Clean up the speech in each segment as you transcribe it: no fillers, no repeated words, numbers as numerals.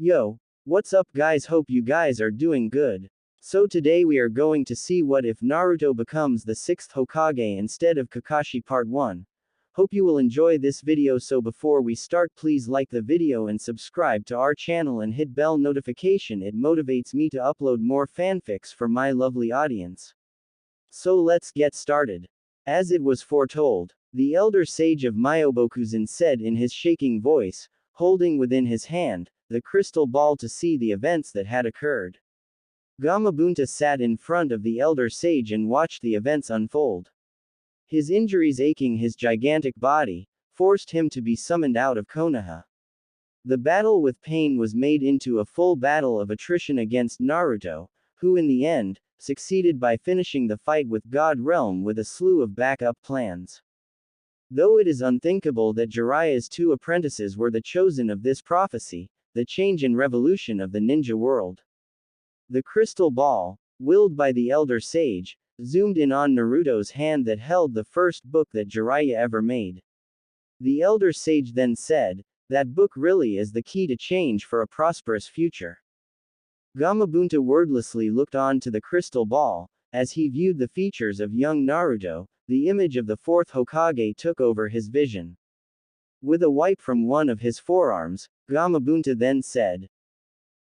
Yo, what's up guys, hope you guys are doing good. So today we are going to see what if Naruto becomes the 6th Hokage instead of Kakashi part 1. Hope you will enjoy this video, so before we start please like the video and subscribe to our channel and hit bell notification, it motivates me to upload more fanfics for my lovely audience. So let's get started. As it was foretold, the elder sage of Myobokuzen said in his shaking voice, holding within his hand the crystal ball to see the events that had occurred. Gamabunta sat in front of the elder sage and watched the events unfold. His injuries aching his gigantic body forced him to be summoned out of Konoha. The battle with pain was made into a full battle of attrition against Naruto, who in the end succeeded by finishing the fight with God Realm with a slew of backup plans. Though it is unthinkable that Jiraiya's two apprentices were the chosen of this prophecy, the change and revolution of the ninja world. The crystal ball, willed by the elder sage, zoomed in on Naruto's hand that held the first book that Jiraiya ever made. The elder sage then said, "That book really is the key to change for a prosperous future." Gamabunta wordlessly looked on to the crystal ball. As he viewed the features of young Naruto, the image of the 4th Hokage took over his vision. With a wipe from one of his forearms, Gamabunta then said,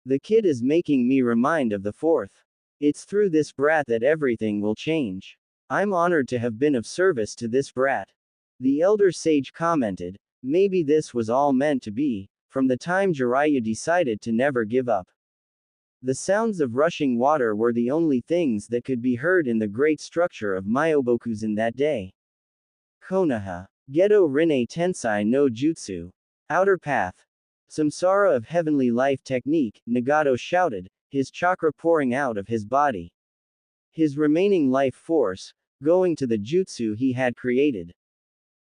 "The kid is making me remind of the 4th. It's through this brat that everything will change. I'm honored to have been of service to this brat." The elder sage commented, "Maybe this was all meant to be, from the time Jiraiya decided to never give up." The sounds of rushing water were the only things that could be heard in the great structure of Myobokuzen that day. Konoha. Geto Rinne Tensai no Jutsu. Outer Path. Samsara of Heavenly Life Technique, Nagato shouted, his chakra pouring out of his body. His remaining life force, going to the jutsu he had created.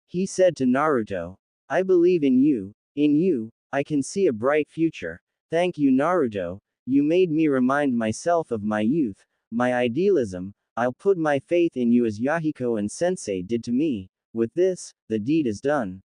He said to Naruto, "I believe in you, I can see a bright future. Thank you Naruto, you made me remind myself of my youth, my idealism. I'll put my faith in you as Yahiko and Sensei did to me. With this, the deed is done."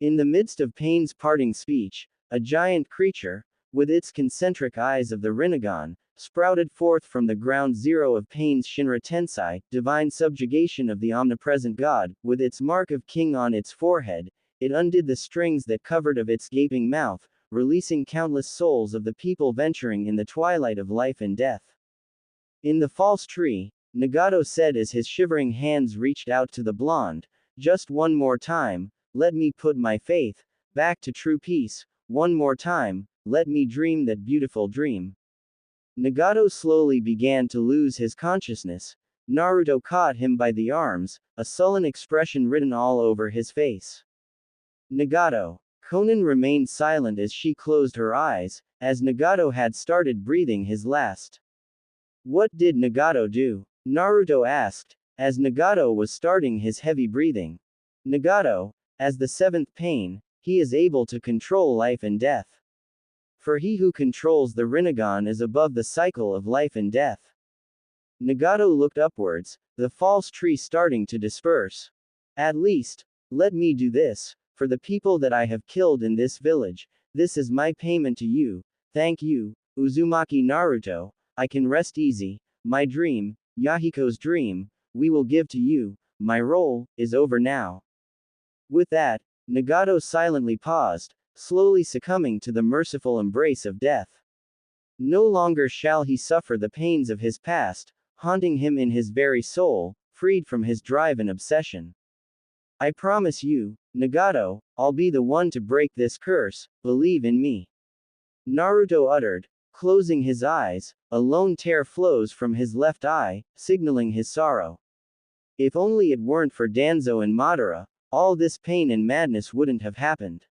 In the midst of Pain's parting speech, a giant creature, with its concentric eyes of the Rinnegan, sprouted forth from the ground zero of Pain's Shinra Tensai, divine subjugation of the omnipresent god. With its mark of king on its forehead, it undid the strings that covered of its gaping mouth, releasing countless souls of the people venturing in the twilight of life and death. "In the false tree," Nagato said as his shivering hands reached out to the blonde, "just one more time, let me put my faith back to true peace. One more time, let me dream that beautiful dream." Nagato slowly began to lose his consciousness. Naruto caught him by the arms, a sullen expression written all over his face. Nagato. Konan remained silent as she closed her eyes, as Nagato had started breathing his last. "What did Nagato do?" Naruto asked, as Nagato was starting his heavy breathing. Nagato, as the 7th Pain, he is able to control life and death. For he who controls the Rinnegan is above the cycle of life and death. Nagato looked upwards, the false tree starting to disperse. "At least, let me do this, for the people that I have killed in this village. This is my payment to you. Thank you, Uzumaki Naruto. I can rest easy. My dream, Yahiko's dream, we will give to you. My role is over now." With that, Nagato silently paused, slowly succumbing to the merciful embrace of death. No longer shall he suffer the pains of his past, haunting him in his very soul, freed from his drive and obsession. "I promise you, Nagato, I'll be the one to break this curse, believe in me." Naruto uttered, closing his eyes. A lone tear flows from his left eye, signaling his sorrow. If only it weren't for Danzo and Madara, all this pain and madness wouldn't have happened.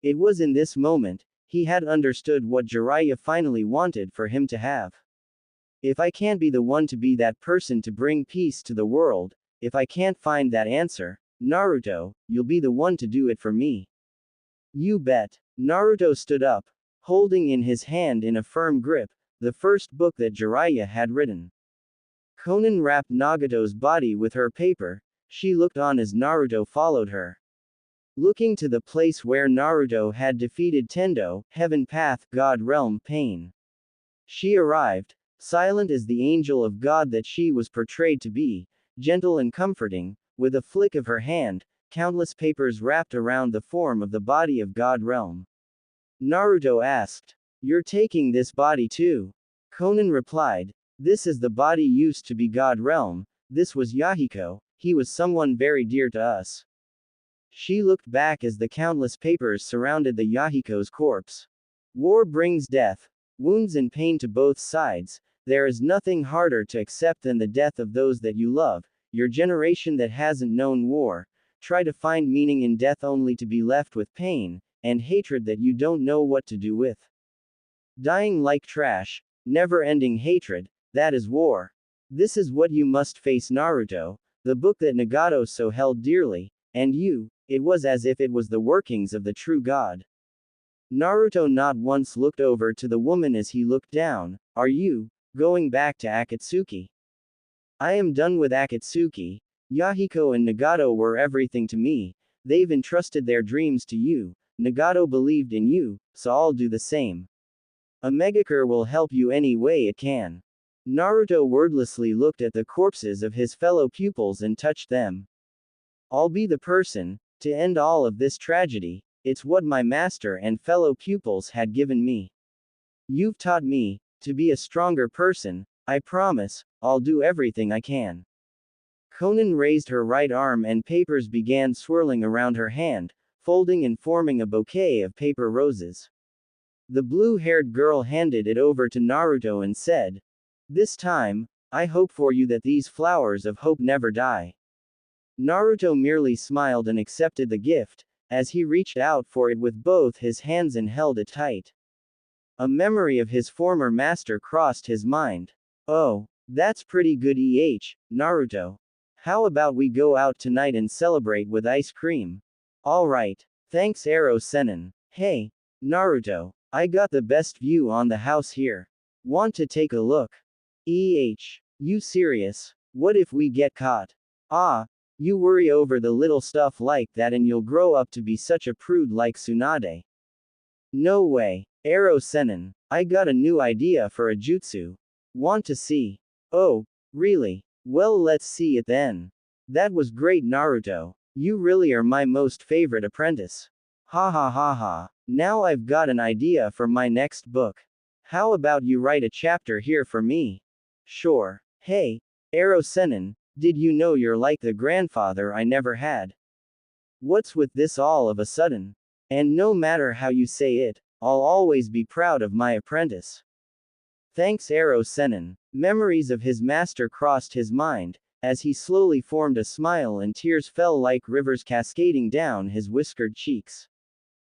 It was in this moment, he had understood what Jiraiya finally wanted for him to have. "If I can't be the one to be that person to bring peace to the world, if I can't find that answer, Naruto, you'll be the one to do it for me." "You bet." Naruto stood up, holding in his hand in a firm grip, the first book that Jiraiya had written. Konan wrapped Nagato's body with her paper. She looked on as Naruto followed her. looking to the place where Naruto had defeated Tendo, Heaven Path, God Realm, Pain. She arrived, silent as the angel of God that she was portrayed to be, gentle and comforting, with a flick of her hand, countless papers wrapped around the form of the body of God Realm. Naruto asked, "You're taking this body too?" Conan replied, "This is the body used to be God Realm, this was Yahiko, he was someone very dear to us." She looked back as the countless papers surrounded the Yahiko's corpse. War brings death, wounds and pain to both sides. There is nothing harder to accept than the death of those that you love. Your generation that hasn't known war, try to find meaning in death only to be left with pain and hatred that you don't know what to do with. Dying like trash, never-ending hatred, that is war. This is what you must face, Naruto, the book that Nagato so held dearly, and you, it was as if it was the workings of the true God. Naruto not once looked over to the woman as he looked down. "Are you going back to Akatsuki?" "I am done with Akatsuki. Yahiko and Nagato were everything to me. They've entrusted their dreams to you. Nagato believed in you, so I'll do the same. A Megakure will help you any way it can." Naruto wordlessly looked at the corpses of his fellow pupils and touched them. "I'll be the person to end all of this tragedy. It's what my master and fellow pupils had given me. You've taught me to be a stronger person. I promise, I'll do everything I can." Conan raised her right arm and papers began swirling around her hand, folding and forming a bouquet of paper roses. The blue-haired girl handed it over to Naruto and said, "This time, I hope for you that these flowers of hope never die." Naruto merely smiled and accepted the gift, as he reached out for it with both his hands and held it tight. A memory of his former master crossed his mind. "Oh, that's pretty good, Naruto. How about we go out tonight and celebrate with ice cream?" "Alright. Thanks, Ero Sennin. Hey, Naruto, I got the best view on the house here. Want to take a look?" You serious? What if we get caught?" "Ah, you worry over the little stuff like that and you'll grow up to be such a prude like Tsunade." "No way. Ero Sennin, I got a new idea for a jutsu. Want to see?" "Oh, really? Well, let's see it then." "That was great, Naruto. You really are my most favorite apprentice." "Ha ha ha ha. Now I've got an idea for my next book. How about you write a chapter here for me?" "Sure. Hey, Ero Sennin, did you know you're like the grandfather I never had? What's with this all of a sudden? And no matter how you say it, I'll always be proud of my apprentice." Thanks, Ero Sennin. Memories of his master crossed his mind, as he slowly formed a smile and tears fell like rivers cascading down his whiskered cheeks.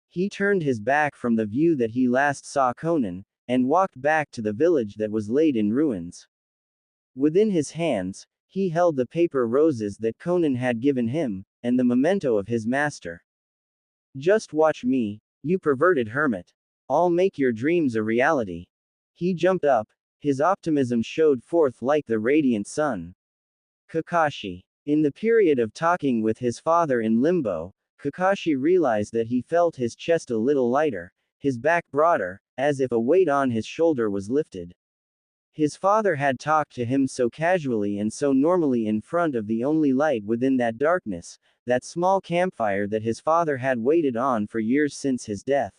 He turned his back from the view that he last saw Conan, and walked back to the village that was laid in ruins. Within his hands, he held the paper roses that Conan had given him, and the memento of his master. "Just watch me, you perverted hermit. I'll make your dreams a reality." He jumped up, his optimism showed forth like the radiant sun. Kakashi. In the period of talking with his father in Limbo, Kakashi realized that he felt his chest a little lighter, his back broader, as if a weight on his shoulder was lifted. His father had talked to him so casually and so normally in front of the only light within that darkness, that small campfire that his father had waited on for years since his death.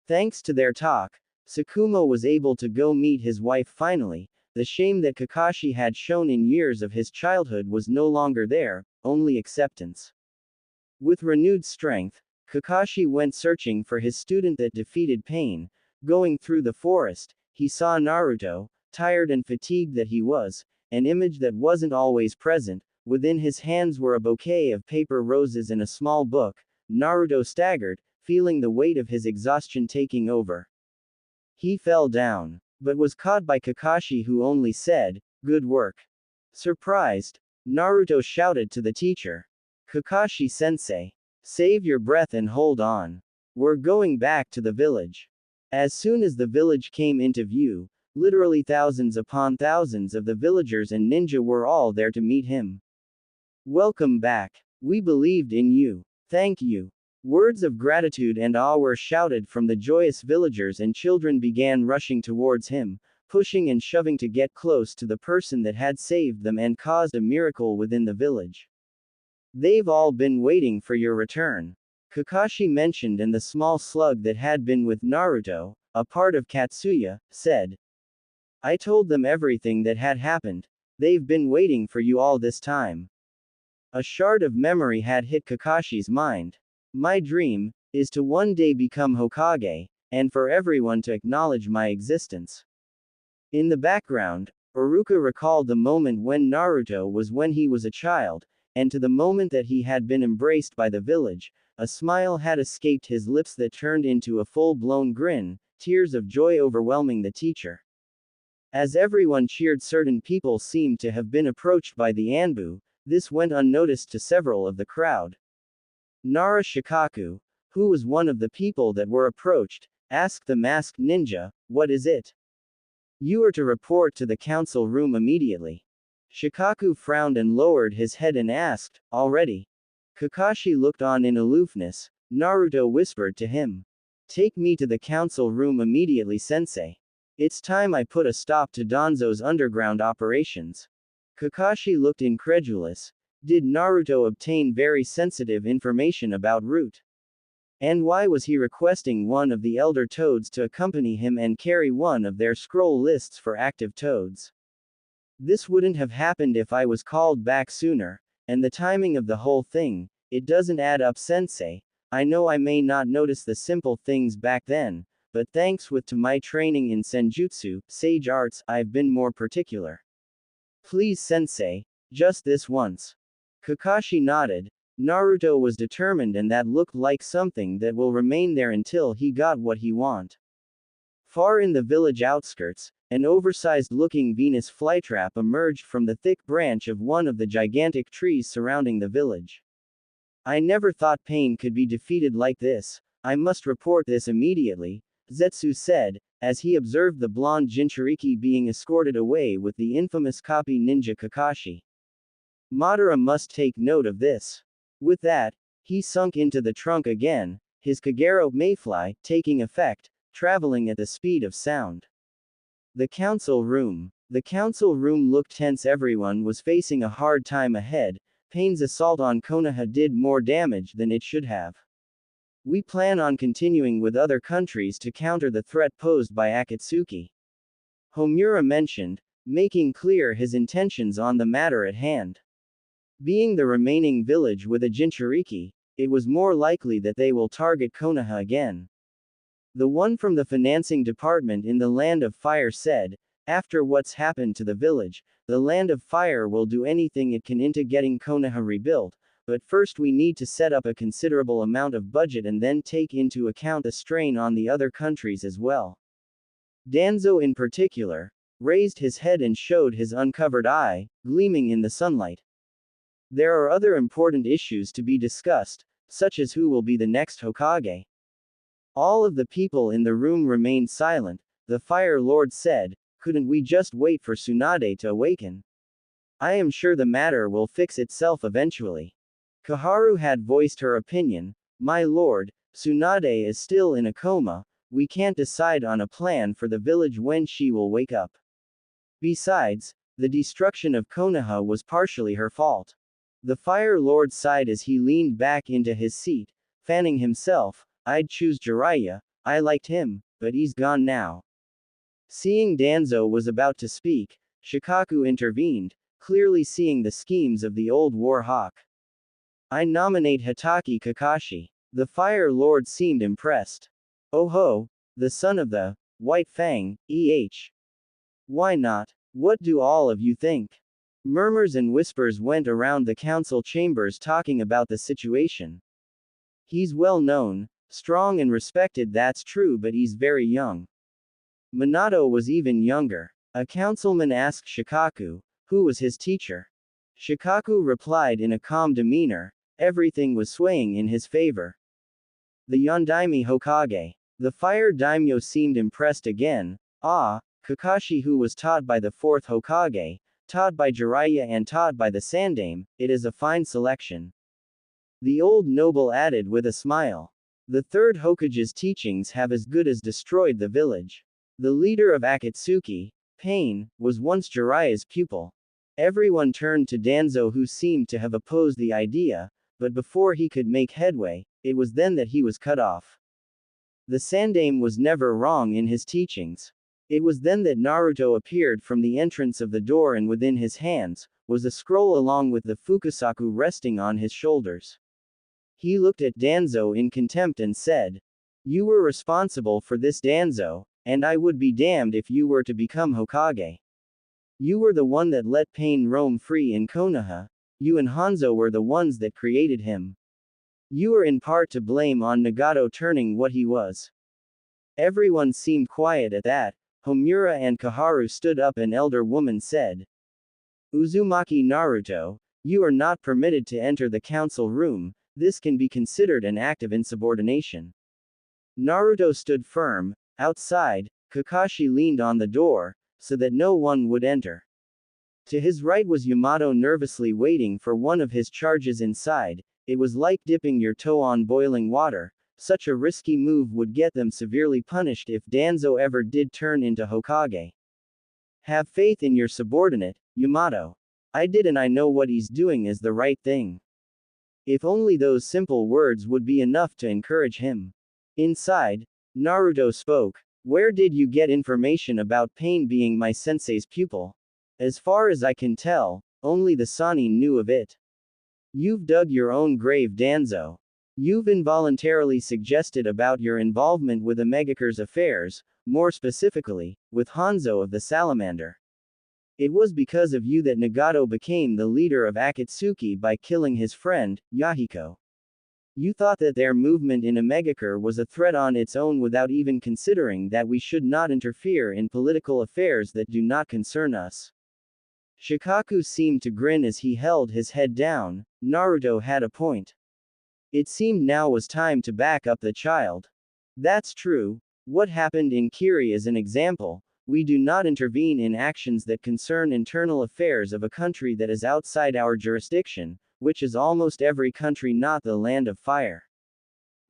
Thanks to their talk, Tsukumo was able to go meet his wife finally. The shame that Kakashi had shown in years of his childhood was no longer there, only acceptance. With renewed strength, Kakashi went searching for his student that defeated pain. Going through the forest, he saw Naruto, tired and fatigued that he was, an image that wasn't always present. Within his hands were a bouquet of paper roses and a small book. Naruto staggered, feeling the weight of his exhaustion taking over. He fell down, but was caught by Kakashi, who only said, "Good work." Surprised, Naruto shouted to the teacher, "Kakashi-sensei, save your breath and hold on. We're going back to the village." As soon as the village came into view, literally thousands upon thousands of the villagers and ninja were all there to meet him. "Welcome back. We believed in you. Thank you. Words of gratitude and awe were shouted from the joyous villagers, and children began rushing towards him, pushing and shoving to get close to the person that had saved them and caused a miracle within the village. They've all been waiting for your return. Kakashi mentioned, and the small slug that had been with Naruto, a part of Katsuya, said. I told them everything that had happened. They've been waiting for you all this time. A shard of memory had hit Kakashi's mind. My dream is to one day become Hokage, and for everyone to acknowledge my existence. In the background, Iruka recalled the moment when Naruto was when he was a child, and to the moment that he had been embraced by the village. A smile had escaped his lips that turned into a full-blown grin, tears of joy overwhelming the teacher. As everyone cheered, certain people seemed to have been approached by the Anbu. This went unnoticed to several of the crowd. Nara Shikaku, who was one of the people that were approached, asked the masked ninja, "What is it?" "You are to report to the council room immediately." Shikaku frowned and lowered his head and asked, "Already?" Kakashi looked on in aloofness. Naruto whispered to him, "Take me to the council room immediately, sensei. It's time I put a stop to Danzo's underground operations." Kakashi looked incredulous. Did Naruto obtain very sensitive information about Root? And why was he requesting one of the elder toads to accompany him and carry one of their scroll lists for active toads? This wouldn't have happened if I was called back sooner, and the timing of the whole thing, it doesn't add up, sensei. I know I may not notice the simple things back then, but thanks to my training in senjutsu, sage arts, I've been more particular. Please, sensei, just this once. Kakashi nodded. Naruto was determined, and that looked like something that will remain there until he got what he want. Far in the village outskirts, an oversized-looking Venus flytrap emerged from the thick branch of one of the gigantic trees surrounding the village. I never thought pain could be defeated like this. I must report this immediately, Zetsu said, as he observed the blonde Jinchuriki being escorted away with the infamous copy ninja Kakashi. Madara must take note of this. With that, he sunk into the trunk again, his Kagero Mayfly taking effect, traveling at the speed of sound. The council room. The council room looked tense. Everyone was facing a hard time ahead. Pain's assault on Konoha did more damage than it should have. We plan on continuing with other countries to counter the threat posed by Akatsuki. Homura mentioned, making clear his intentions on the matter at hand. Being the remaining village with a Jinchuriki, it was more likely that they will target Konoha again. The one from the financing department in the Land of Fire said, after what's happened to the village, the Land of Fire will do anything it can into getting Konoha rebuilt, but first we need to set up a considerable amount of budget and then take into account the strain on the other countries as well. Danzo in particular, raised his head and showed his uncovered eye, gleaming in the sunlight. There are other important issues to be discussed, such as who will be the next Hokage. All of the people in the room remained silent. The Fire Lord said, couldn't we just wait for Tsunade to awaken? I am sure the matter will fix itself eventually. Kaharu had voiced her opinion, my lord, Tsunade is still in a coma, we can't decide on a plan for the village when she will wake up. Besides, the destruction of Konoha was partially her fault. The Fire Lord sighed as he leaned back into his seat, fanning himself. I'd choose Jiraiya, I liked him, but he's gone now. Seeing Danzo was about to speak, Shikaku intervened, clearly seeing the schemes of the old war hawk. I nominate Hitaki Kakashi. The Fire Lord seemed impressed. Oh ho, the son of the White Fang, Why not? What do all of you think? Murmurs and whispers went around the council chambers talking about the situation. He's well known, strong and respected, that's true, but he's very young. Minato was even younger. A councilman asked Shikaku, who was his teacher. Shikaku replied in a calm demeanor, everything was swaying in his favor. The Yondaime Hokage. The Fire Daimyo seemed impressed again. Ah, Kakashi, who was taught by the fourth Hokage, taught by Jiraiya and taught by the Sandaime, it is a fine selection. The old noble added with a smile. The third Hokage's teachings have as good as destroyed the village. The leader of Akatsuki, Pain, was once Jiraiya's pupil. Everyone turned to Danzo, who seemed to have opposed the idea, but before he could make headway, it was then that he was cut off. The Sandaime was never wrong in his teachings. It was then that Naruto appeared from the entrance of the door, and within his hands was a scroll along with the Fukusaku resting on his shoulders. He looked at Danzo in contempt and said, "You were responsible for this, Danzo, and I would be damned if you were to become Hokage. You were the one that let Pain roam free in Konoha. You and Hanzo were the ones that created him. You are in part to blame on Nagato turning what he was." Everyone seemed quiet at that. Homura and Kaharu stood up. An elder woman said, "Uzumaki Naruto, you are not permitted to enter the council room. This can be considered an act of insubordination." Naruto stood firm. Outside, Kakashi leaned on the door, so that no one would enter. To his right was Yamato, nervously waiting for one of his charges inside. It was like dipping your toe on boiling water. Such a risky move would get them severely punished if Danzo ever did turn into Hokage. "Have faith in your subordinate, Yamato. I did, and I know what he's doing is the right thing." If only those simple words would be enough to encourage him. Inside, Naruto spoke. "Where did you get information about Pain being my sensei's pupil?" "As far as I can tell, only the Sannin knew of it." "You've dug your own grave, Danzo. You've involuntarily suggested about your involvement with Omegakure's affairs, more specifically, with Hanzo of the Salamander. It was because of you that Nagato became the leader of Akatsuki by killing his friend, Yahiko. You thought that their movement in Omegakure was a threat on its own without even considering that we should not interfere in political affairs that do not concern us." Shikaku seemed to grin as he held his head down. Naruto had a point. It seemed now was time to back up the child. "That's true. What happened in Kiri is an example. We do not intervene in actions that concern internal affairs of a country that is outside our jurisdiction, which is almost every country not the Land of Fire.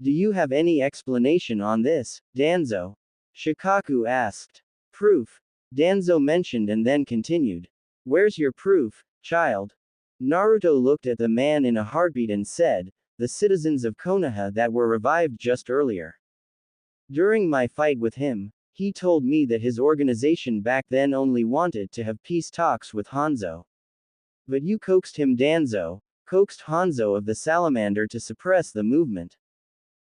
Do you have any explanation on this, Danzo?" Shikaku asked. "Proof?" Danzo mentioned and then continued. "Where's your proof, child?" Naruto looked at the man in a heartbeat and said, "The citizens of Konoha that were revived just earlier. During my fight with him, he told me that his organization back then only wanted to have peace talks with Hanzo. But you coaxed him, Danzo, coaxed Hanzo of the Salamander to suppress the movement.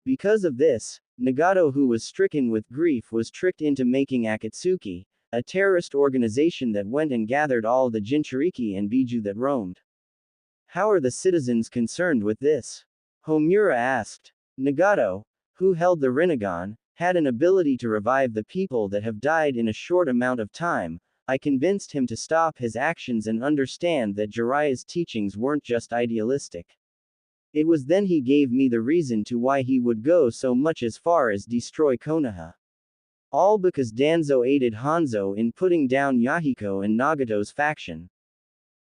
Because of this, Nagato, who was stricken with grief, was tricked into making Akatsuki, a terrorist organization that went and gathered all the Jinchuriki and Biju that roamed. How are the citizens concerned with this?" Homura asked. "Nagato, who held the Rinnegan, had an ability to revive the people that have died in a short amount of time. I convinced him to stop his actions and understand that Jiraiya's teachings weren't just idealistic. It was then he gave me the reason to why he would go so much as far as destroy Konoha. All because Danzo aided Hanzo in putting down Yahiko and Nagato's faction."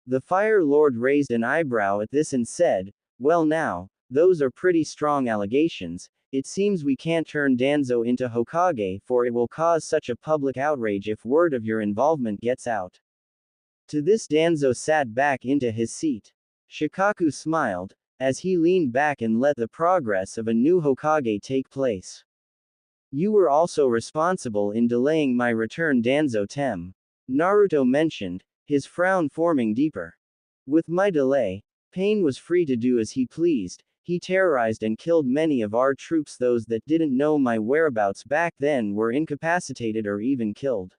The Fire Lord raised an eyebrow at this and said, "Well now, those are pretty strong allegations. It seems we can't turn Danzo into Hokage, for it will cause such a public outrage if word of your involvement gets out." To this Danzo sat back into his seat. Shikaku smiled, as he leaned back and let the progress of a new Hokage take place. "You were also responsible in delaying my return, Danzo Tem," Naruto mentioned, his frown forming deeper. "With my delay, Pain was free to do as he pleased. He terrorized and killed many of our troops. Those that didn't know my whereabouts back then were incapacitated or even killed.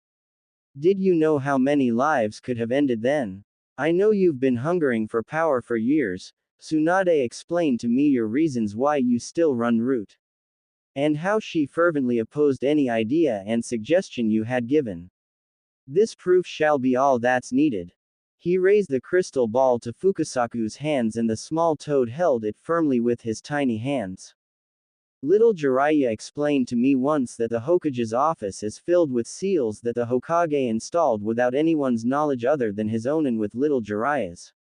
Did you know how many lives could have ended then? I know you've been hungering for power for years. Tsunade explained to me your reasons why you still run Root. And how she fervently opposed any idea and suggestion you had given. This proof shall be all that's needed." He raised the crystal ball to Fukusaku's hands, and the small toad held it firmly with his tiny hands. "Little Jiraiya explained to me once that the Hokage's office is filled with seals that the Hokage installed without anyone's knowledge other than his own and with little Jiraiya's.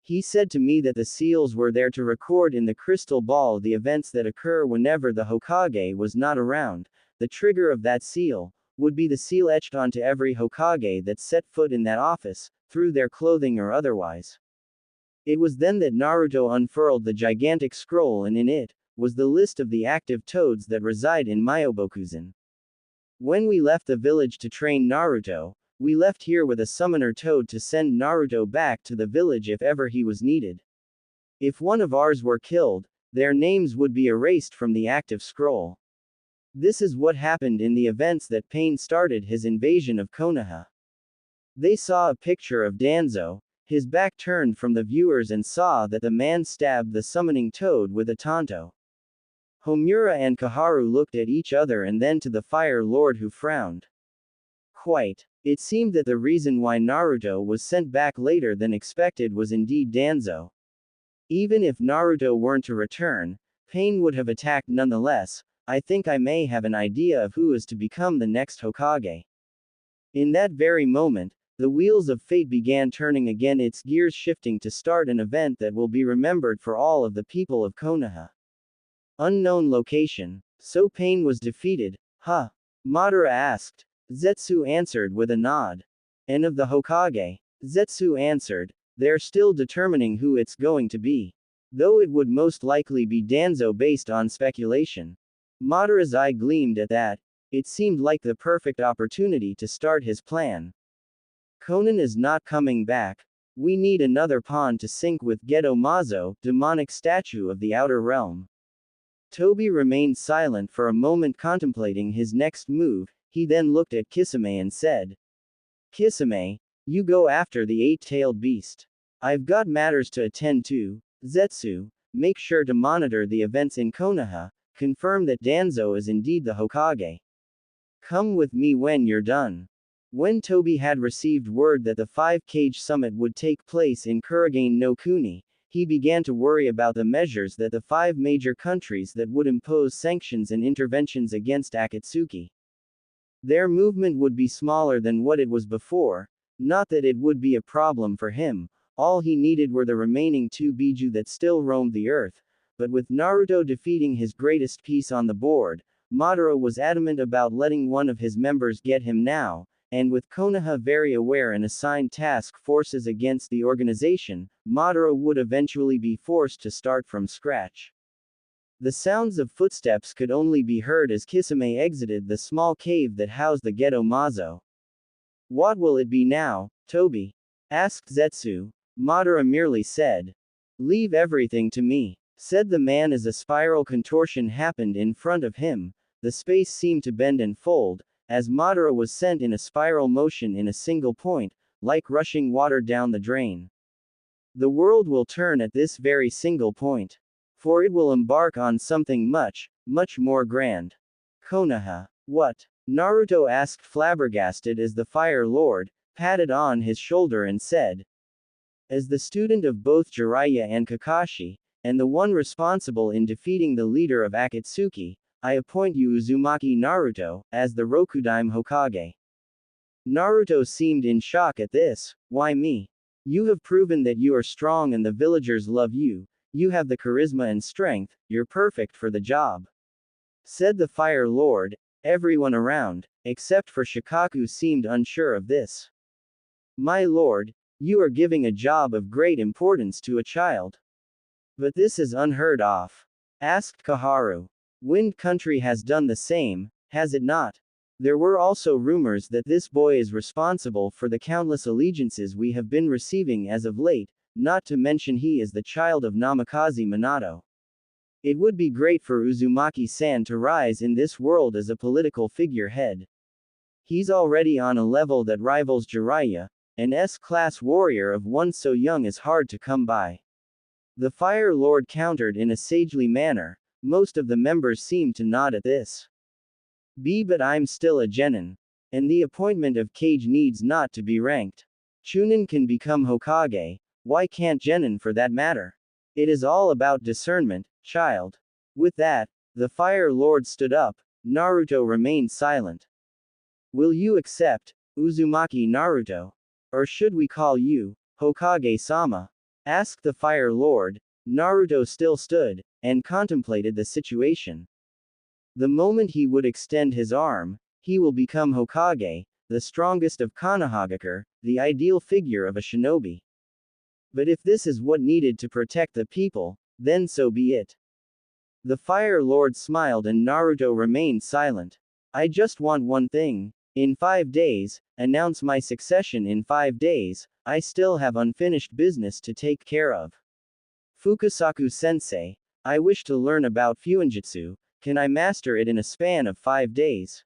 He said to me that the seals were there to record in the crystal ball the events that occur whenever the Hokage was not around. The trigger of that seal would be the seal etched onto every Hokage that set foot in that office, through their clothing or otherwise. It was then that Naruto unfurled the gigantic scroll, and in it was the list of the active toads that reside in Myobokuzen. When we left the village to train Naruto, we left here with a summoner toad to send Naruto back to the village if ever he was needed. If one of ours were killed, their names would be erased from the active scroll. This is what happened in the events that Pain started his invasion of Konoha. They saw a picture of Danzo, his back turned from the viewers, and saw that the man stabbed the summoning toad with a tanto. Homura and Kaharu looked at each other and then to the Fire Lord, who frowned. Quite. It seemed that the reason why Naruto was sent back later than expected was indeed Danzo. Even if Naruto weren't to return, Pain would have attacked nonetheless. I think I may have an idea of who is to become the next Hokage. In that very moment, the wheels of fate began turning again, its gears shifting to start an event that will be remembered for all of the people of Konoha. Unknown location. So Pain was defeated, huh? Madara asked. Zetsu answered with a nod. And of the Hokage? Zetsu answered, they're still determining who it's going to be. Though it would most likely be Danzo based on speculation. Madara's eye gleamed at that. It seemed like the perfect opportunity to start his plan. Conan is not coming back. We need another pawn to sync with Geto Mazo, demonic statue of the outer realm. Toby remained silent for a moment, contemplating his next move. He then looked at Kisame and said, Kisame, you go after the eight-tailed beast. I've got matters to attend to. Zetsu, make sure to monitor the events in Konoha, confirm that Danzo is indeed the Hokage. Come with me when you're done. When Toby had received word that the 5 Kage summit would take place in Kurogane no Kuni, he began to worry about the measures that the 5 major countries that would impose sanctions and interventions against Akatsuki. Their movement would be smaller than what it was before. Not that it would be a problem for him. All he needed were the remaining 2 Biju that still roamed the earth. But with Naruto defeating his greatest piece on the board, Madara was adamant about letting one of his members get him now, and with Konoha very aware and assigned task forces against the organization, Madara would eventually be forced to start from scratch. The sounds of footsteps could only be heard as Kisame exited the small cave that housed the Geto Mazo. What will it be now, Toby? Asked Zetsu. Madara merely said, leave everything to me, said the man as a spiral contortion happened in front of him. The space seemed to bend and fold, as Madara was sent in a spiral motion in a single point, like rushing water down the drain. The world will turn at this very single point. For it will embark on something much, much more grand. Konoha. What? Naruto asked, flabbergasted, as the Fire Lord patted on his shoulder and said, as the student of both Jiraiya and Kakashi, and the one responsible in defeating the leader of Akatsuki, I appoint you Uzumaki Naruto, as the Rokudaime Hokage. Naruto seemed in shock at this. Why me? You have proven that you are strong and the villagers love you. You have the charisma and strength, you're perfect for the job. Said the Fire Lord. Everyone around, except for Shikaku, seemed unsure of this. My lord, you are giving a job of great importance to a child. But this is unheard of. Asked Kaharu. Wind Country has done the same, has it not? There were also rumors that this boy is responsible for the countless allegiances we have been receiving as of late, not to mention he is the child of Namikaze Minato. It would be great for Uzumaki-san to rise in this world as a political figurehead. He's already on a level that rivals Jiraiya. An S-class warrior of one so young is hard to come by. The Fire Lord countered in a sagely manner. Most of the members seemed to nod at this. But I'm still a genin. And the appointment of Kage needs not to be ranked. Chunin can become Hokage. Why can't genin for that matter? It is all about discernment, child. With that, the Fire Lord stood up. Naruto remained silent. Will you accept, Uzumaki Naruto? Or should we call you, Hokage-sama? asked the Fire Lord. Naruto still stood, and contemplated the situation. The moment he would extend his arm, he will become Hokage, the strongest of Konohagakure, the ideal figure of a shinobi. But if this is what needed to protect the people, then so be it. The Fire Lord smiled and Naruto remained silent. I just want one thing. In 5 days, announce my succession in 5 days, I still have unfinished business to take care of. Fukusaku-sensei, I wish to learn about Fuinjutsu, can I master it in a span of 5 days?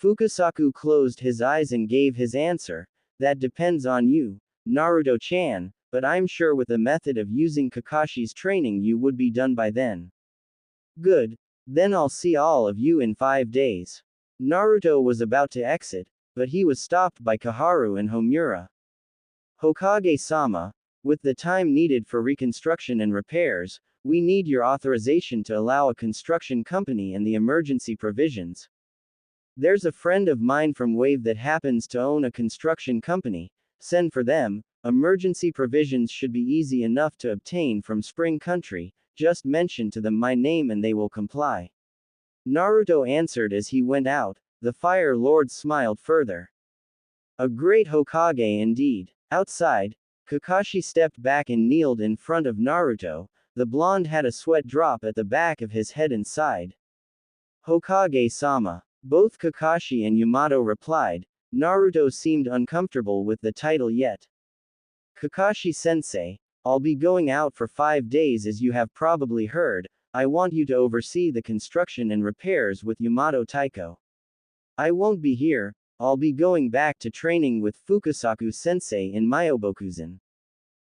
Fukusaku closed his eyes and gave his answer, that depends on you, Naruto-chan, but I'm sure with the method of using Kakashi's training you would be done by then. Good. Then I'll see all of you in 5 days. Naruto was about to exit, but he was stopped by Koharu and Homura. Hokage-sama, with the time needed for reconstruction and repairs, we need your authorization to allow a construction company and the emergency provisions. There's a friend of mine from Wave that happens to own a construction company. Send for them. Emergency provisions should be easy enough to obtain from Spring Country, just mention to them my name and they will comply. Naruto answered as he went out. The Fire Lord smiled further. A great Hokage indeed. Outside, Kakashi stepped back and kneeled in front of Naruto. The blonde had a sweat drop at the back of his head and sighed. Hokage-sama. Both Kakashi and Yamato replied. Naruto seemed uncomfortable with the title yet. Kakashi-sensei, I'll be going out for 5 days as you have probably heard. I want you to oversee the construction and repairs with Yamato Taiko. I won't be here, I'll be going back to training with Fukusaku-sensei in Myobokuzan.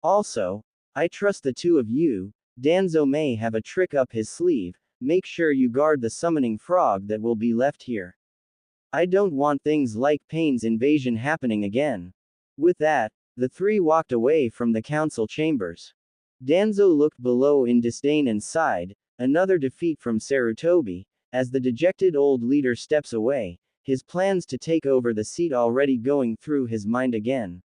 Also, I trust the two of you. Danzo may have a trick up his sleeve. Make sure you guard the summoning frog that will be left here. I don't want things like Pain's invasion happening again. With that, the three walked away from the council chambers. Danzo looked below in disdain and sighed, another defeat from Sarutobi, as the dejected old leader steps away, his plans to take over the seat already going through his mind again.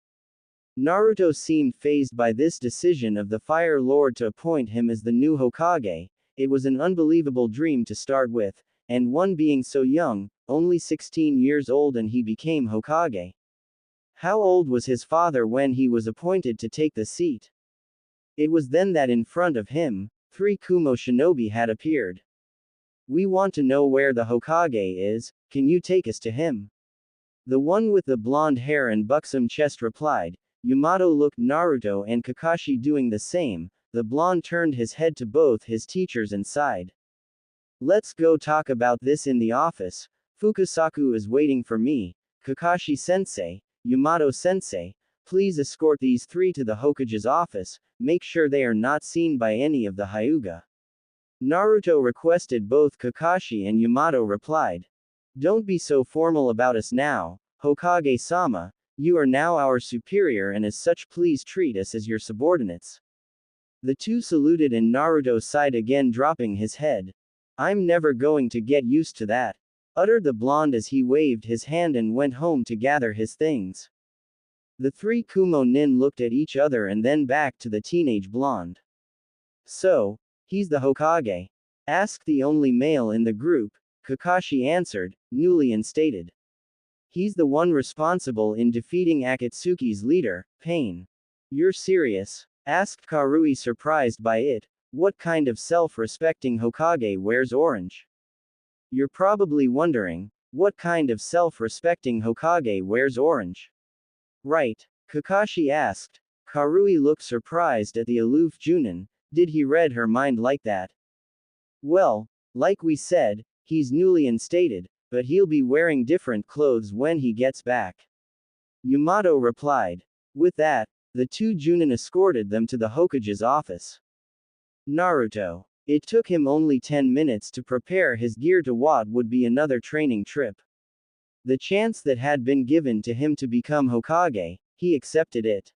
Naruto seemed fazed by this decision of the Fire Lord to appoint him as the new Hokage. It was an unbelievable dream to start with, and one being so young, only 16 years old, and he became Hokage. How old was his father when he was appointed to take the seat? It was then that in front of him, 3 Kumo shinobi had appeared. We want to know where the Hokage is, can you take us to him? The one with the blonde hair and buxom chest replied. Yamato looked Naruto and Kakashi doing the same. The blonde turned his head to both his teachers and sighed. Let's go talk about this in the office. Fukusaku is waiting for me. Kakashi-sensei, Yamato-sensei, please escort these 3 to the Hokage's office, make sure they are not seen by any of the Hyuga. Naruto requested. Both Kakashi and Yamato replied. Don't be so formal about us now, Hokage-sama, you are now our superior and as such please treat us as your subordinates. The two saluted and Naruto sighed again, dropping his head. I'm never going to get used to that, uttered the blonde as he waved his hand and went home to gather his things. The 3 Kumo nin looked at each other and then back to the teenage blonde. So, he's the Hokage? Asked the only male in the group. Kakashi answered, newly instated. He's the one responsible in defeating Akatsuki's leader, Pain. You're serious? Asked Karui, surprised by it. What kind of self-respecting Hokage wears orange? You're probably wondering, what kind of self-respecting Hokage wears orange? Right, Kakashi asked. Karui looked surprised at the aloof Junin. Did he read her mind like that? Well, like we said, he's newly instated, but he'll be wearing different clothes when he gets back. Yamato replied. With that, the 2 Junin escorted them to the Hokage's office. Naruto. It took him only 10 minutes to prepare his gear to what would be another training trip. The chance that had been given to him to become Hokage, he accepted it.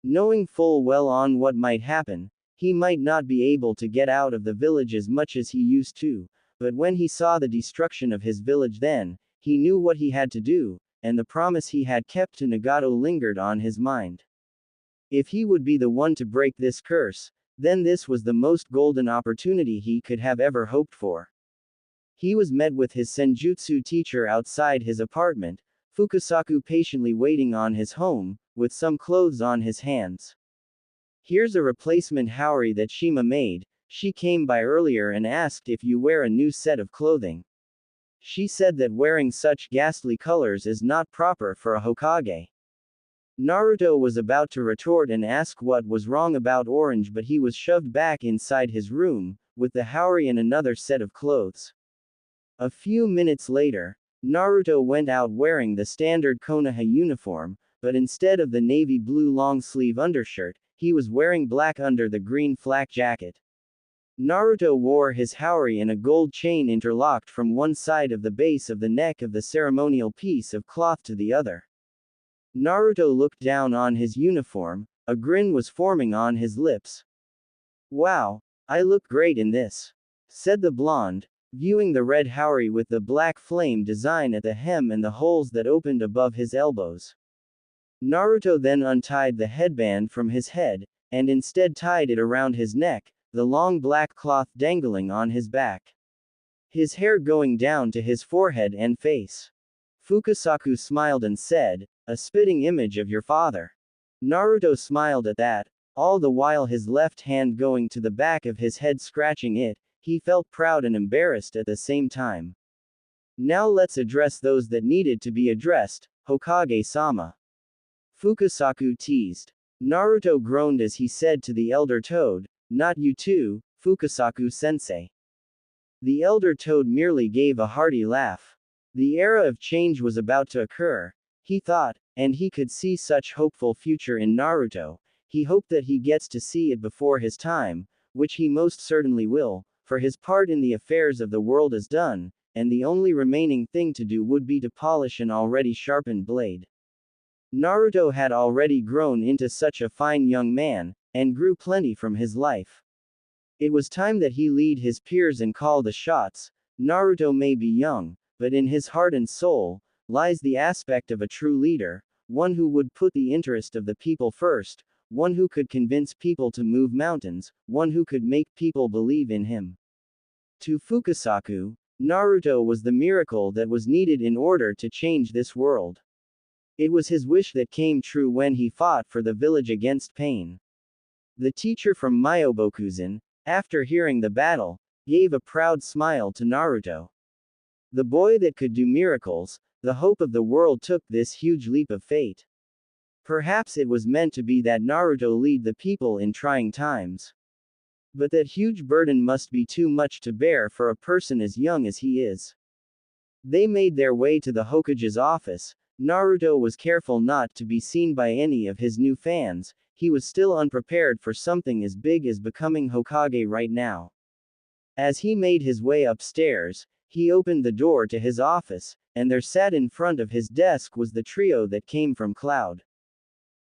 Knowing full well on what might happen, he might not be able to get out of the village as much as he used to, but when he saw the destruction of his village then, he knew what he had to do, and the promise he had kept to Nagato lingered on his mind. If he would be the one to break this curse, then this was the most golden opportunity he could have ever hoped for. He was met with his senjutsu teacher outside his apartment, Fukasaku patiently waiting on his home, with some clothes on his hands. Here's a replacement Haori that Shima made. She came by earlier and asked if you wear a new set of clothing. She said that wearing such ghastly colors is not proper for a Hokage. Naruto was about to retort and ask what was wrong about orange, but he was shoved back inside his room, with the Haori and another set of clothes. A few minutes later, Naruto went out wearing the standard Konoha uniform, but instead of the navy blue long-sleeve undershirt, he was wearing black under the green flak jacket. Naruto wore his Haori and a gold chain interlocked from one side of the base of the neck of the ceremonial piece of cloth to the other. Naruto looked down on his uniform, a grin was forming on his lips. "Wow, I look great in this," said the blonde, viewing the red Haori with the black flame design at the hem and the holes that opened above his elbows. Naruto then untied the headband from his head, and instead tied it around his neck, the long black cloth dangling on his back. His hair going down to his forehead and face. Fukasaku smiled and said, "A spitting image of your father." Naruto smiled at that, all the while his left hand going to the back of his head scratching it. He felt proud and embarrassed at the same time. "Now let's address those that needed to be addressed, Hokage-sama." Fukasaku teased. Naruto groaned as he said to the elder toad, "Not you too, Fukasaku-sensei." The elder toad merely gave a hearty laugh. The era of change was about to occur, he thought, and he could see such hopeful future in Naruto. He hoped that he gets to see it before his time, which he most certainly will, for his part in the affairs of the world is done, and the only remaining thing to do would be to polish an already sharpened blade. Naruto had already grown into such a fine young man, and grew plenty from his life. It was time that he lead his peers and call the shots. Naruto may be young, but in his heart and soul, lies the aspect of a true leader, one who would put the interest of the people first, one who could convince people to move mountains, one who could make people believe in him. To Fukasaku, Naruto was the miracle that was needed in order to change this world. It was his wish that came true when he fought for the village against pain. The teacher from Myobokuzan, after hearing the battle, gave a proud smile to Naruto. The boy that could do miracles, the hope of the world, took this huge leap of fate. Perhaps it was meant to be that Naruto lead the people in trying times. But that huge burden must be too much to bear for a person as young as he is. They made their way to the Hokage's office. Naruto was careful not to be seen by any of his new fans. He was still unprepared for something as big as becoming Hokage right now. As he made his way upstairs, he opened the door to his office, and there sat in front of his desk was the trio that came from Cloud.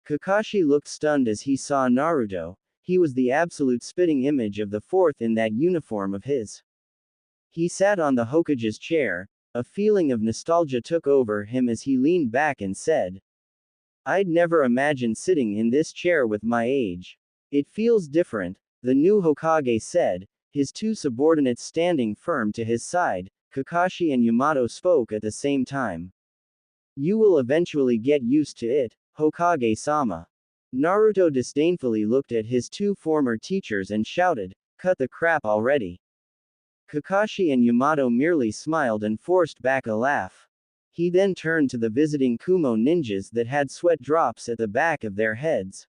Kakashi looked stunned as he saw Naruto. He was the absolute spitting image of the fourth in that uniform of his. He sat on the Hokage's chair. A feeling of nostalgia took over him as he leaned back and said, "I'd never imagined sitting in this chair with my age. It feels different," the new Hokage said, his two subordinates standing firm to his side. Kakashi and Yamato spoke at the same time. "You will eventually get used to it, Hokage-sama." Naruto disdainfully looked at his two former teachers and shouted, "Cut the crap already." Kakashi and Yamato merely smiled and forced back a laugh. He then turned to the visiting Kumo ninjas that had sweat drops at the back of their heads.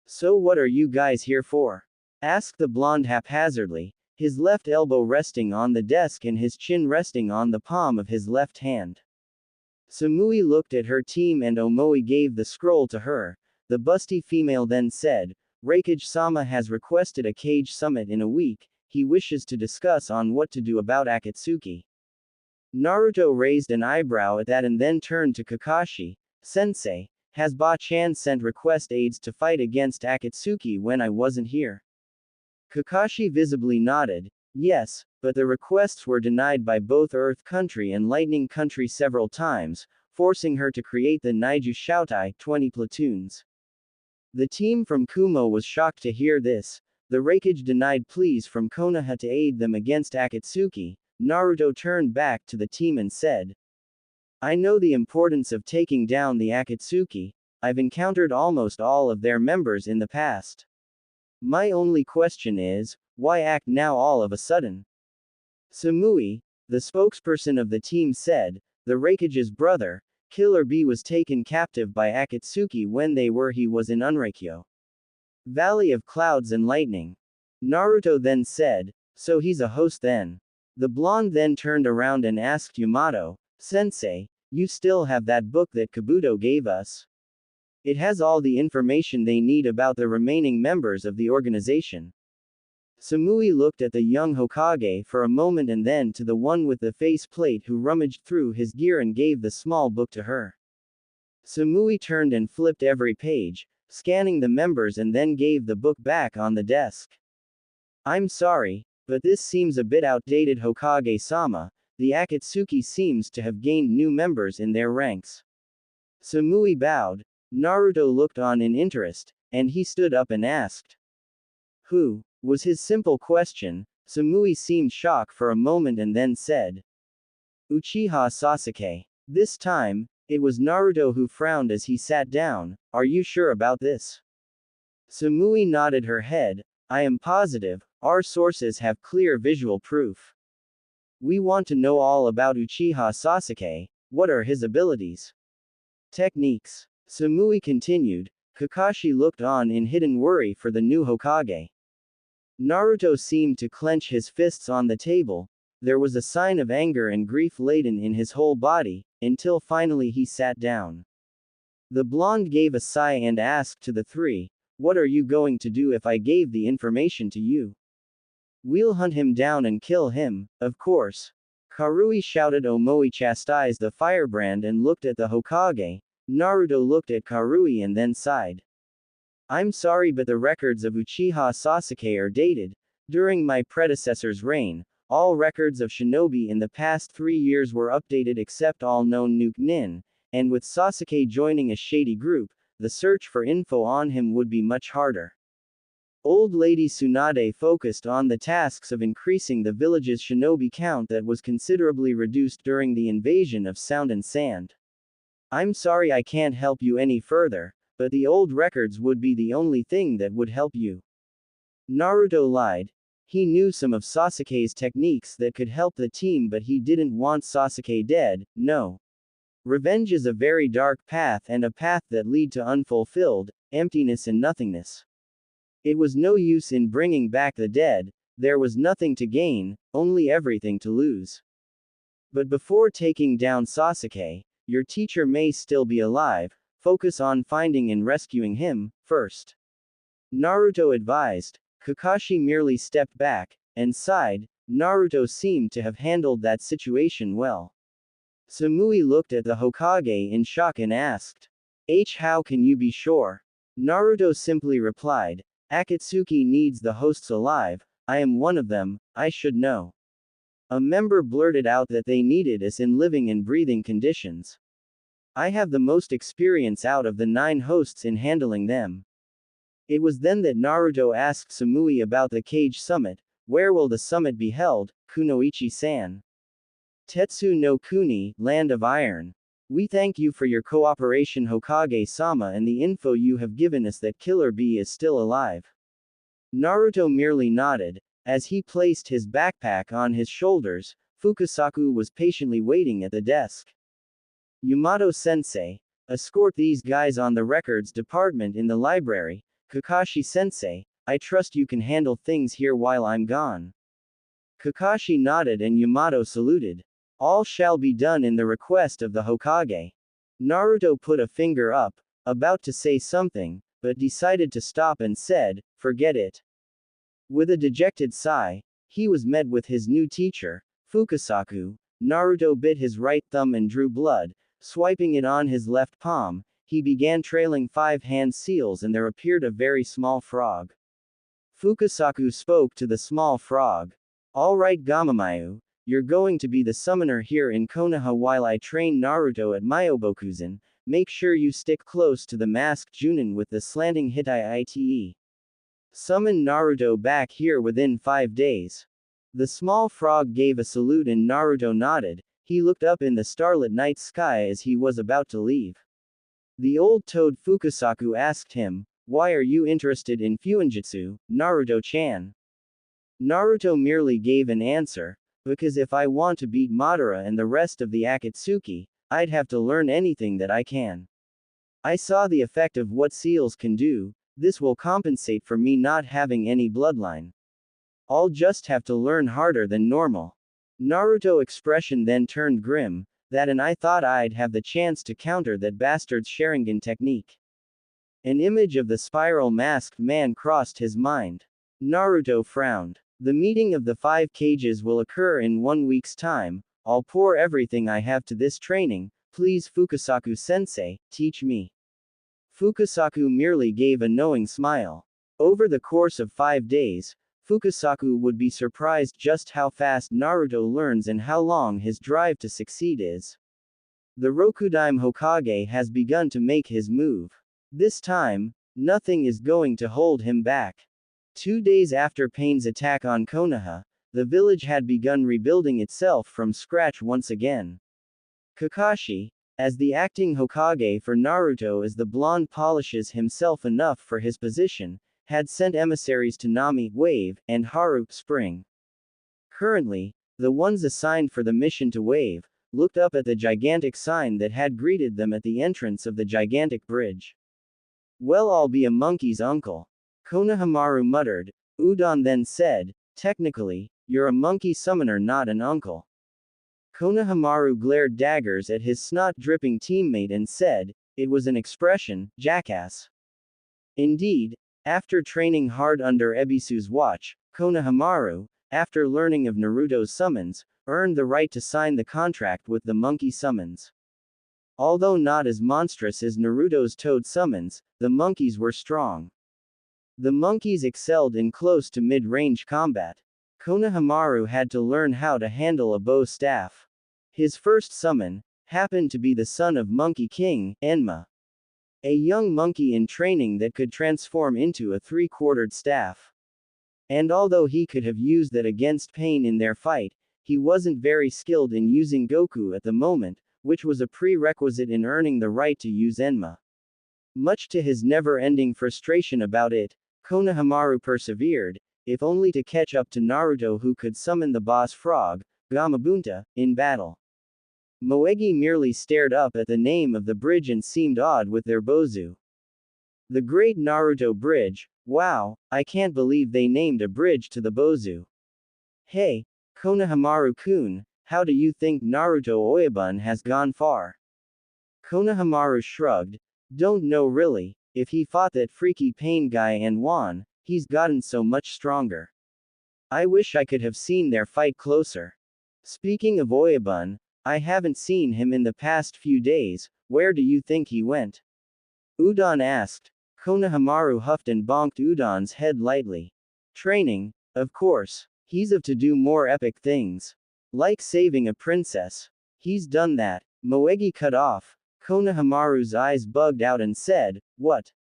"So what are you guys here for?" asked the blonde haphazardly, his left elbow resting on the desk and his chin resting on the palm of his left hand. Samui looked at her team and Omoi gave the scroll to her. The busty female then said, "Raikage-sama has requested a Kage summit in a week. He wishes to discuss on what to do about Akatsuki." Naruto raised an eyebrow at that and then turned to Kakashi. "Sensei, has Ba-chan sent request aides to fight against Akatsuki when I wasn't here?" Kakashi visibly nodded. "Yes, but the requests were denied by both Earth Country and Lightning Country several times, forcing her to create the Naiju Shoutai 20 platoons. The team from Kumo was shocked to hear this. The Raikage denied pleas from Konoha to aid them against Akatsuki. Naruto turned back to the team and said, I know the importance of taking down the Akatsuki. I've encountered almost all of their members in the past. My only question is, why act now all of a sudden? Sumui, the spokesperson of the team said, the Raikage's brother, Killer Bee was taken captive by Akatsuki when he was in Unraikyo. Valley of Clouds and Lightning. Naruto then said, so he's a host then. The blonde then turned around and asked Yamato, Sensei, you still have that book that Kabuto gave us? It has all the information they need about the remaining members of the organization. Sumui looked at the young Hokage for a moment and then to the one with the face plate who rummaged through his gear and gave the small book to her. Sumui turned and flipped every page, scanning the members and then gave the book back on the desk. I'm sorry, but this seems a bit outdated, Hokage-sama. The Akatsuki seems to have gained new members in their ranks. Sumui bowed. Naruto looked on in interest, and he stood up and asked, who? Was his simple question. Sumui seemed shocked for a moment and then said, Uchiha Sasuke. This time, it was Naruto who frowned as he sat down. Are you sure about this? Sumui nodded her head. I am positive, our sources have clear visual proof. We want to know all about Uchiha Sasuke. What are his abilities? Techniques. Sumui continued. Kakashi looked on in hidden worry for the new Hokage. Naruto seemed to clench his fists on the table. There was a sign of anger and grief laden in his whole body, until finally he sat down. The blonde gave a sigh and asked to the three, what are you going to do if I gave the information to you? We'll hunt him down and kill him, of course. Karui shouted. Omoi chastised the firebrand and looked at the Hokage. Naruto looked at Karui and then sighed. I'm sorry, but the records of Uchiha Sasuke are dated. During my predecessor's reign, all records of shinobi in the past 3 years were updated except all known Nuke Nin, and with Sasuke joining a shady group, the search for info on him would be much harder. Old Lady Tsunade focused on the tasks of increasing the village's shinobi count that was considerably reduced during the invasion of Sound and Sand. I'm sorry I can't help you any further, but the old records would be the only thing that would help you. Naruto lied. He knew some of Sasuke's techniques that could help the team, but he didn't want Sasuke dead. No. Revenge is a very dark path and a path that lead to unfulfilled, emptiness and nothingness. It was no use in bringing back the dead. There was nothing to gain, only everything to lose. But before taking down Sasuke, your teacher may still be alive. Focus on finding and rescuing him, first. Naruto advised. Kakashi merely stepped back, and sighed. Naruto seemed to have handled that situation well. Sumui looked at the Hokage in shock and asked, how can you be sure? Naruto simply replied, Akatsuki needs the hosts alive, I am one of them, I should know. A member blurted out that they needed us in living and breathing conditions. I have the most experience out of the 9 hosts in handling them. It was then that Naruto asked Sumui about the Kage Summit. Where will the summit be held, Kunoichi-san? Tetsu no Kuni, Land of Iron. We thank you for your cooperation, Hokage-sama, and the info you have given us that Killer Bee is still alive. Naruto merely nodded. As he placed his backpack on his shoulders, Fukasaku was patiently waiting at the desk. Yamato-sensei, escort these guys on the records department in the library. Kakashi-sensei, I trust you can handle things here while I'm gone. Kakashi nodded and Yamato saluted. All shall be done in the request of the Hokage. Naruto put a finger up, about to say something, but decided to stop and said, forget it. With a dejected sigh, he was met with his new teacher, Fukasaku. Naruto bit his right thumb and drew blood, swiping it on his left palm. He began trailing 5 hand seals and there appeared a very small frog. Fukasaku spoke to the small frog. Alright Gamamayu, you're going to be the summoner here in Konoha while I train Naruto at Myobokuzan. make sure you stick close to the masked Junin with the slanting Hitai-ite. Summon Naruto back here within 5 days. The small frog gave a salute and Naruto nodded. He looked up in the starlit night sky as he was about to leave. The old toad Fukusaku asked him, "Why are you interested in Fuinjutsu, Naruto-chan?" Naruto merely gave an answer, "Because if I want to beat Madara and the rest of the Akatsuki, I'd have to learn anything that I can. I saw the effect of what seals can do, this will compensate for me not having any bloodline. I'll just have to learn harder than normal." Naruto's expression then turned grim, "That and I thought I'd have the chance to counter that bastard's Sharingan technique." An image of the spiral masked man crossed his mind. Naruto frowned. "The meeting of the 5 Kages will occur in 1 week's time. I'll pour everything I have to this training. Please Fukusaku-sensei, teach me." Fukusaku merely gave a knowing smile. Over the course of 5 days, Fukusaku would be surprised just how fast Naruto learns and how long his drive to succeed is. The Rokudaime Hokage has begun to make his move. This time, nothing is going to hold him back. 2 days after Pain's attack on Konoha, the village had begun rebuilding itself from scratch once again. Kakashi, as the acting Hokage for Naruto as the blonde polishes himself enough for his position, had sent emissaries to Nami, Wave, and Haru, Spring. Currently, the ones assigned for the mission to Wave, looked up at the gigantic sign that had greeted them at the entrance of the gigantic bridge. "Well, I'll be a monkey's uncle," Konohamaru muttered. Udon then said, "Technically, you're a monkey summoner, not an uncle." Konohamaru glared daggers at his snot-dripping teammate and said, "It was an expression, jackass." Indeed, after training hard under Ebisu's watch, Konohamaru, after learning of Naruto's summons, earned the right to sign the contract with the monkey summons. Although not as monstrous as Naruto's toad summons, the monkeys were strong. The monkeys excelled in close to mid-range combat. Konohamaru had to learn how to handle a bow staff. His first summon happened to be the son of Monkey King, Enma, a young monkey in training that could transform into a 3-quartered staff. And although he could have used that against Pain in their fight, he wasn't very skilled in using Goku at the moment, which was a prerequisite in earning the right to use Enma. Much to his never-ending frustration about it, Konohamaru persevered, if only to catch up to Naruto, who could summon the boss frog, Gamabunta, in battle. Moegi merely stared up at the name of the bridge and seemed awed with their bozu. "The Great Naruto Bridge, wow, I can't believe they named a bridge to the bozu. Hey, Konohamaru-kun, how do you think Naruto Oyabun has gone far?" Konohamaru shrugged. "Don't know really, if he fought that freaky Pain guy and won, he's gotten so much stronger. I wish I could have seen their fight closer. Speaking of Oyabun, I haven't seen him in the past few days, where do you think he went?" Udon asked. Konohamaru huffed and bonked Udon's head lightly. "Training, of course. He's of to do more epic things. Like saving a princess. He's done that." Moegi cut off. Konohamaru's eyes bugged out and said, "What?"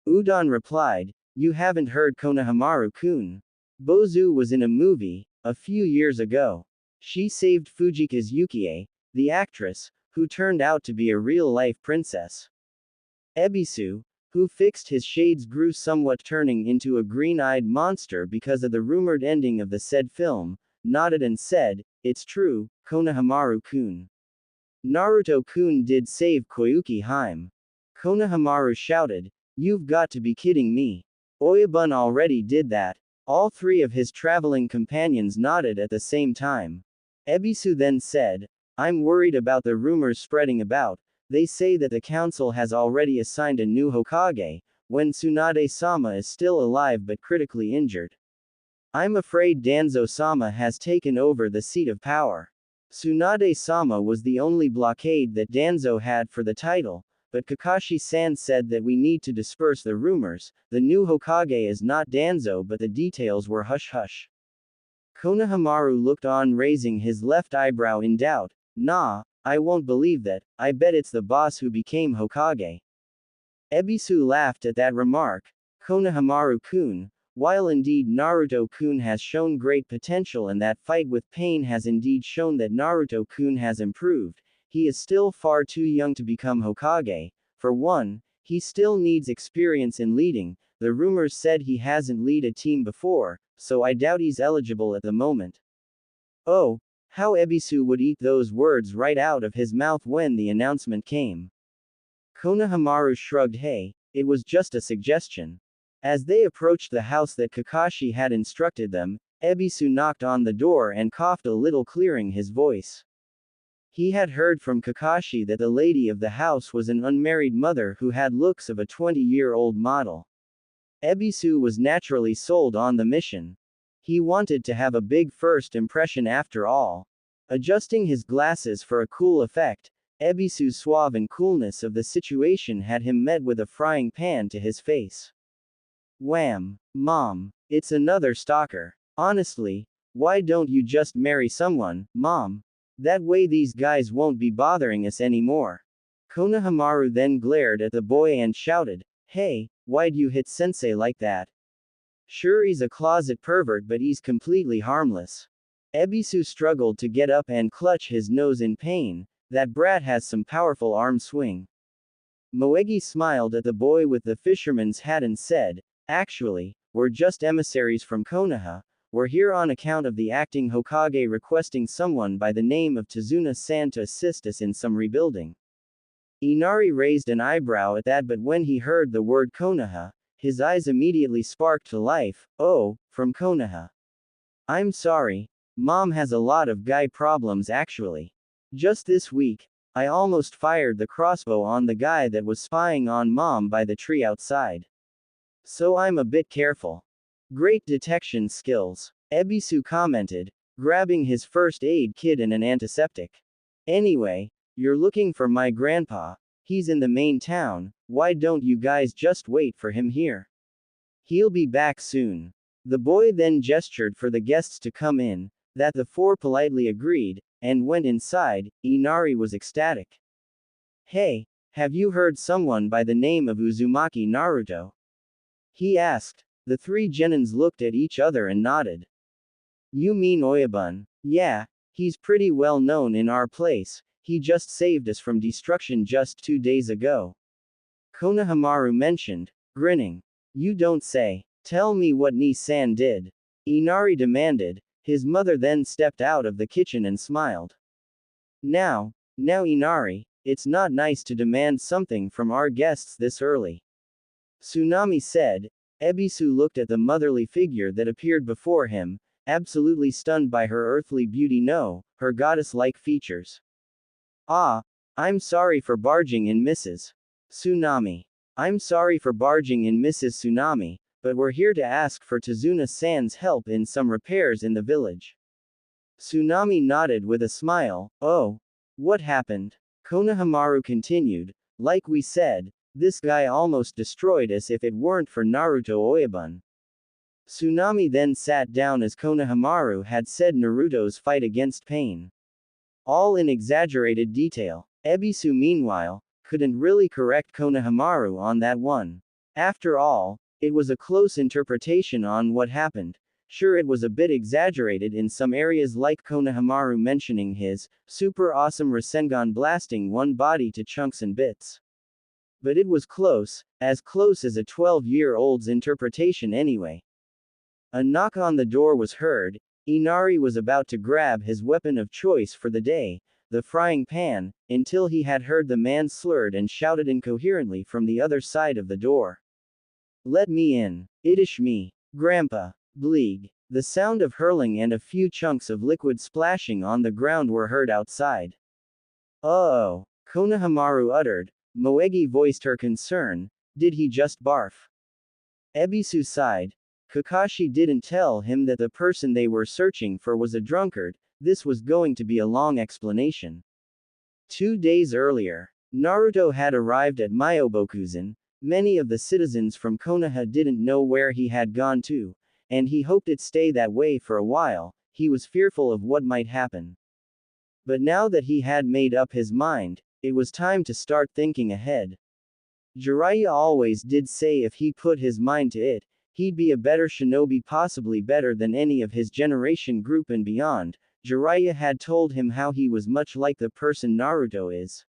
Udon replied, "You haven't heard Konohamaru-kun. Bozu was in a movie, a few years ago. She saved Fujika's Yukie, the actress, who turned out to be a real-life princess." Ebisu, who fixed his shades, grew somewhat, turning into a green-eyed monster because of the rumored ending of the said film, nodded and said, "It's true, Konohamaru-kun. Naruto-kun did save Koyuki Hime." Konohamaru shouted, "You've got to be kidding me. Oyabun already did that." All 3 of his traveling companions nodded at the same time. Ebisu then said, "I'm worried about the rumors spreading about. They say that the council has already assigned a new Hokage, when Tsunade-sama is still alive but critically injured. I'm afraid Danzo-sama has taken over the seat of power. Tsunade-sama was the only blockade that Danzo had for the title, but Kakashi-san said that we need to disperse the rumors. The new Hokage is not Danzo, but the details were hush-hush." Konohamaru looked on, raising his left eyebrow in doubt. "Nah, I won't believe that, I bet it's the boss who became Hokage. Ebisu laughed at that remark. Konohamaru-kun, while indeed Naruto-kun has shown great potential and that fight with pain has indeed shown that Naruto-kun has improved, he is still far too young to become Hokage. For one, he still needs experience in leading. The rumors said he hasn't led a team before, so I doubt he's eligible at the moment. Oh, how Ebisu would eat those words right out of his mouth when the announcement came. Konohamaru shrugged. Hey, it was just a suggestion. As they approached the house that Kakashi had instructed them, Ebisu knocked on the door and coughed a little, clearing his voice. He had heard from Kakashi that the lady of the house was an unmarried mother who had looks of a 20-year-old model. Ebisu was naturally sold on the mission. He wanted to have a big first impression after all. Adjusting his glasses for a cool effect, Ebisu's suave and coolness of the situation had him met with a frying pan to his face. Wham! Mom, it's another stalker. Honestly, why don't you just marry someone, Mom? That way these guys won't be bothering us anymore. Konohamaru then glared at the boy and shouted, Hey, why'd you hit sensei like that? Sure, he's a closet pervert, but he's completely harmless. Ebisu struggled to get up and clutch his nose in pain. That brat has some powerful arm swing. Moegi smiled at the boy with the fisherman's hat and said, Actually, we're just emissaries from Konoha. We're here on account of the acting Hokage requesting someone by the name of Tazuna-san to assist us in some rebuilding. Inari raised an eyebrow at that, but when he heard the word Konoha, his eyes immediately sparked to life. Oh, from Konoha. I'm sorry. Mom has a lot of guy problems actually. Just this week, I almost fired the crossbow on the guy that was spying on Mom by the tree outside. So I'm a bit careful. Great detection skills, Ebisu commented, grabbing his first aid kit and an antiseptic. Anyway, you're looking for my grandpa. He's in the main town. Why don't you guys just wait for him here? He'll be back soon. The boy then gestured for the guests to come in, that the four politely agreed, and went inside. Inari was ecstatic. Hey, have you heard someone by the name of Uzumaki Naruto? He asked. The three genins looked at each other and nodded. You mean Oyabun? Yeah, he's pretty well known in our place. He just saved us from destruction just 2 days ago. Konohamaru mentioned, grinning. You don't say. Tell me what Ni-san did. Inari demanded. His mother then stepped out of the kitchen and smiled. Now Inari, it's not nice to demand something from our guests this early. Tsunami said. Ebisu looked at the motherly figure that appeared before him, absolutely stunned by her earthly beauty, no, her goddess-like features. Ah, I'm sorry for barging in, Mrs. Tsunami. I'm sorry for barging in, Mrs. Tsunami, but we're here to ask for Tazuna-san's help in some repairs in the village. Tsunami nodded with a smile. Oh, what happened? Konohamaru continued, like we said, this guy almost destroyed us if it weren't for Naruto Oyabun. Tsunami then sat down as Konohamaru had said Naruto's fight against pain. All in exaggerated detail. Ebisu meanwhile, couldn't really correct Konohamaru on that one. After all, it was a close interpretation on what happened. Sure, it was a bit exaggerated in some areas, like Konohamaru mentioning his super awesome Rasengan blasting one body to chunks and bits. But it was close as a 12-year-old's interpretation anyway. A knock on the door was heard. Inari was about to grab his weapon of choice for the day, the frying pan, until he had heard the man slurred and shouted incoherently from the other side of the door. Let me in. Itish me. Grandpa. Bleeg. The sound of hurling and a few chunks of liquid splashing on the ground were heard outside. Oh, Konohamaru uttered. Moegi voiced her concern. Did he just barf? Ebisu sighed. Kakashi didn't tell him that the person they were searching for was a drunkard. This was going to be a long explanation. 2 days earlier, Naruto had arrived at Myobokuzen. Many of the citizens from Konoha didn't know where he had gone to, and he hoped it'd stay that way for a while. He was fearful of what might happen. But now that he had made up his mind, it was time to start thinking ahead. Jiraiya always did say if he put his mind to it, he'd be a better shinobi, possibly better than any of his generation group and beyond. Jiraiya had told him how he was much like the person Naruto is.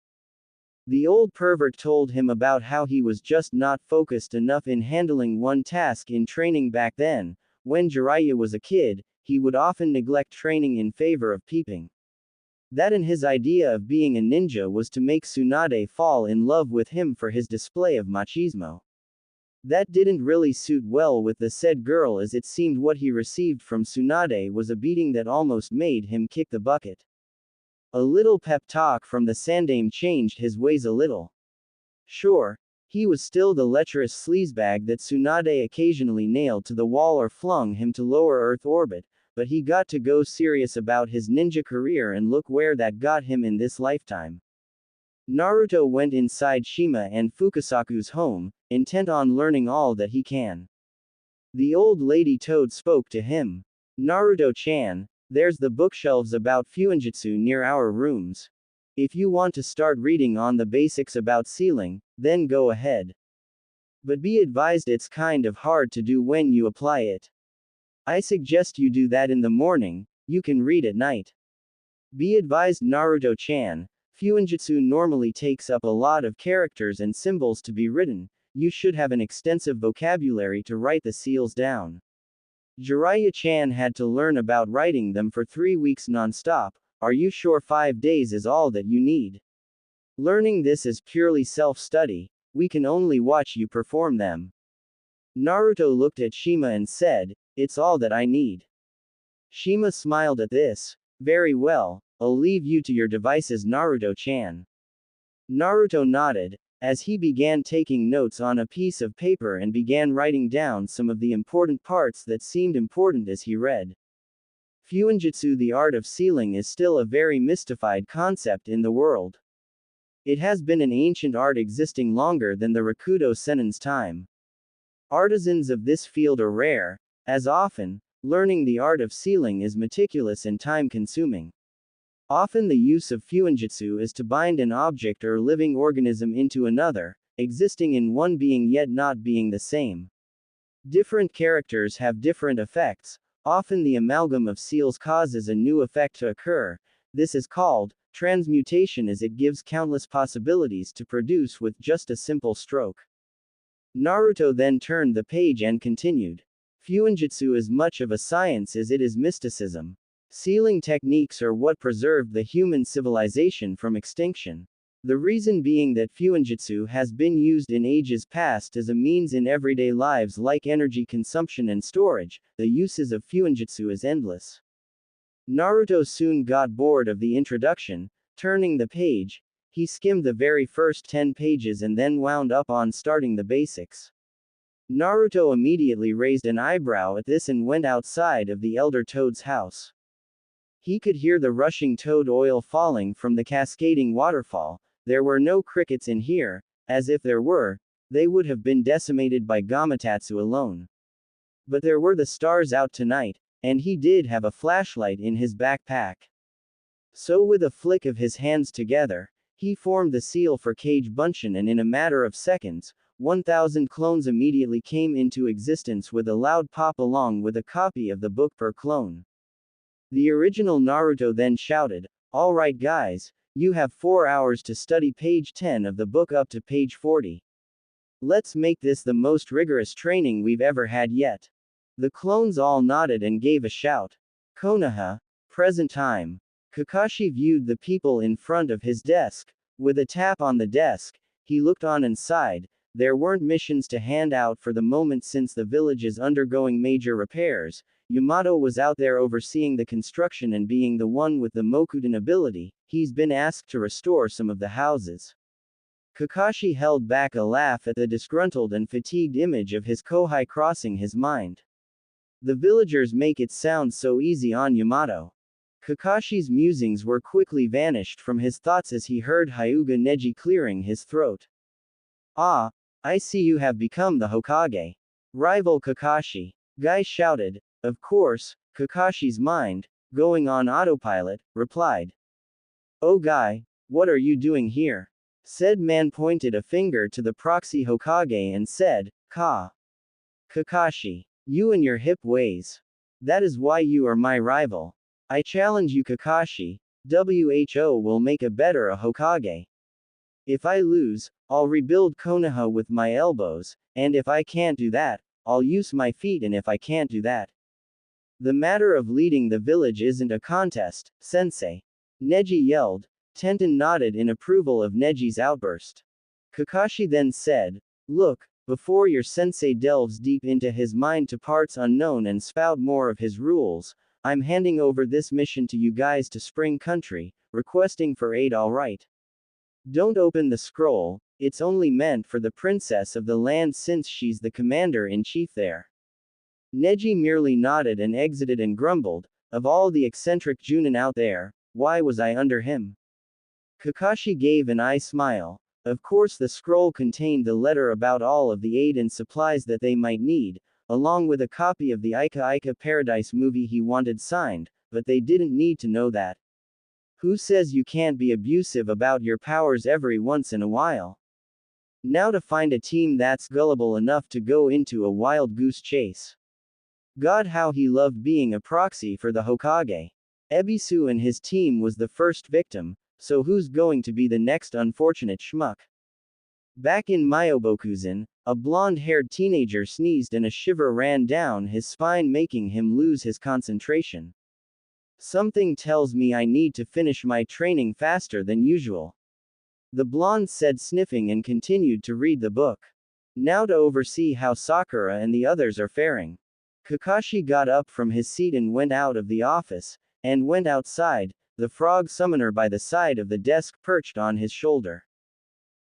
The old pervert told him about how he was just not focused enough in handling one task in training back then. When Jiraiya was a kid, he would often neglect training in favor of peeping. That and his idea of being a ninja was to make Tsunade fall in love with him for his display of machismo. That didn't really suit well with the said girl, as it seemed what he received from Tsunade was a beating that almost made him kick the bucket. A little pep talk from the Sandaime changed his ways a little. Sure, he was still the lecherous sleazebag that Tsunade occasionally nailed to the wall or flung him to lower Earth orbit, but he got to go serious about his ninja career, and look where that got him in this lifetime. Naruto went inside Shima and Fukasaku's home, intent on learning all that he can. The old lady Toad spoke to him. Naruto-chan, there's the bookshelves about Fuinjutsu near our rooms. If you want to start reading on the basics about sealing, then go ahead. But be advised it's kind of hard to do when you apply it. I suggest you do that in the morning, you can read at night. Be advised Naruto-chan, Fuinjutsu normally takes up a lot of characters and symbols to be written, you should have an extensive vocabulary to write the seals down. Jiraiya-chan had to learn about writing them for 3 weeks non-stop. Are you sure 5 days is all that you need? Learning this is purely self-study, we can only watch you perform them. Naruto looked at Shima and said, it's all that I need. Shima smiled at this. Very well, I'll leave you to your devices, Naruto-chan. Naruto nodded, as he began taking notes on a piece of paper and began writing down some of the important parts that seemed important as he read. Fuinjutsu, the art of sealing, is still a very mystified concept in the world. It has been an ancient art existing longer than the Rakudo Sennin's time. Artisans of this field are rare, as often, learning the art of sealing is meticulous and time-consuming. Often the use of Fuinjutsu is to bind an object or living organism into another, existing in one being yet not being the same. Different characters have different effects. Often the amalgam of seals causes a new effect to occur. This is called transmutation, as it gives countless possibilities to produce with just a simple stroke. Naruto then turned the page and continued. Fuinjutsu is much of a science as it is mysticism. Sealing techniques are what preserved the human civilization from extinction. The reason being that Fuinjutsu has been used in ages past as a means in everyday lives like energy consumption and storage. The uses of Fuinjutsu is endless. Naruto soon got bored of the introduction. Turning the page, he skimmed the very first 10 pages and then wound up on starting the basics. Naruto immediately raised an eyebrow at this and went outside of the elder Toad's house. He could hear the rushing toad oil falling from the cascading waterfall. There were no crickets in here, as if there were, they would have been decimated by Gamatsu alone. But there were the stars out tonight, and he did have a flashlight in his backpack. So with a flick of his hands together, he formed the seal for Kage Bunshin, and in a matter of seconds, 1,000 clones immediately came into existence with a loud pop along with a copy of the book per clone. The original Naruto then shouted, "All right guys, you have 4 hours to study page 10 of the book up to page 40. Let's make this the most rigorous training we've ever had yet." The clones all nodded and gave a shout. Konoha, present time. Kakashi viewed the people in front of his desk. With a tap on the desk, he looked on and sighed. There weren't missions to hand out for the moment since the village is undergoing major repairs. Yamato was out there overseeing the construction and being the one with the Mokuden ability. He's been asked to restore some of the houses. Kakashi held back a laugh at the disgruntled and fatigued image of his Kohai crossing his mind. The villagers make it sound so easy on Yamato. Kakashi's musings were quickly vanished from his thoughts as he heard Hyuga Neji clearing his throat. "Ah, I see you have become the Hokage. Rival Kakashi." Guy shouted. Of course, Kakashi's mind, going on autopilot, replied. Oh guy, what are you doing here? Said man pointed a finger to the proxy Hokage and said, Kakashi. You and your hip ways. That is why you are my rival. I challenge you Kakashi. WHO will make a better a Hokage. If I lose, I'll rebuild Konoha with my elbows, and if I can't do that, I'll use my feet and if I can't do that. The matter of leading the village isn't a contest, sensei. Neji yelled. Tenten nodded in approval of Neji's outburst. Kakashi then said, Look, before your sensei delves deep into his mind to parts unknown and spout more of his rules, I'm handing over this mission to you guys to Spring Country, requesting for aid alright. Don't open the scroll, it's only meant for the princess of the land since she's the commander-in-chief there. Neji merely nodded and exited and grumbled, of all the eccentric Junin out there, why was I under him? Kakashi gave an eye smile. Of course the scroll contained the letter about all of the aid and supplies that they might need, along with a copy of the Ica Ica Paradise movie he wanted signed, but they didn't need to know that. Who says you can't be abusive about your powers every once in a while? Now to find a team that's gullible enough to go into a wild goose chase. God, how he loved being a proxy for the Hokage. Ebisu and his team was the first victim, so who's going to be the next unfortunate schmuck? Back in Myobokuzen, a blonde-haired teenager sneezed and a shiver ran down his spine, making him lose his concentration. Something tells me I need to finish my training faster than usual. The blonde said, sniffing, and continued to read the book. Now to oversee how Sakura and the others are faring. Kakashi got up from his seat and went out of the office, and went outside, the frog summoner by the side of the desk perched on his shoulder.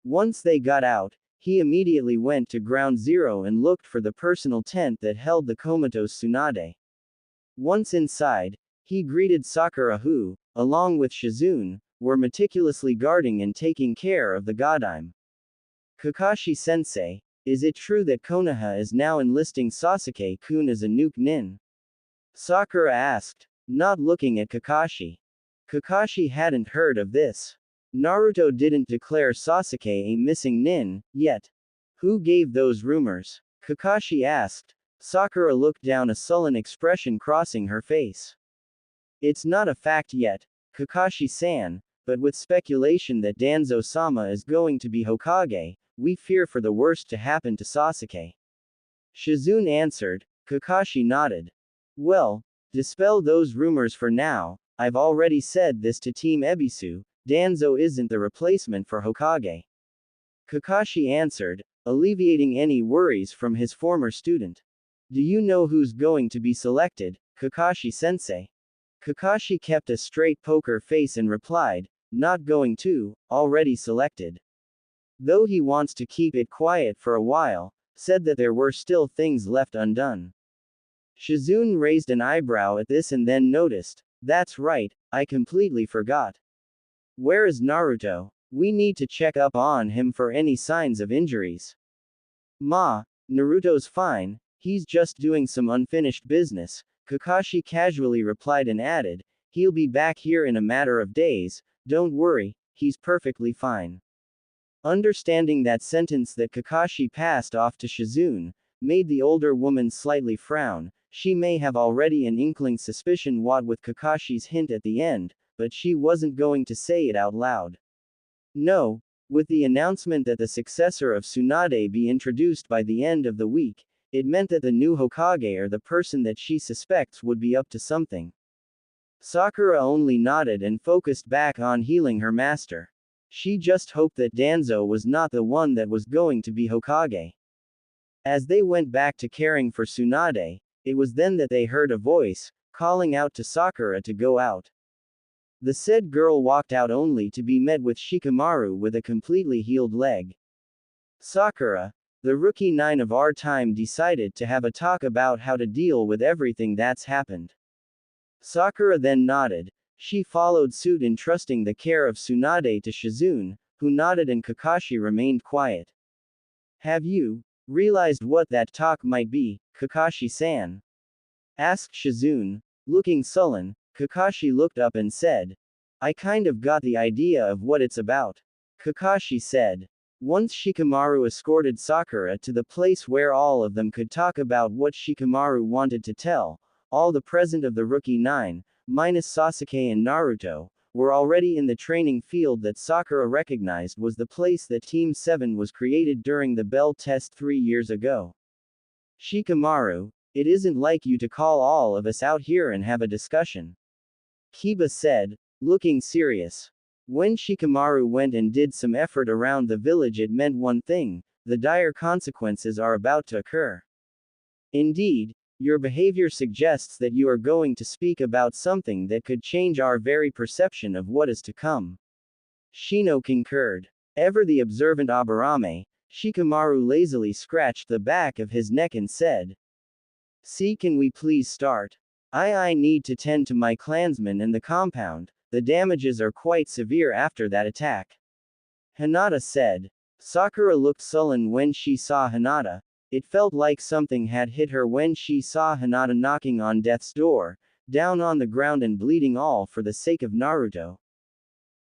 Once they got out, he immediately went to ground zero and looked for the personal tent that held the comatose Tsunade. Once inside, he greeted Sakura who, along with Shizune, were meticulously guarding and taking care of the Godime. Kakashi-sensei, is it true that Konoha is now enlisting Sasuke-kun as a nuke nin? Sakura asked, not looking at Kakashi. Kakashi hadn't heard of this. Naruto didn't declare Sasuke a missing nin, yet. Who gave those rumors? Kakashi asked. Sakura looked down, a sullen expression crossing her face. It's not a fact yet, Kakashi-san, but with speculation that Danzo-sama is going to be Hokage, we fear for the worst to happen to Sasuke. Shizune answered. Kakashi nodded. Well, dispel those rumors for now. I've already said this to Team Ebisu, Danzo isn't the replacement for Hokage. Kakashi answered, alleviating any worries from his former student. Do you know who's going to be selected, Kakashi-sensei? Kakashi kept a straight poker face and replied, not going to, already selected. Though he wants to keep it quiet for a while, said that there were still things left undone. Shizune raised an eyebrow at this and then noticed, that's right, I completely forgot. Where is Naruto? We need to check up on him for any signs of injuries. Naruto's fine, he's just doing some unfinished business, Kakashi casually replied and added, he'll be back here in a matter of days, don't worry, he's perfectly fine. Understanding that sentence that Kakashi passed off to Shizune, made the older woman slightly frown. She may have already an inkling suspicion what with Kakashi's hint at the end, but she wasn't going to say it out loud. No, with the announcement that the successor of Tsunade be introduced by the end of the week, it meant that the new Hokage or the person that she suspects would be up to something. Sakura only nodded and focused back on healing her master. She just hoped that Danzo was not the one that was going to be Hokage. As they went back to caring for Tsunade, it was then that they heard a voice, calling out to Sakura to go out. The said girl walked out only to be met with Shikamaru with a completely healed leg. Sakura, the rookie 9 of our time, decided to have a talk about how to deal with everything that's happened. Sakura then nodded. She followed suit, entrusting the care of Tsunade to Shizune, who nodded, and Kakashi remained quiet. Have you realized what that talk might be, Kakashi-san? Asked Shizune. Looking sullen, Kakashi looked up and said, I kind of got the idea of what it's about. Kakashi said. Once Shikamaru escorted Sakura to the place where all of them could talk about what Shikamaru wanted to tell, all the present of the Rookie 9, minus Sasuke and Naruto, were already in the training field that Sakura recognized was the place that Team 7 was created during the Bell test 3 years ago. Shikamaru, it isn't like you to call all of us out here and have a discussion. Kiba said, looking serious. When Shikamaru went and did some effort around the village, it meant one thing: the dire consequences are about to occur. Indeed, your behavior suggests that you are going to speak about something that could change our very perception of what is to come. Shino concurred. Ever the observant Aburame, Shikamaru lazily scratched the back of his neck and said, "See, can we please start? I need to tend to my clansmen and the compound. The damages are quite severe after that attack." Hinata said. Sakura looked sullen when she saw Hinata. It felt like something had hit her when she saw Hinata knocking on death's door, down on the ground and bleeding, all for the sake of Naruto.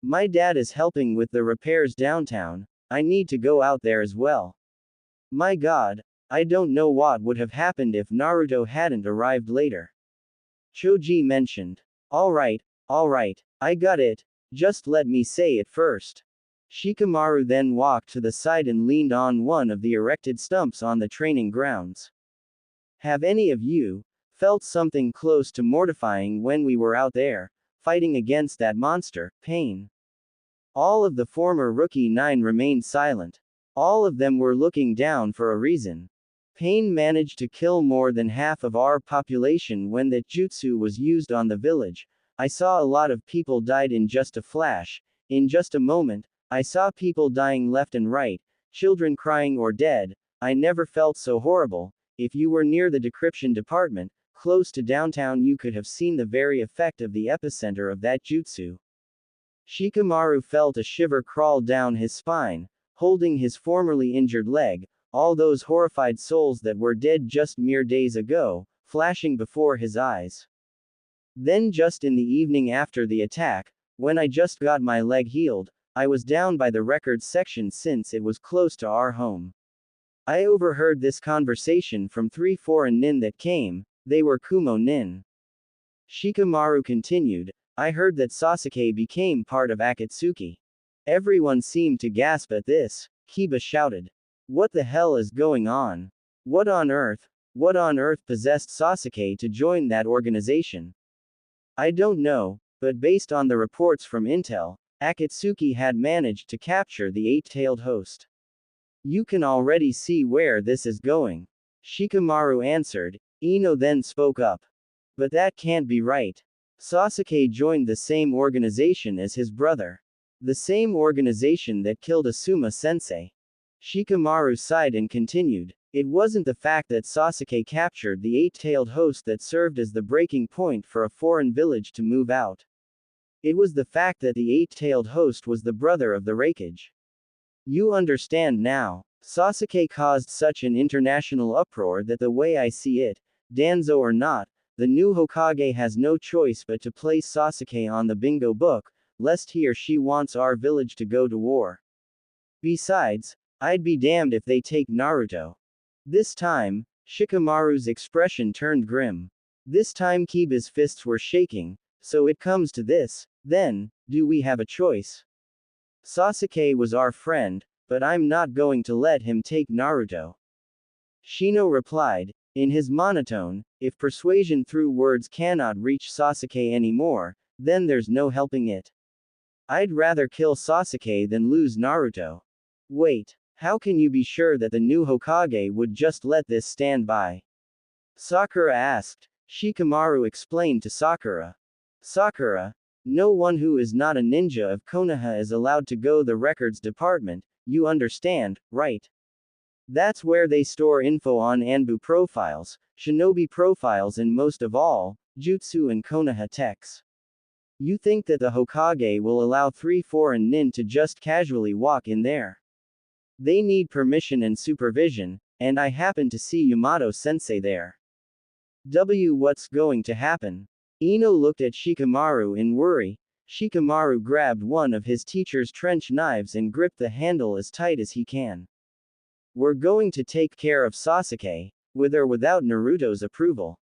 My dad is helping with the repairs downtown. I need to go out there as well. My god, I don't know what would have happened if Naruto hadn't arrived later. Choji mentioned. Alright, I got it. Just let me say it first. Shikamaru then walked to the side and leaned on one of the erected stumps on the training grounds. Have any of you felt something close to mortifying when we were out there, fighting against that monster, Pain? All of the former Rookie 9 remained silent. All of them were looking down for a reason. Pain managed to kill more than half of our population when that jutsu was used on the village. I saw a lot of people died in just a flash. In just a moment, I saw people dying left and right, children crying or dead. I never felt so horrible. If you were near the decryption department, close to downtown, you could have seen the very effect of the epicenter of that jutsu. Shikamaru felt a shiver crawl down his spine, holding his formerly injured leg, all those horrified souls that were dead just mere days ago, flashing before his eyes. Then just in the evening after the attack, when I just got my leg healed, I was down by the records section since it was close to our home. I overheard this conversation from 3 foreign nin that came. They were Kumo nin. Shikamaru continued, I heard that Sasuke became part of Akatsuki. Everyone seemed to gasp at this. Kiba shouted. What the hell is going on? What on earth possessed Sasuke to join that organization? I don't know, but based on the reports from Intel, Akatsuki had managed to capture the eight-tailed host. You can already see where this is going. Shikamaru answered. Ino then spoke up. But that can't be right. Sasuke joined the same organization as his brother. The same organization that killed Asuma-sensei. Shikamaru sighed and continued. It wasn't the fact that Sasuke captured the eight-tailed host that served as the breaking point for a foreign village to move out. It was the fact that the eight-tailed host was the brother of the Raikage. You understand now. Sasuke caused such an international uproar that the way I see it, Danzo or not, the new Hokage has no choice but to place Sasuke on the bingo book, lest he or she wants our village to go to war. Besides, I'd be damned if they take Naruto. This time, Shikamaru's expression turned grim. This time Kiba's fists were shaking. So it comes to this, then, do we have a choice? Sasuke was our friend, but I'm not going to let him take Naruto. Shino replied, in his monotone, if persuasion through words cannot reach Sasuke anymore, then there's no helping it. I'd rather kill Sasuke than lose Naruto. Wait, how can you be sure that the new Hokage would just let this stand by? Sakura asked. Shikamaru explained to Sakura. Sakura, no one who is not a ninja of Konoha is allowed to go the records department, you understand, right? That's where they store info on Anbu profiles, shinobi profiles and most of all, jutsu and Konoha techs. You think that the Hokage will allow 3 foreign nin to just casually walk in there? They need permission and supervision, and I happen to see Yamato-sensei there. What's going to happen? Ino looked at Shikamaru in worry. Shikamaru grabbed one of his teacher's trench knives and gripped the handle as tight as he can. We're going to take care of Sasuke, with or without Naruto's approval.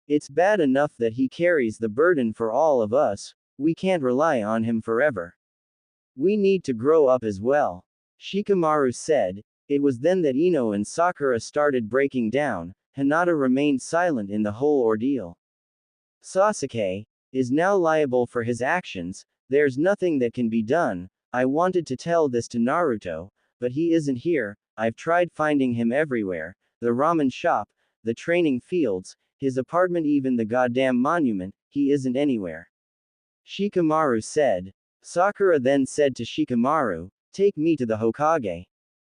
It's bad enough that he carries the burden for all of us, we can't rely on him forever. We need to grow up as well. Shikamaru said. It was then that Ino and Sakura started breaking down. Hinata remained silent in the whole ordeal. Sasuke is now liable for his actions, there's nothing that can be done. I wanted to tell this to Naruto, but he isn't here. I've tried finding him everywhere, the ramen shop, the training fields, his apartment, even the goddamn monument, he isn't anywhere. Shikamaru said. Sakura then said to Shikamaru, take me to the Hokage.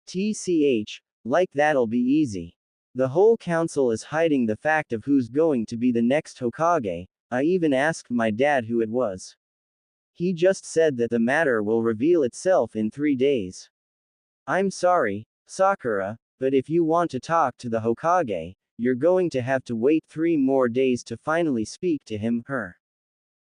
TCH, like that'll be easy. The whole council is hiding the fact of who's going to be the next Hokage. I even asked my dad who it was. He just said that the matter will reveal itself in 3 days. I'm sorry, Sakura, but if you want to talk to the Hokage, you're going to have to wait 3 more days to finally speak to him, her.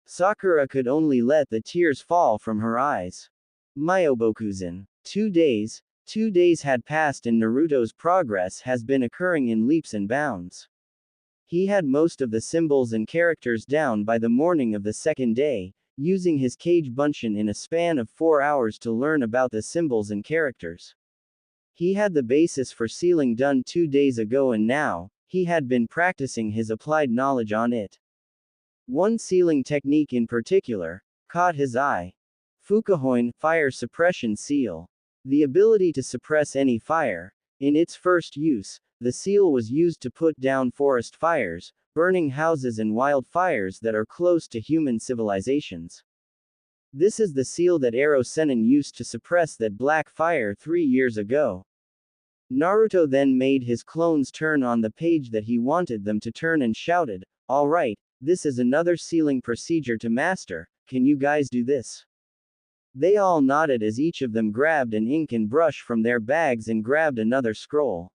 Sakura could only let the tears fall from her eyes. Myobokuzan. 2 days. 2 days had passed and Naruto's progress has been occurring in leaps and bounds. He had most of the symbols and characters down by the morning of the second day, using his Kage Bunshin in a span of 4 hours to learn about the symbols and characters. He had the basis for sealing done 2 days ago and now, he had been practicing his applied knowledge on it. One sealing technique in particular caught his eye. Fukahoin, fire suppression seal. The ability to suppress any fire. In its first use, the seal was used to put down forest fires, burning houses and wildfires that are close to human civilizations. This is the seal that Ero Sennin used to suppress that black fire 3 years ago. Naruto then made his clones turn on the page that he wanted them to turn and shouted, all right, this is another sealing procedure to master, can you guys do this? They all nodded as each of them grabbed an ink and brush from their bags and grabbed another scroll.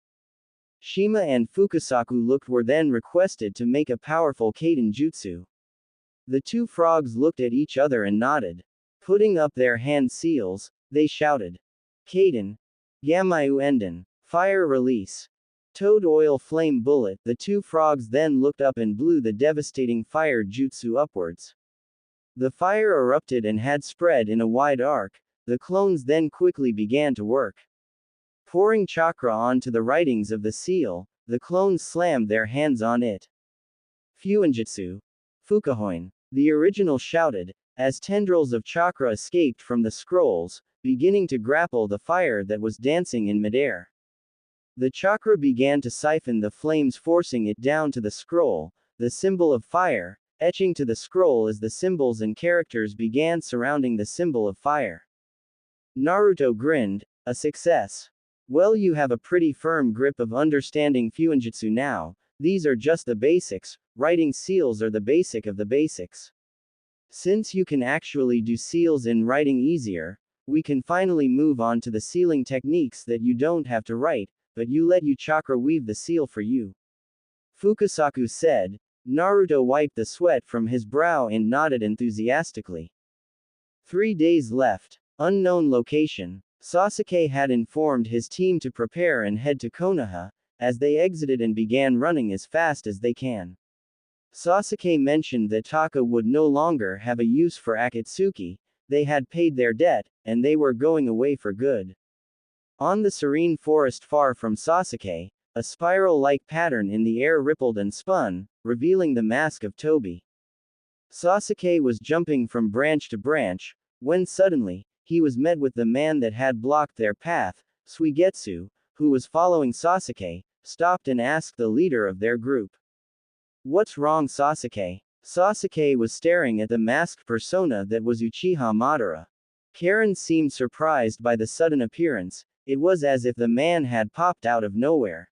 Shima and Fukasaku were then requested to make a powerful Kaden jutsu. The 2 frogs looked at each other and nodded. Putting up their hand seals, they shouted. Kaden. Gamaiu Enden. Fire release. Toad oil flame bullet. The 2 frogs then looked up and blew the devastating fire jutsu upwards. The fire erupted and had spread in a wide arc. The clones then quickly began to work. Pouring chakra onto the writings of the seal, the clones slammed their hands on it. Fuinjutsu. Fukahoin. The original shouted, as tendrils of chakra escaped from the scrolls, beginning to grapple the fire that was dancing in midair. The chakra began to siphon the flames, forcing it down to the scroll, the symbol of fire, etching to the scroll as the symbols and characters began surrounding the symbol of fire. Naruto grinned, a success. Well, you have a pretty firm grip of understanding Fuinjutsu now, these are just the basics, writing seals are the basic of the basics. Since you can actually do seals in writing easier, we can finally move on to the sealing techniques that you don't have to write, but you let you chakra weave the seal for you. Fukasaku said. Naruto wiped the sweat from his brow and nodded enthusiastically. 3 days left. Unknown location. Sasuke had informed his team to prepare and head to Konoha, as they exited and began running as fast as they can. Sasuke mentioned that Taka would no longer have a use for Akatsuki, they had paid their debt, and they were going away for good. On the serene forest far from Sasuke, a spiral-like pattern in the air rippled and spun, revealing the mask of Tobi. Sasuke was jumping from branch to branch, when suddenly, he was met with the man that had blocked their path. Suigetsu, who was following Sasuke, stopped and asked the leader of their group. What's wrong, Sasuke? Sasuke was staring at the masked persona that was Uchiha Madara. Karen seemed surprised by the sudden appearance, it was as if the man had popped out of nowhere.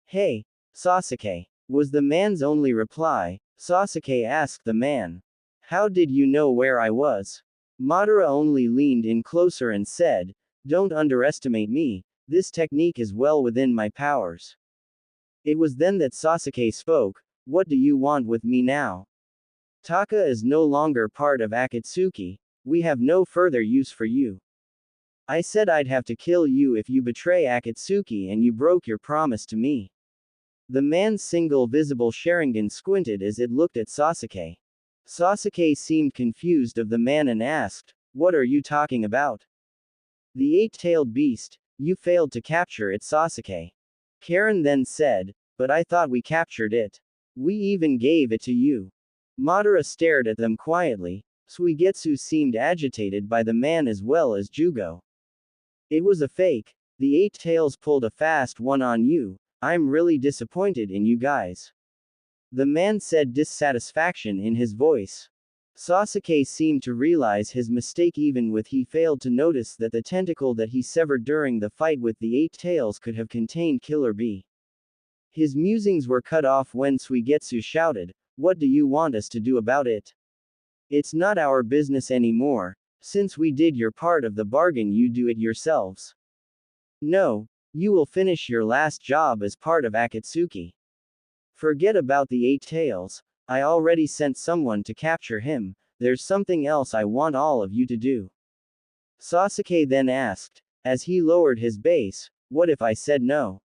Hey, Sasuke, was the man's only reply. Sasuke asked the man. How did you know where I was? Madara only leaned in closer and said, don't underestimate me, this technique is well within my powers. It was then that Sasuke spoke, what do you want with me now? Taka is no longer part of Akatsuki, we have no further use for you. I said I'd have to kill you if you betray Akatsuki and you broke your promise to me. The man's single visible Sharingan squinted as it looked at Sasuke. Sasuke seemed confused of the man and asked, "What are you talking about?" "The eight-tailed beast, you failed to capture it," Sasuke. Karen then said, "But I thought we captured it. We even gave it to you." Madara stared at them quietly. Suigetsu seemed agitated by the man as well as Jugo. "It was a fake. The eight tails pulled a fast one on you. I'm really disappointed in you guys." The man said, dissatisfaction in his voice. Sasuke seemed to realize his mistake even with he failed to notice that the tentacle that he severed during the fight with the eight tails could have contained Killer Bee. His musings were cut off when Suigetsu shouted, "What do you want us to do about it? It's not our business anymore. Since we did your part of the bargain, you do it yourselves. No, you will finish your last job as part of Akatsuki. Forget about the eight tails. I already sent someone to capture him. There's something else I want all of you to do." Sasuke then asked, as he lowered his base, "What if I said no?"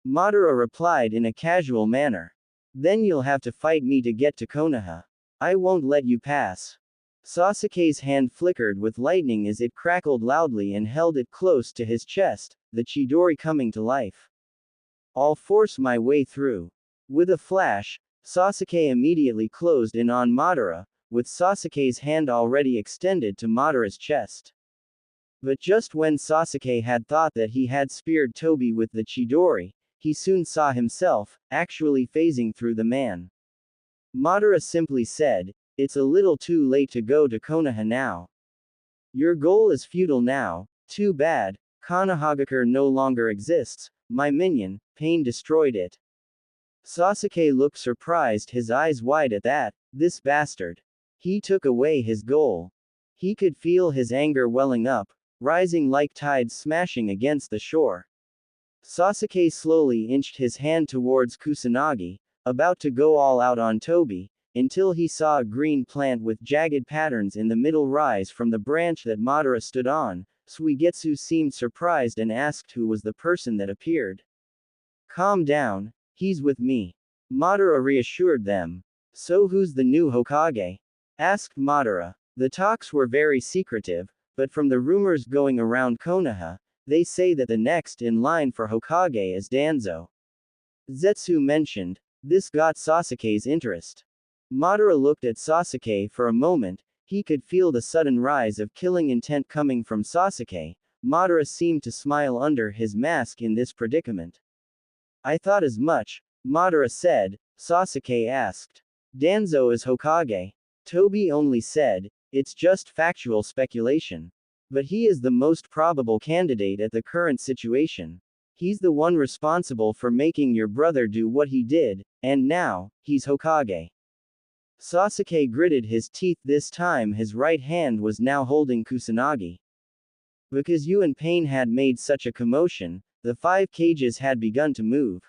Madara replied in a casual manner. "Then you'll have to fight me to get to Konoha. I won't let you pass." Sasuke's hand flickered with lightning as it crackled loudly and held it close to his chest, the Chidori coming to life. "I'll force my way through." With a flash, Sasuke immediately closed in on Madara, with Sasuke's hand already extended to Madara's chest. But just when Sasuke had thought that he had speared Tobi with the Chidori, he soon saw himself, actually phasing through the man. Madara simply said, "It's a little too late to go to Konoha now. Your goal is futile now. Too bad. Konohagakure no longer exists. My minion, Pain destroyed it." Sasuke looked surprised, his eyes wide at that. This bastard. He took away his goal. He could feel his anger welling up, rising like tides smashing against the shore. Sasuke slowly inched his hand towards Kusanagi, about to go all out on Tobi, until he saw a green plant with jagged patterns in the middle rise from the branch that Madara stood on. Suigetsu seemed surprised and asked who was the person that appeared. "Calm down, he's with me." Madara reassured them. "So who's the new Hokage?" asked Madara. The talks were very secretive, but from the rumors going around Konoha, they say that the next in line for Hokage is Danzo. Zetsu mentioned. This got Sasuke's interest. Madara looked at Sasuke for a moment. He could feel the sudden rise of killing intent coming from Sasuke. Madara seemed to smile under his mask in this predicament. "I thought as much," Madara said. Sasuke asked. "Danzo is Hokage." Tobi only said, "It's just factual speculation. But he is the most probable candidate at the current situation. He's the one responsible for making your brother do what he did, and now, he's Hokage." Sasuke gritted his teeth. This time his right hand was now holding Kusanagi. Because you and Pain had made such a commotion, the 5 Kages had begun to move.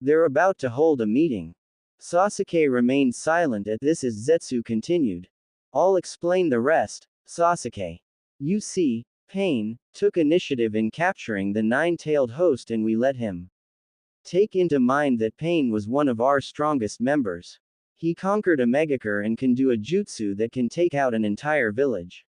They're about to hold a meeting. Sasuke remained silent at this as Zetsu continued. "I'll explain the rest, Sasuke. You see, Pain took initiative in capturing the 9-tailed host and we let him. Take into mind that Pain was one of our strongest members. He conquered a Megakure and can do a jutsu that can take out an entire village.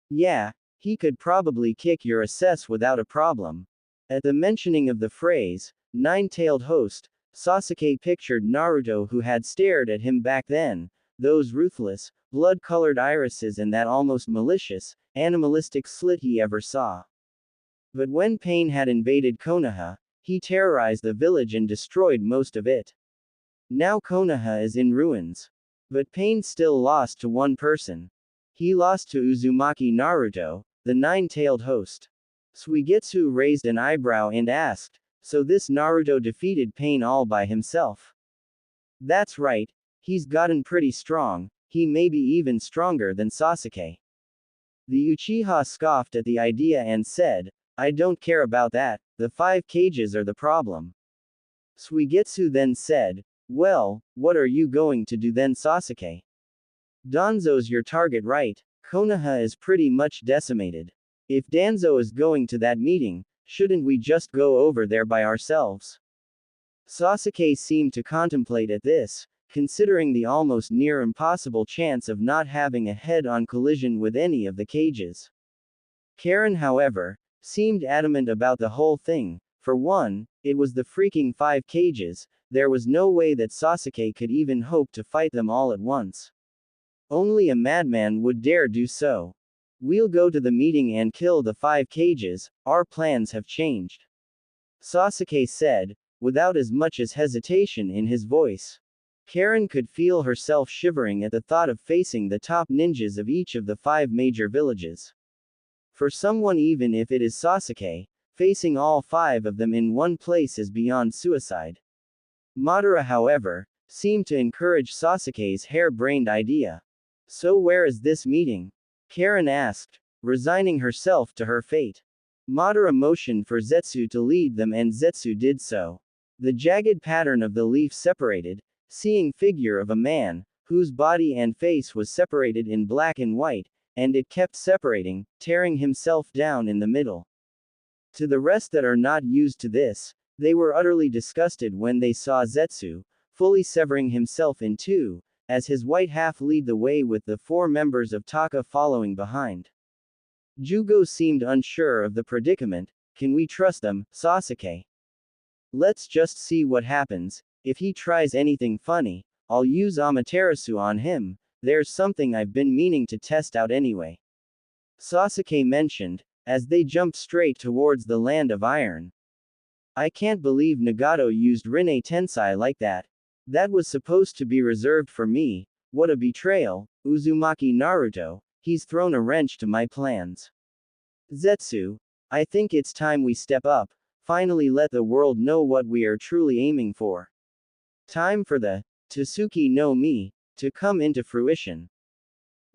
Yeah, he could probably kick your ass without a problem." At the mentioning of the phrase, 9-tailed host, Sasuke pictured Naruto, who had stared at him back then, those ruthless, blood-colored irises and that almost malicious, animalistic slit he ever saw. But when Pain had invaded Konoha, he terrorized the village and destroyed most of it. Now Konoha is in ruins. But Pain still lost to one person. He lost to Uzumaki Naruto, the 9-tailed host. Suigetsu raised an eyebrow and asked, "So this Naruto defeated Pain all by himself?" "That's right. He's gotten pretty strong. He may be even stronger than Sasuke." The Uchiha scoffed at the idea and said, "I don't care about that, the 5 Kages are the problem." Suigetsu then said, "Well, what are you going to do then, Sasuke?" Danzo's your target, right? Konoha is pretty much decimated. If Danzo is going to that meeting, shouldn't we just go over there by ourselves? Sasuke seemed to contemplate at this, considering the almost near impossible chance of not having a head-on collision with any of the Kages. Karen, however, seemed adamant about the whole thing. For one, it was the freaking 5 Kages, there was no way that Sasuke could even hope to fight them all at once. Only a madman would dare do so. We'll go to the meeting and kill the 5 Kages, our plans have changed. Sasuke said, without as much as hesitation in his voice. Karen could feel herself shivering at the thought of facing the top ninjas of each of the 5 major villages. For someone, even if it is Sasuke, facing all 5 of them in one place is beyond suicide. Madara, however, seemed to encourage Sasuke's hair-brained idea. So where is this meeting? Karen asked, resigning herself to her fate. Madara motioned for Zetsu to lead them and Zetsu did so. The jagged pattern of the leaf separated, seeing figure of a man, whose body and face was separated in black and white, and it kept separating, tearing himself down in the middle. To the rest that are not used to this, they were utterly disgusted when they saw Zetsu, fully severing himself in two, as his white half lead the way with the 4 members of Taka following behind. Jugo seemed unsure of the predicament. Can we trust them, Sasuke? Let's just see what happens. If he tries anything funny, I'll use Amaterasu on him. There's something I've been meaning to test out anyway. Sasuke mentioned, as they jumped straight towards the land of iron. I can't believe Nagato used Rinne Tensei like that. That was supposed to be reserved for me. What a betrayal, Uzumaki Naruto, he's thrown a wrench to my plans. Zetsu, I think it's time we step up, finally let the world know what we are truly aiming for. Time for the Tsuki no Mi to come into fruition.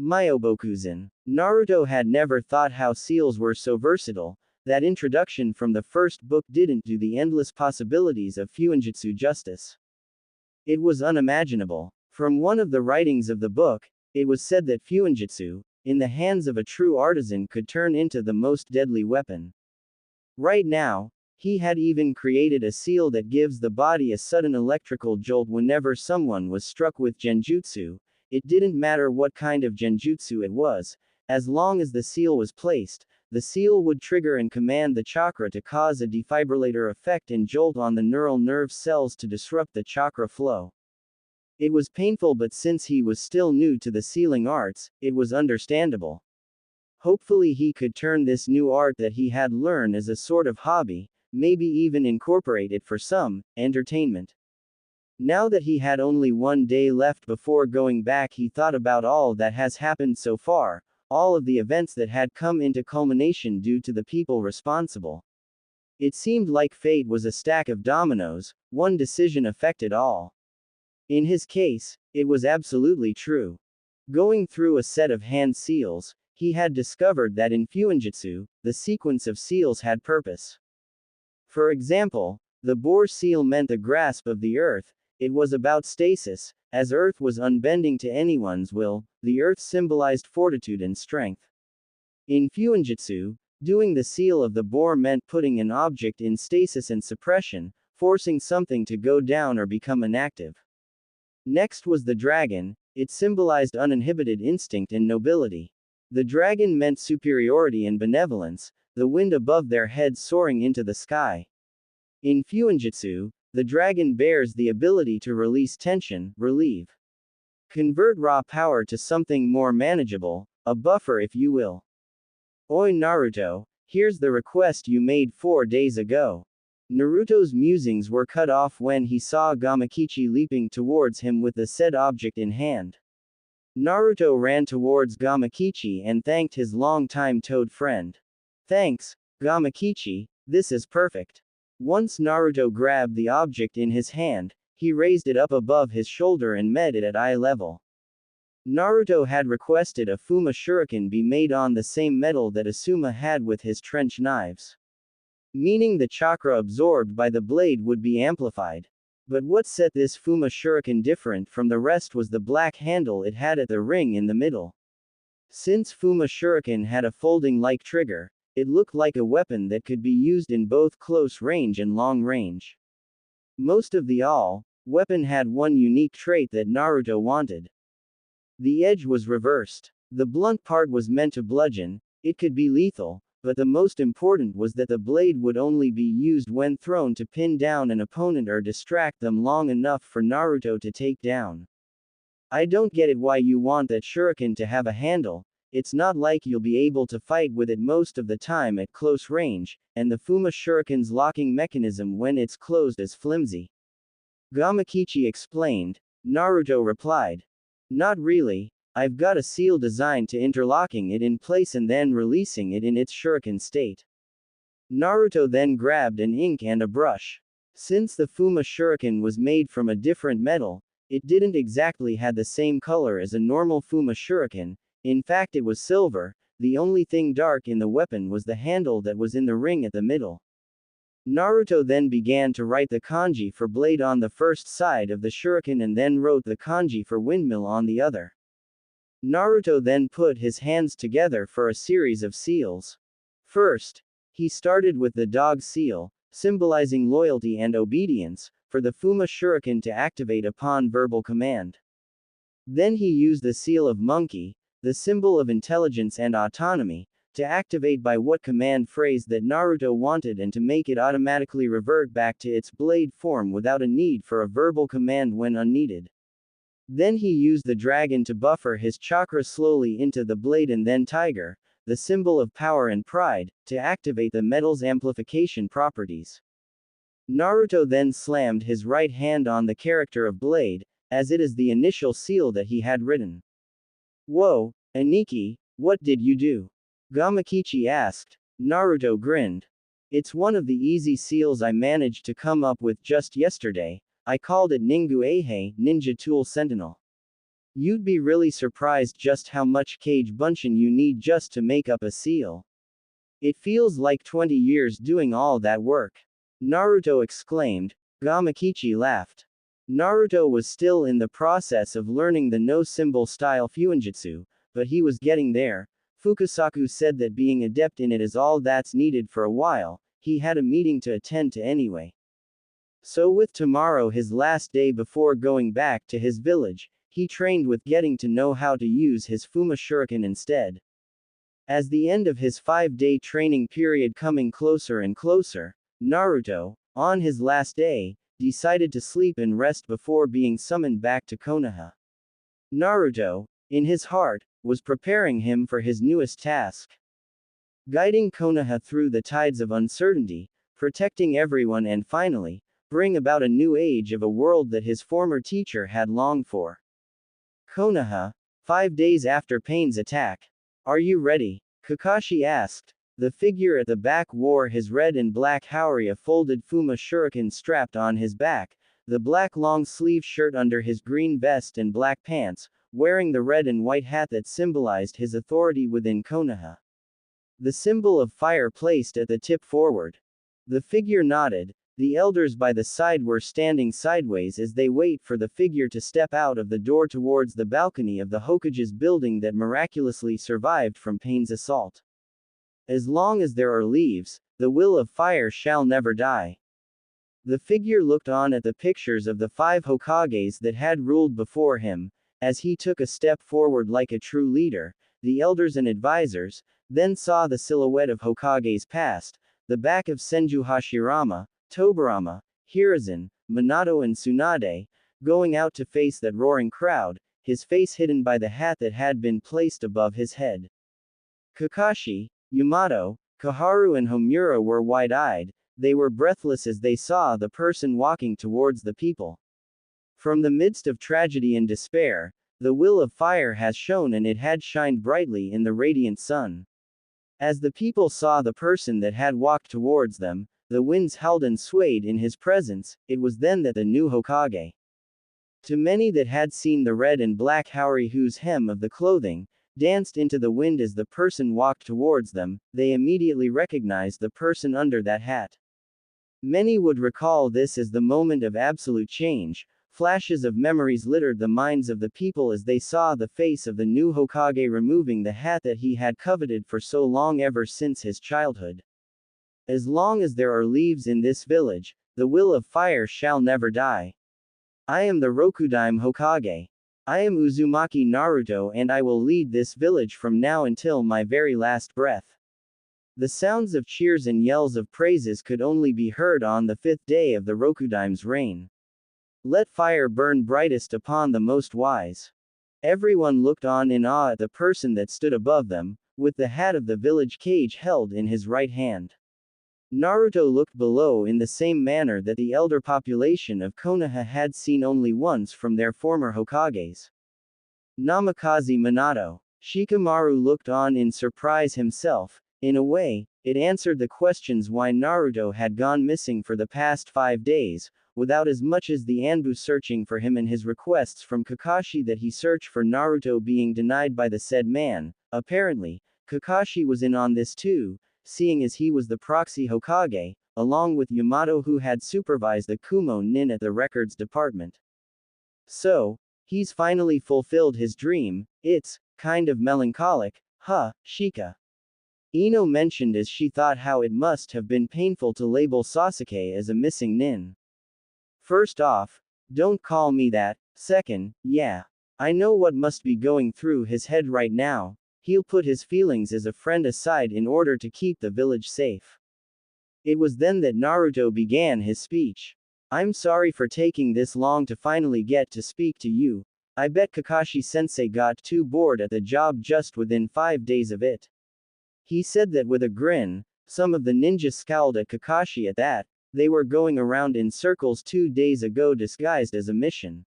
Myobokuzan. Naruto had never thought how seals were so versatile. That introduction from the first book didn't do the endless possibilities of Fuinjutsu justice. It was unimaginable. From one of the writings of the book, it was said that Fuinjutsu, in the hands of a true artisan, could turn into the most deadly weapon. Right now, he had even created a seal that gives the body a sudden electrical jolt whenever someone was struck with genjutsu. It didn't matter what kind of genjutsu it was, as long as the seal was placed, the seal would trigger and command the chakra to cause a defibrillator effect and jolt on the neural nerve cells to disrupt the chakra flow. It was painful, but since he was still new to the sealing arts, it was understandable. Hopefully he could turn this new art that he had learned as a sort of hobby, maybe even incorporate it for some entertainment. Now that he had only one day left before going back, he thought about all that has happened so far, all of the events that had come into culmination due to the people responsible. It seemed like fate was a stack of dominoes, one decision affected all. In his case, it was absolutely true. Going through a set of hand seals, he had discovered that in Fuinjutsu, the sequence of seals had purpose. For example, the boar seal meant the grasp of the earth. It was about stasis, as earth was unbending to anyone's will, the earth symbolized fortitude and strength. In Fuinjutsu, doing the seal of the boar meant putting an object in stasis and suppression, forcing something to go down or become inactive. Next was the dragon, it symbolized uninhibited instinct and nobility. The dragon meant superiority and benevolence, the wind above their heads soaring into the sky. In Fuinjutsu, the dragon bears the ability to release tension, relieve. Convert raw power to something more manageable, a buffer if you will. Oi Naruto, here's the request you made 4 days ago. Naruto's musings were cut off when he saw Gamakichi leaping towards him with the said object in hand. Naruto ran towards Gamakichi and thanked his long-time toad friend. Thanks, Gamakichi, this is perfect. Once Naruto grabbed the object in his hand, he raised it up above his shoulder and met it at eye level. Naruto had requested a Fuma shuriken be made on the same metal that Asuma had with his trench knives. Meaning the chakra absorbed by the blade would be amplified. But what set this Fuma shuriken different from the rest was the black handle it had at the ring in the middle. Since Fuma shuriken had a folding-like trigger, it looked like a weapon that could be used in both close range and long range. Most of the weapon had one unique trait that Naruto wanted. The edge was reversed. The blunt part was meant to bludgeon, it could be lethal, but the most important was that the blade would only be used when thrown to pin down an opponent or distract them long enough for Naruto to take down. I don't get it why you want that shuriken to have a handle, it's not like you'll be able to fight with it most of the time at close range, and the Fuma shuriken's locking mechanism when it's closed is flimsy. Gamakichi explained. Naruto replied. Not really, I've got a seal designed to interlocking it in place and then releasing it in its shuriken state. Naruto then grabbed an ink and a brush. Since the Fuma shuriken was made from a different metal, it didn't exactly have the same color as a normal Fuma shuriken, in fact it was silver, the only thing dark in the weapon was the handle that was in the ring at the middle. Naruto then began to write the kanji for blade on the first side of the shuriken and then wrote the kanji for windmill on the other. Naruto then put his hands together for a series of seals. First, he started with the dog seal, symbolizing loyalty and obedience, for the Fuma shuriken to activate upon verbal command. Then he used the seal of monkey, the symbol of intelligence and autonomy, to activate by what command phrase that Naruto wanted and to make it automatically revert back to its blade form without a need for a verbal command when unneeded. Then he used the dragon to buffer his chakra slowly into the blade and then tiger, the symbol of power and pride, to activate the metal's amplification properties. Naruto then slammed his right hand on the character of blade, as it is the initial seal that he had written. Whoa, Aniki, what did you do? Gamakichi asked. Naruto grinned. It's one of the easy seals I managed to come up with just yesterday, I called it Ningu Eihei, Ninja Tool Sentinel. You'd be really surprised just how much Kage Bunshin you need just to make up a seal. It feels like 20 years doing all that work. Naruto exclaimed. Gamakichi laughed. Naruto was still in the process of learning the no symbol style Fuinjutsu, but he was getting there. Fukasaku said that being adept in it is all that's needed for a while, he had a meeting to attend to anyway. So with tomorrow his last day before going back to his village, he trained with getting to know how to use his Fuma shuriken instead. As the end of his 5-day training period coming closer and closer, Naruto, on his last day, decided to sleep and rest before being summoned back to Konoha. Naruto, in his heart, was preparing him for his newest task. Guiding Konoha through the tides of uncertainty, protecting everyone and finally, bring about a new age of a world that his former teacher had longed for. Konoha, 5 days after Pain's attack. Are you ready? Kakashi asked. The figure at the back wore his red and black haori, a folded Fuma shuriken strapped on his back, the black long-sleeve shirt under his green vest and black pants, wearing the red and white hat that symbolized his authority within Konoha. The symbol of fire placed at the tip forward. The figure nodded. The elders by the side were standing sideways as they wait for the figure to step out of the door towards the balcony of the Hokage's building that miraculously survived from Pain's assault. As long as there are leaves, the will of fire shall never die. The figure looked on at the pictures of the 5 Hokages that had ruled before him, as he took a step forward like a true leader, the elders and advisors, then saw the silhouette of Hokage's past, the back of Senju Hashirama, Tobirama, Hiruzen, Minato and Tsunade, going out to face that roaring crowd, his face hidden by the hat that had been placed above his head. Kakashi, Yamato, Koharu and Homura were wide-eyed, they were breathless as they saw the person walking towards the people. From the midst of tragedy and despair, the will of fire has shone and it had shined brightly in the radiant sun. As the people saw the person that had walked towards them, the winds howled and swayed in his presence, it was then that the new Hokage. To many that had seen the red and black haori whose hem of the clothing danced into the wind as the person walked towards them, they immediately recognized the person under that hat. Many would recall this as the moment of absolute change. Flashes of memories littered the minds of the people as they saw the face of the new Hokage removing the hat that he had coveted for so long ever since his childhood. As long as there are leaves in this village, the will of fire shall never die. I am the Rokudaime Hokage. I am Uzumaki Naruto and I will lead this village from now until my very last breath. The sounds of cheers and yells of praises could only be heard on the 5th day of the Rokudaime's reign. Let fire burn brightest upon the most wise. Everyone looked on in awe at the person that stood above them, with the hat of the village Kage held in his right hand. Naruto looked below in the same manner that the elder population of Konoha had seen only once from their former Hokages. Namikaze Minato. Shikamaru looked on in surprise himself. In a way, it answered the questions why Naruto had gone missing for the past 5 days, without as much as the Anbu searching for him and his requests from Kakashi that he search for Naruto being denied by the said man. Apparently, Kakashi was in on this too, seeing as he was the proxy Hokage, along with Yamato who had supervised the Kumo nin at the records department. So, he's finally fulfilled his dream. It's kind of melancholic, huh, Shika? Ino mentioned as she thought how it must have been painful to label Sasuke as a missing nin. First off, don't call me that. Second, yeah. I know what must be going through his head right now. He'll put his feelings as a friend aside in order to keep the village safe. It was then that Naruto began his speech. I'm sorry for taking this long to finally get to speak to you. I bet Kakashi-sensei got too bored at the job just within 5 days of it. He said that with a grin. Some of the ninjas scowled at Kakashi at that. They were going around in circles 2 days ago disguised as a mission.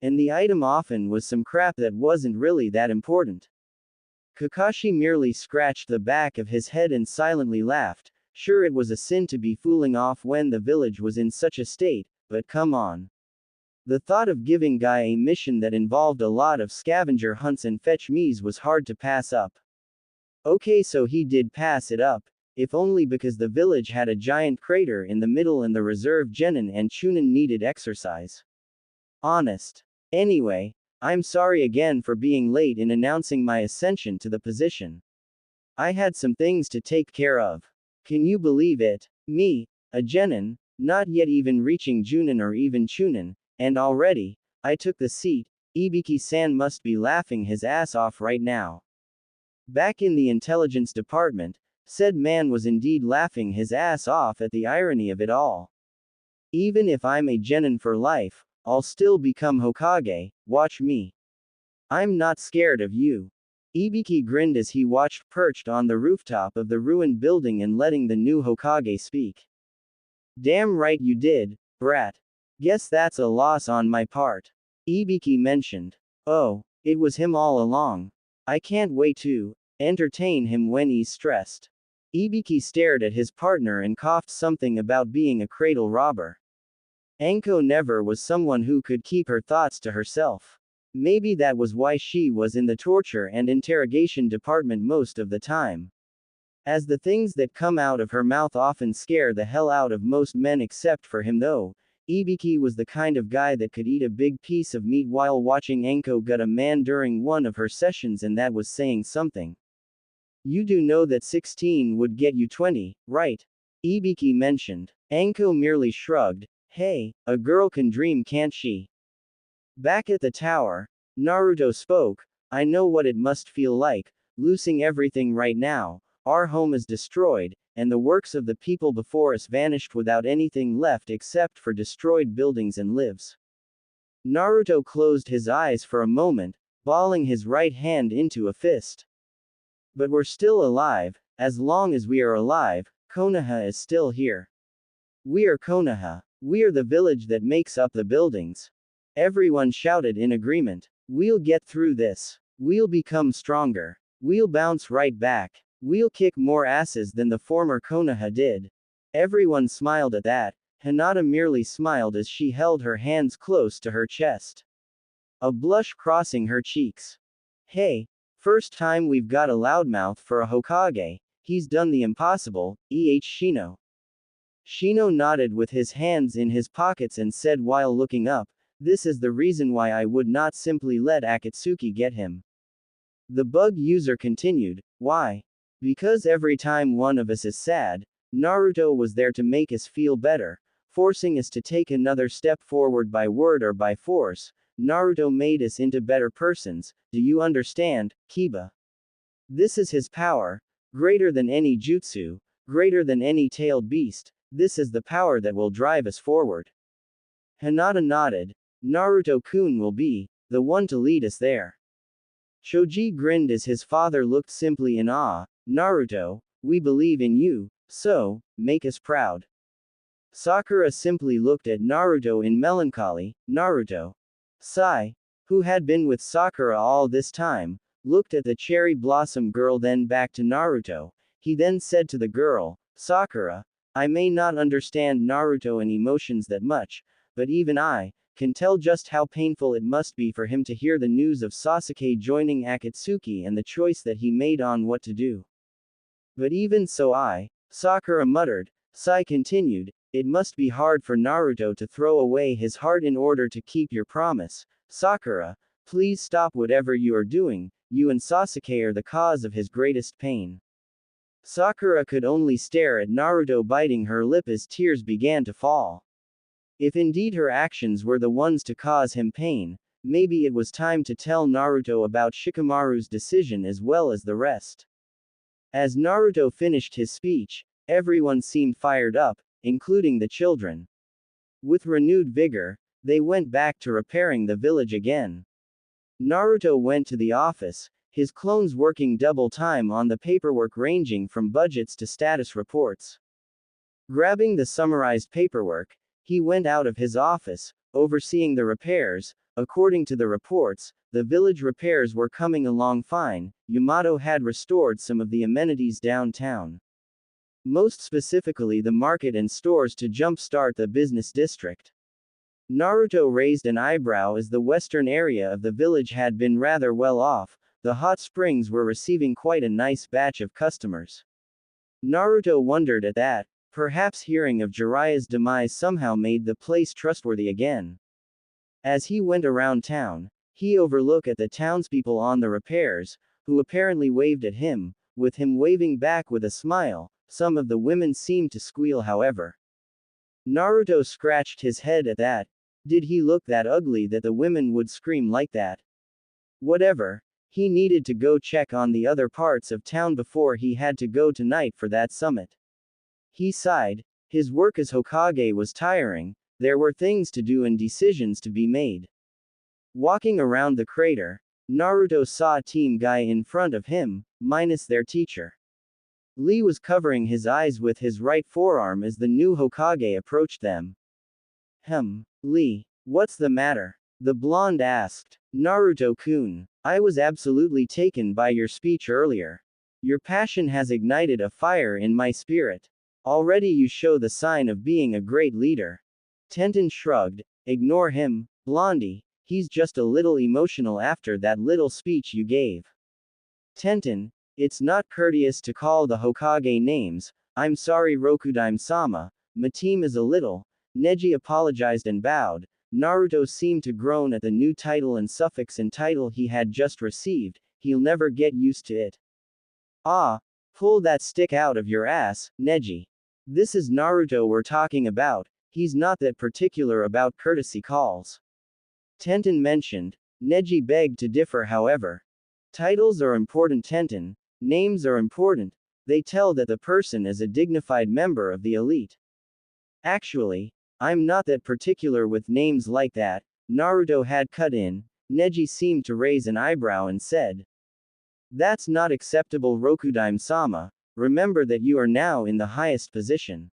And the item often was some crap that wasn't really that important. Kakashi merely scratched the back of his head and silently laughed. Sure, it was a sin to be fooling off when the village was in such a state, but come on. The thought of giving Guy a mission that involved a lot of scavenger hunts and fetch me's was hard to pass up. Okay, so he did pass it up, if only because the village had a giant crater in the middle and the reserve genin and chunin needed exercise. Honest. Anyway, I'm sorry again for being late in announcing my ascension to the position. I had some things to take care of. Can you believe it? Me, a genin, not yet even reaching junin or even chunin, and already, I took the seat. Ibiki-san must be laughing his ass off right now. Back in the intelligence department, said man was indeed laughing his ass off at the irony of it all. Even if I'm a genin for life, I'll still become Hokage, watch me. I'm not scared of you. Ibiki grinned as he watched perched on the rooftop of the ruined building and letting the new Hokage speak. Damn right you did, brat. Guess that's a loss on my part. Ibiki mentioned. Oh, it was him all along. I can't wait to entertain him when he's stressed. Ibiki stared at his partner and coughed something about being a cradle robber. Anko never was someone who could keep her thoughts to herself. Maybe that was why she was in the torture and interrogation department most of the time. As the things that come out of her mouth often scare the hell out of most men except for him though, Ibiki was the kind of guy that could eat a big piece of meat while watching Anko gut a man during one of her sessions, and that was saying something. You do know that 16 would get you 20, right? Ibiki mentioned. Anko merely shrugged. Hey, a girl can dream, can't she? Back at the tower, Naruto spoke. I know what it must feel like, losing everything right now. Our home is destroyed, and the works of the people before us vanished without anything left except for destroyed buildings and lives. Naruto closed his eyes for a moment, balling his right hand into a fist. But we're still alive. As long as we are alive, Konoha is still here. We are Konoha. We are the village that makes up the buildings. Everyone shouted in agreement. We'll get through this. We'll become stronger. We'll bounce right back. We'll kick more asses than the former Konoha did. Everyone smiled at that. Hinata merely smiled as she held her hands close to her chest. A blush crossing her cheeks. Hey, first time we've got a loudmouth for a Hokage. He's done the impossible, Shino. Shino nodded with his hands in his pockets and said while looking up, "This is the reason why I would not simply let Akatsuki get him." The bug user continued, "Why? Because every time one of us is sad, Naruto was there to make us feel better, forcing us to take another step forward by word or by force. Naruto made us into better persons, do you understand, Kiba? This is his power, greater than any jutsu, greater than any tailed beast, this is the power that will drive us forward." Hinata nodded. "Naruto-kun will be the one to lead us there." Choji grinned as his father looked simply in awe. "Naruto, we believe in you, so, make us proud." Sakura simply looked at Naruto in melancholy. Naruto, Sai, who had been with Sakura all this time, looked at the cherry blossom girl then back to Naruto. He then said to the girl, "Sakura, I may not understand Naruto and emotions that much, but even I can tell just how painful it must be for him to hear the news of Sasuke joining Akatsuki and the choice that he made on what to do. But even so Sakura muttered." Sai continued, "It must be hard for Naruto to throw away his heart in order to keep your promise. Sakura, please stop whatever you are doing, you and Sasuke are the cause of his greatest pain." Sakura could only stare at Naruto biting her lip as tears began to fall. If indeed her actions were the ones to cause him pain, maybe it was time to tell Naruto about Shikamaru's decision as well as the rest. As Naruto finished his speech, everyone seemed fired up, including the children. With renewed vigor, they went back to repairing the village again. Naruto went to the office, his clones working double time on the paperwork ranging from budgets to status reports. Grabbing the summarized paperwork, he went out of his office, overseeing the repairs. According to the reports, the village repairs were coming along fine. Yamato had restored some of the amenities downtown. Most specifically the market and stores to jumpstart the business district. Naruto raised an eyebrow as the western area of the village had been rather well off. The hot springs were receiving quite a nice batch of customers. Naruto wondered at that. Perhaps hearing of Jiraiya's demise somehow made the place trustworthy again. As he went around town, he overlooked at the townspeople on the repairs, who apparently waved at him, with him waving back with a smile. Some of the women seemed to squeal however. Naruto scratched his head at that. Did he look that ugly that the women would scream like that? Whatever, he needed to go check on the other parts of town before he had to go tonight for that summit. He sighed. His work as Hokage was tiring, there were things to do and decisions to be made. Walking around the crater, Naruto saw Team Guy in front of him, minus their teacher. Lee was covering his eyes with his right forearm as the new Hokage approached them. Lee, what's the matter? The blonde asked. Naruto-kun, I was absolutely taken by your speech earlier. Your passion has ignited a fire in my spirit. Already you show the sign of being a great leader. Tenten shrugged. Ignore him, Blondie, he's just a little emotional after that little speech you gave. Tenten, it's not courteous to call the Hokage names. I'm sorry Rokudime-sama, my team is a little. Neji apologized and bowed. Naruto seemed to groan at the new title and suffix and title he had just received. He'll never get used to it. Ah, pull that stick out of your ass, Neji. This is Naruto we're talking about, he's not that particular about courtesy calls. Tenten mentioned. Neji begged to differ however. Titles are important Tenten, names are important, they tell that the person is a dignified member of the elite. Actually, I'm not that particular with names like that, Naruto had cut in. Neji seemed to raise an eyebrow and said. That's not acceptable Rokudime-sama, remember that you are now in the highest position.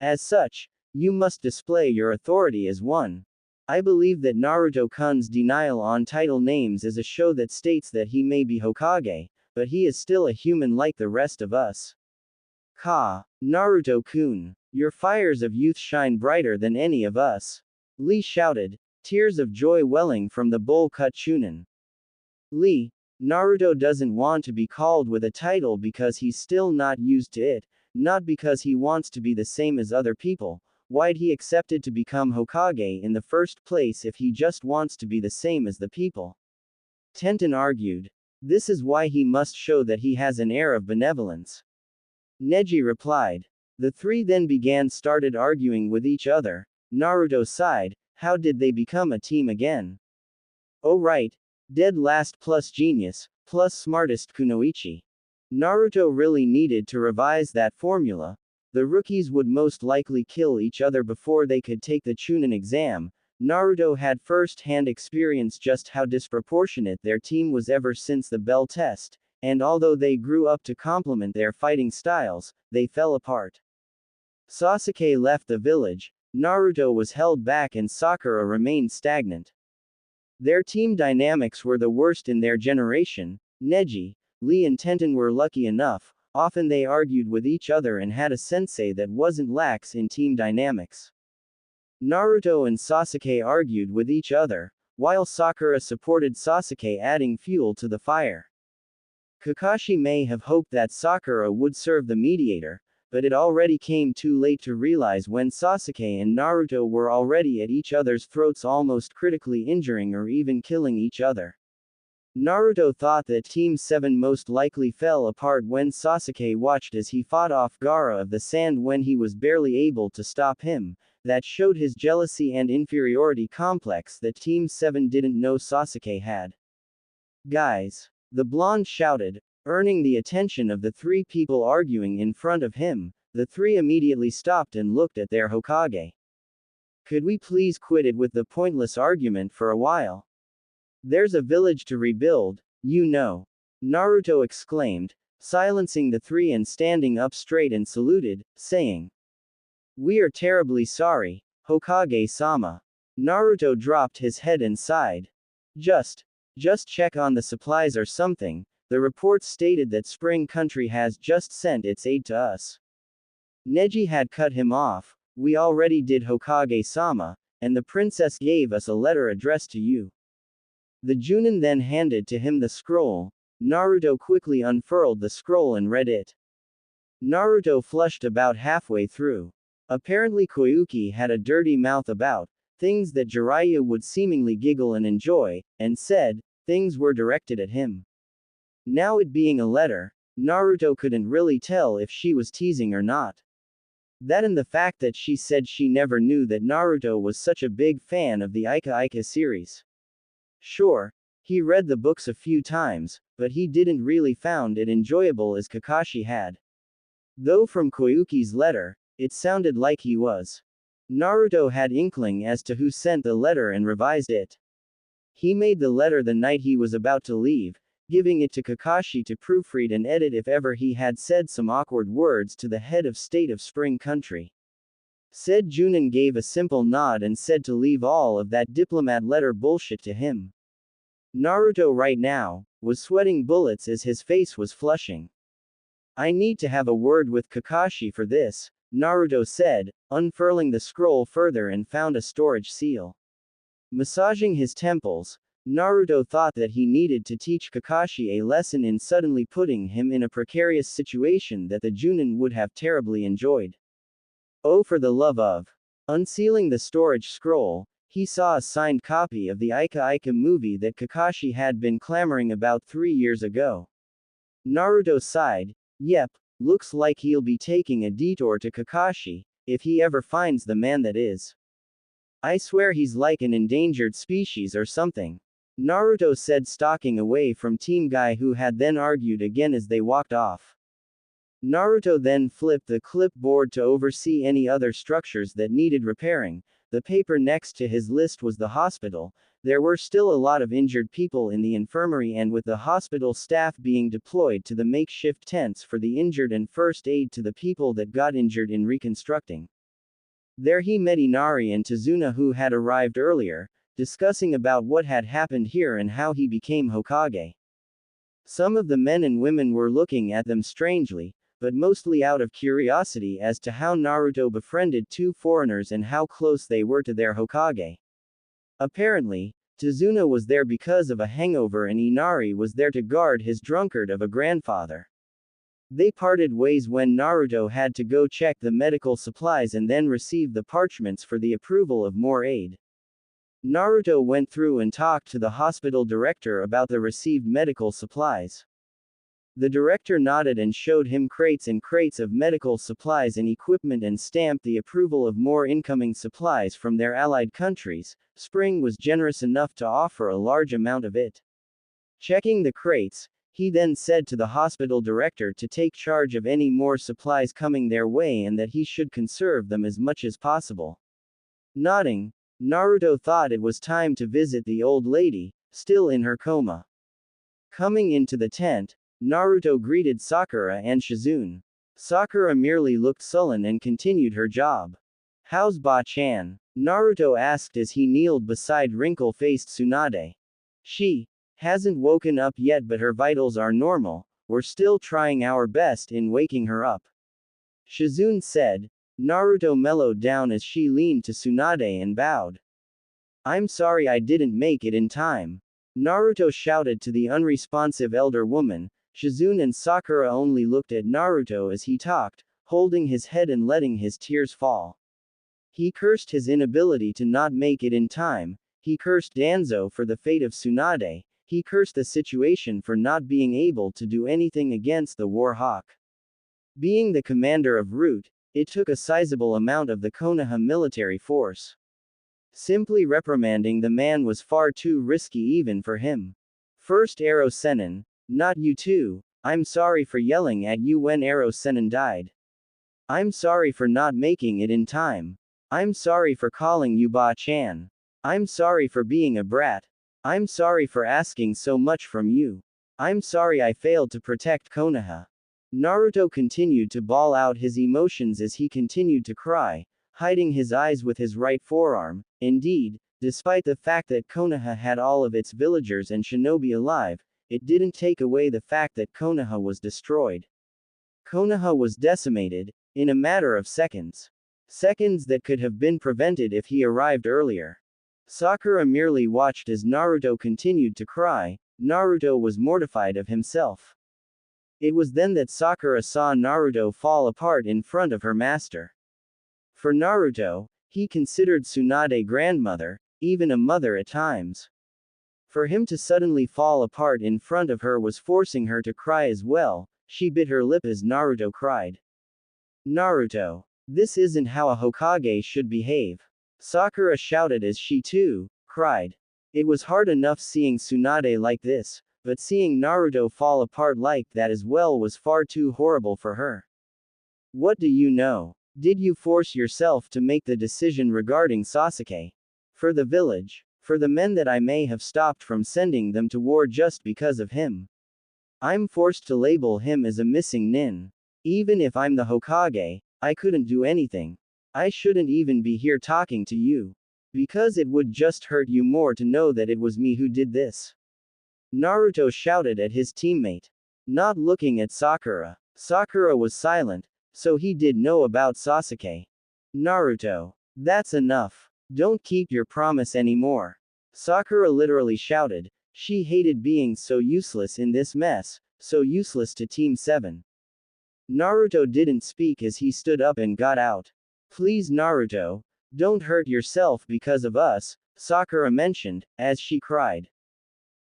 As such, you must display your authority as one. I believe that Naruto-kun's denial on title names is a show that states that he may be Hokage, but he is still a human like the rest of us. Naruto-kun, your fires of youth shine brighter than any of us. Lee shouted, tears of joy welling from the bowl-cut Chunin. Lee, Naruto doesn't want to be called with a title because he's still not used to it. not because he wants to be the same as other people. Why'd he accepted to become Hokage in the first place if he just wants to be the same as the people? Tenten argued. This is why he must show that he has an air of benevolence. Neji replied. The three then started arguing with each other. Naruto sighed. How did they become a team again? Oh right. Dead last plus genius, plus smartest kunoichi. Naruto really needed to revise that formula. The rookies would most likely kill each other before they could take the Chunin exam. Naruto had first-hand experience just how disproportionate their team was ever since the Bell test, and although they grew up to complement their fighting styles, they fell apart. Sasuke left the village, Naruto was held back and Sakura remained stagnant. Their team dynamics were the worst in their generation. Neji, Lee and Tenten were lucky enough, often they argued with each other and had a sensei that wasn't lax in team dynamics. Naruto and Sasuke argued with each other, while Sakura supported Sasuke, adding fuel to the fire. Kakashi may have hoped that Sakura would serve the mediator, but it already came too late to realize when Sasuke and Naruto were already at each other's throats, almost critically injuring or even killing each other. Naruto thought that Team 7 most likely fell apart when Sasuke watched as he fought off Gaara of the Sand when he was barely able to stop him. That showed his jealousy and inferiority complex that Team 7 didn't know Sasuke had. Guys! The blonde shouted, earning the attention of the three people arguing in front of him. The three immediately stopped and looked at their Hokage. Could we please quit it with the pointless argument for a while? There's a village to rebuild, you know. Naruto exclaimed, silencing the three and standing up straight and saluted, saying, We are terribly sorry, Hokage-sama. Naruto dropped his head and sighed. Just check on the supplies or something. The reports stated that Spring Country has just sent its aid to us. Neji had cut him off. We already did, Hokage-sama, and the princess gave us a letter addressed to you. The Junin then handed to him the scroll. Naruto quickly unfurled the scroll and read it. Naruto flushed about halfway through. Apparently Koyuki had a dirty mouth about things that Jiraiya would seemingly giggle and enjoy, and said, things were directed at him. Now it being a letter, Naruto couldn't really tell if she was teasing or not. That and the fact that she said she never knew that Naruto was such a big fan of the Ika Ika series. Sure, he read the books a few times, but he didn't really found it enjoyable as Kakashi had. Though from Koyuki's letter, it sounded like he was. Naruto had inkling as to who sent the letter and revised it. He made the letter the night he was about to leave, giving it to Kakashi to proofread and edit if ever he had said some awkward words to the head of state of Spring Country. Said Junin gave a simple nod and said to leave all of that diplomat letter bullshit to him. Naruto right now was sweating bullets as his face was flushing. I need to have a word with Kakashi for this, Naruto said, unfurling the scroll further and found a storage seal. Massaging his temples, Naruto thought that he needed to teach Kakashi a lesson in suddenly putting him in a precarious situation that the Junin would have terribly enjoyed. Oh, for the love of. Unsealing the storage scroll, he saw a signed copy of the Ika Ika movie that Kakashi had been clamoring about 3 years ago. Naruto sighed, yep, looks like he'll be taking a detour to Kakashi, if he ever finds the man that is. I swear he's like an endangered species or something. Naruto said, stalking away from Team Guy, who had then argued again as they walked off. Naruto then flipped the clipboard to oversee any other structures that needed repairing. The paper next to his list was the hospital. There were still a lot of injured people in the infirmary, and with the hospital staff being deployed to the makeshift tents for the injured and first aid to the people that got injured in reconstructing. There he met Inari and Tazuna, who had arrived earlier, discussing about what had happened here and how he became Hokage. Some of the men and women were looking at them strangely, but mostly out of curiosity as to how Naruto befriended two foreigners and how close they were to their Hokage. Apparently, Tazuna was there because of a hangover and Inari was there to guard his drunkard of a grandfather. They parted ways when Naruto had to go check the medical supplies and then receive the parchments for the approval of more aid. Naruto went through and talked to the hospital director about the received medical supplies. The director nodded and showed him crates and crates of medical supplies and equipment and stamped the approval of more incoming supplies from their allied countries. Spring was generous enough to offer a large amount of it. Checking the crates, he then said to the hospital director to take charge of any more supplies coming their way and that he should conserve them as much as possible. Nodding, Naruto thought it was time to visit the old lady, still in her coma. Coming into the tent, Naruto greeted Sakura and Shizune. Sakura merely looked sullen and continued her job. "How's Ba-chan?" Naruto asked as he kneeled beside wrinkle-faced Tsunade. "She hasn't woken up yet, but her vitals are normal. We're still trying our best in waking her up," Shizune said. Naruto mellowed down as she leaned to Tsunade and bowed. "I'm sorry I didn't make it in time," Naruto shouted to the unresponsive elder woman. Shizune and Sakura only looked at Naruto as he talked, holding his head and letting his tears fall. He cursed his inability to not make it in time, he cursed Danzo for the fate of Tsunade, he cursed the situation for not being able to do anything against the War Hawk. Being the commander of Root, it took a sizable amount of the Konoha military force. Simply reprimanding the man was far too risky even for him. First Arrow Sennin, not you too. I'm sorry for yelling at you when Arrow Sennin died. I'm sorry for not making it in time. I'm sorry for calling you Ba-chan. I'm sorry for being a brat. I'm sorry for asking so much from you. I'm sorry I failed to protect Konoha. Naruto continued to bawl out his emotions as he continued to cry, hiding his eyes with his right forearm. Indeed, despite the fact that Konoha had all of its villagers and shinobi alive, it didn't take away the fact that Konoha was destroyed. Konoha was decimated, in a matter of seconds. Seconds that could have been prevented if he arrived earlier. Sakura merely watched as Naruto continued to cry. Naruto was mortified of himself. It was then that Sakura saw Naruto fall apart in front of her master. For Naruto, he considered Tsunade grandmother, even a mother at times. For him to suddenly fall apart in front of her was forcing her to cry as well. She bit her lip as Naruto cried. "Naruto, this isn't how a Hokage should behave," Sakura shouted as she too cried. It was hard enough seeing Tsunade like this, but seeing Naruto fall apart like that as well was far too horrible for her. "What do you know? Did you force yourself to make the decision regarding Sasuke? For the village? For the men that I may have stopped from sending them to war just because of him? I'm forced to label him as a missing nin. Even if I'm the Hokage, I couldn't do anything. I shouldn't even be here talking to you. Because it would just hurt you more to know that it was me who did this," Naruto shouted at his teammate. Not looking at Sakura. Sakura was silent, so he did know about Sasuke. "Naruto, that's enough. Don't keep your promise anymore," Sakura literally shouted. She hated being so useless in this mess, so useless to Team 7. Naruto didn't speak as he stood up and got out. "Please Naruto, don't hurt yourself because of us," Sakura mentioned, as she cried.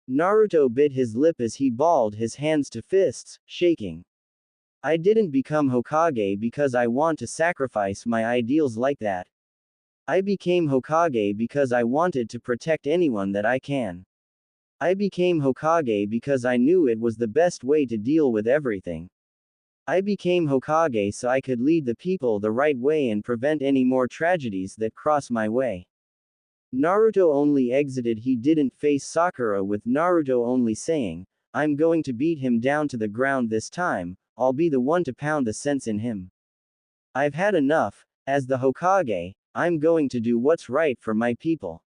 Naruto bit his lip as he balled his hands to fists, shaking. "I didn't become Hokage because I want to sacrifice my ideals like that. I became Hokage because I wanted to protect anyone that I can. I became Hokage because I knew it was the best way to deal with everything. I became Hokage so I could lead the people the right way and prevent any more tragedies that cross my way." Naruto only exited. He didn't face Sakura, with Naruto only saying, "I'm going to beat him down to the ground this time. I'll be the one to pound the sense in him. I've had enough. As the Hokage, I'm going to do what's right for my people,"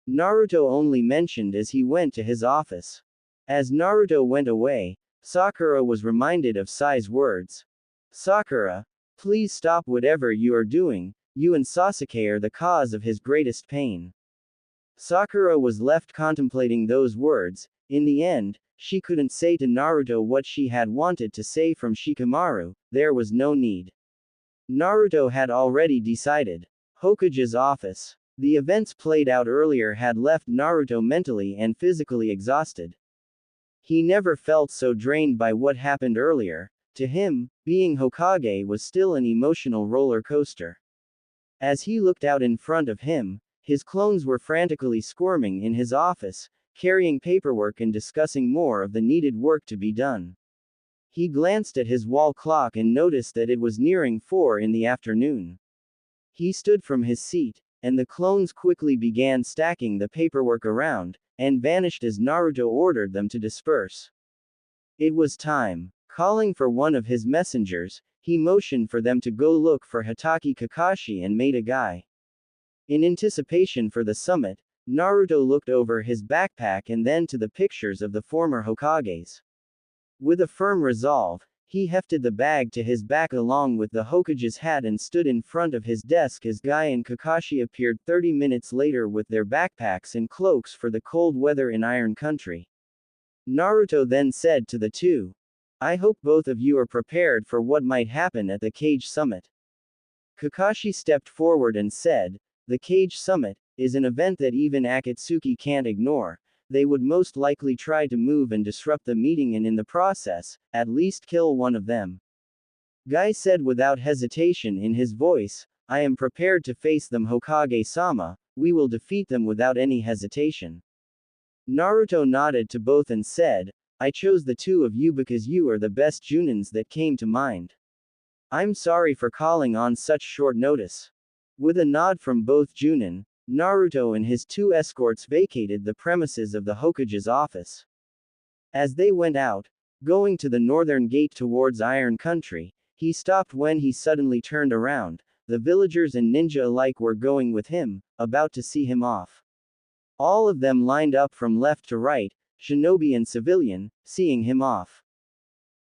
Naruto only mentioned as he went to his office. As Naruto went away, Sakura was reminded of Sai's words. "Sakura, please stop whatever you are doing. You and Sasuke are the cause of his greatest pain." Sakura was left contemplating those words. In the end, she couldn't say to Naruto what she had wanted to say from Shikamaru, there was no need. Naruto had already decided. Hokage's office. The events played out earlier had left Naruto mentally and physically exhausted. He never felt so drained by what happened earlier. To him, being Hokage was still an emotional roller coaster. As he looked out in front of him, his clones were frantically squirming in his office, carrying paperwork and discussing more of the needed work to be done. He glanced at his wall clock and noticed that it was nearing 4 in the afternoon. He stood from his seat, and the clones quickly began stacking the paperwork around, and vanished as Naruto ordered them to disperse. It was time. Calling for one of his messengers, he motioned for them to go look for Hatake Kakashi and made a guy. In anticipation for the summit, Naruto looked over his backpack and then to the pictures of the former Hokages. With a firm resolve, he hefted the bag to his back along with the Hokage's hat and stood in front of his desk as Guy and Kakashi appeared 30 minutes later with their backpacks and cloaks for the cold weather in Iron Country. Naruto then said to the two, "I hope both of you are prepared for what might happen at the Kage Summit." Kakashi stepped forward and said, "The Kage Summit is an event that even Akatsuki can't ignore. They would most likely try to move and disrupt the meeting and in the process, at least kill one of them." Guy said without hesitation in his voice, "I am prepared to face them, Hokage-sama, we will defeat them without any hesitation." Naruto nodded to both and said, "I chose the two of you because you are the best Junins that came to mind. I'm sorry for calling on such short notice." With a nod from both Junin, Naruto and his two escorts vacated the premises of the Hokage's office. As they went out, going to the northern gate towards Iron Country, he stopped when he suddenly turned around. The villagers and ninja alike were going with him, about to see him off. All of them lined up from left to right, shinobi and civilian, seeing him off.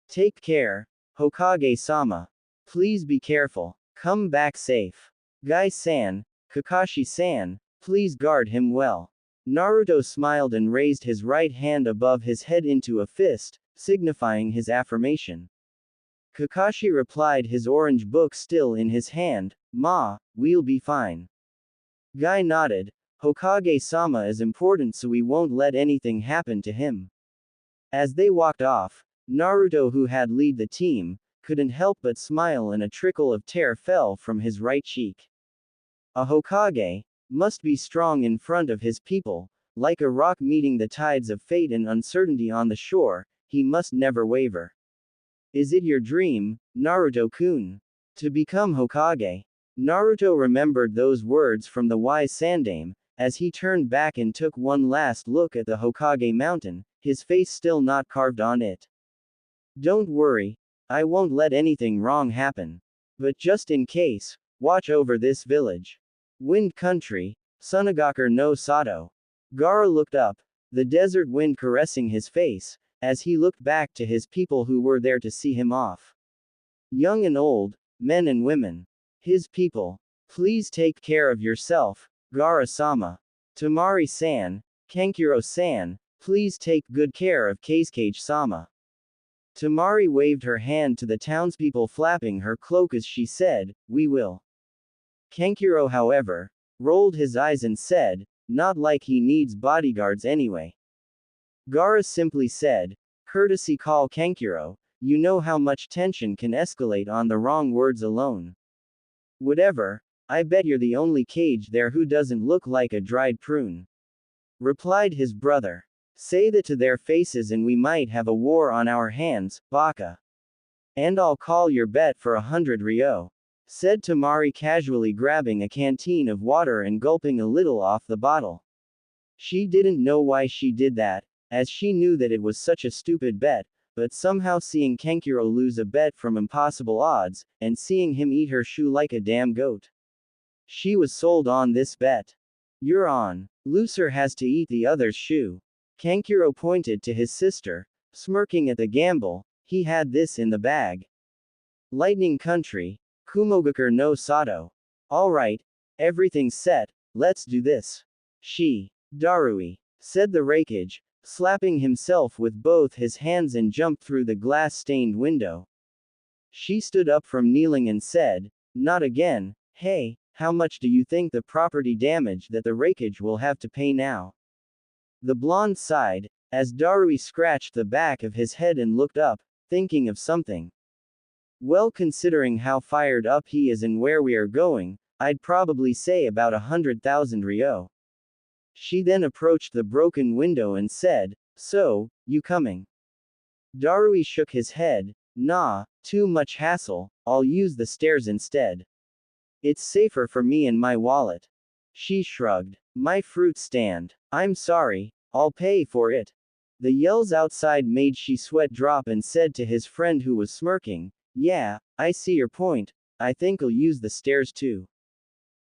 "Take care, Hokage-sama. Please be careful. Come back safe. Guy-san, Kakashi-san, please guard him well." Naruto smiled and raised his right hand above his head into a fist, signifying his affirmation. Kakashi replied, his orange book still in his hand, "Ma, we'll be fine." Guy nodded, "Hokage-sama is important, so we won't let anything happen to him." As they walked off, Naruto, who had lead the team, couldn't help but smile and a trickle of tear fell from his right cheek. A Hokage must be strong in front of his people, like a rock meeting the tides of fate and uncertainty on the shore, he must never waver. Is it your dream, Naruto-kun, to become Hokage? Naruto remembered those words from the wise Sandaime, as he turned back and took one last look at the Hokage mountain, his face still not carved on it. "Don't worry, I won't let anything wrong happen. But just in case, watch over this village. Wind Country, Sunagakur no Sato." Gaara looked up, the desert wind caressing his face, as he looked back to his people who were there to see him off. Young and old, men and women. His people. "Please take care of yourself, Gaara-sama. Temari-san, Kankuro-san, please take good care of Kage-sama." Temari waved her hand to the townspeople, flapping her cloak as she said, "We will." Kankuro, however, rolled his eyes and said, "Not like he needs bodyguards anyway." Gaara simply said, "Courtesy call Kankuro, you know how much tension can escalate on the wrong words alone." "Whatever, I bet you're the only Kage there who doesn't look like a dried prune," replied his brother. "Say that to their faces and we might have a war on our hands, Baka. And I'll call your bet for 100 ryo," said Temari casually, grabbing a canteen of water and gulping a little off the bottle. She didn't know why she did that, as she knew that it was such a stupid bet, but somehow seeing Kankuro lose a bet from impossible odds, and seeing him eat her shoe like a damn goat. She was sold on this bet. "You're on. Loser has to eat the other's shoe." Kankuro pointed to his sister, smirking at the gamble, he had this in the bag. Lightning Country, Kumogakur no Sato. "Alright, everything's set, let's do this." "Darui," said the Raikage, slapping himself with both his hands and jumped through the glass-stained window. She stood up from kneeling and said, "Not again. Hey, how much do you think the property damage that the Rakage will have to pay now?" The blonde sighed, as Darui scratched the back of his head and looked up, thinking of something. "Well, considering how fired up he is and where we are going, I'd probably say about 100,000 ryo." She then approached the broken window and said, "So, you coming?" Darui shook his head. "Nah, too much hassle, I'll use the stairs instead. It's safer for me and my wallet." She shrugged. "My fruit stand. I'm sorry, I'll pay for it." The yells outside made she sweat drop and said to his friend who was smirking, "Yeah, I see your point, I think I'll use the stairs too.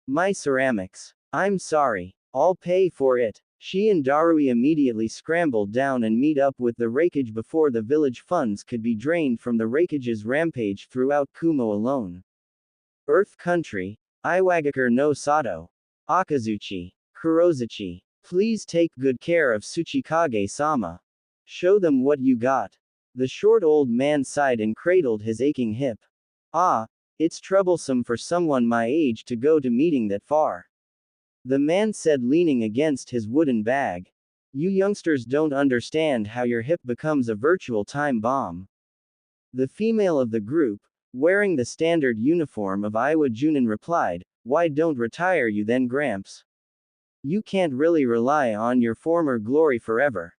My ceramics. I'm sorry, I'll pay for it." She and Darui immediately scrambled down and meet up with the Rakage before the village funds could be drained from the Rakage's rampage throughout Kumo alone. Earth Country. Iwagakure no Sato. Akazuchi. Kurozuchi. Please take good care of Tsuchikage-sama. Show them what you got. The short old man sighed and cradled his aching hip. "Ah, it's troublesome for someone my age to go to meeting that far," the man said, leaning against his wooden bag. "You youngsters don't understand how your hip becomes a virtual time bomb." The female of the group, wearing the standard uniform of Iwa Junin, replied, "Why don't retire you then, Gramps? You can't really rely on your former glory forever."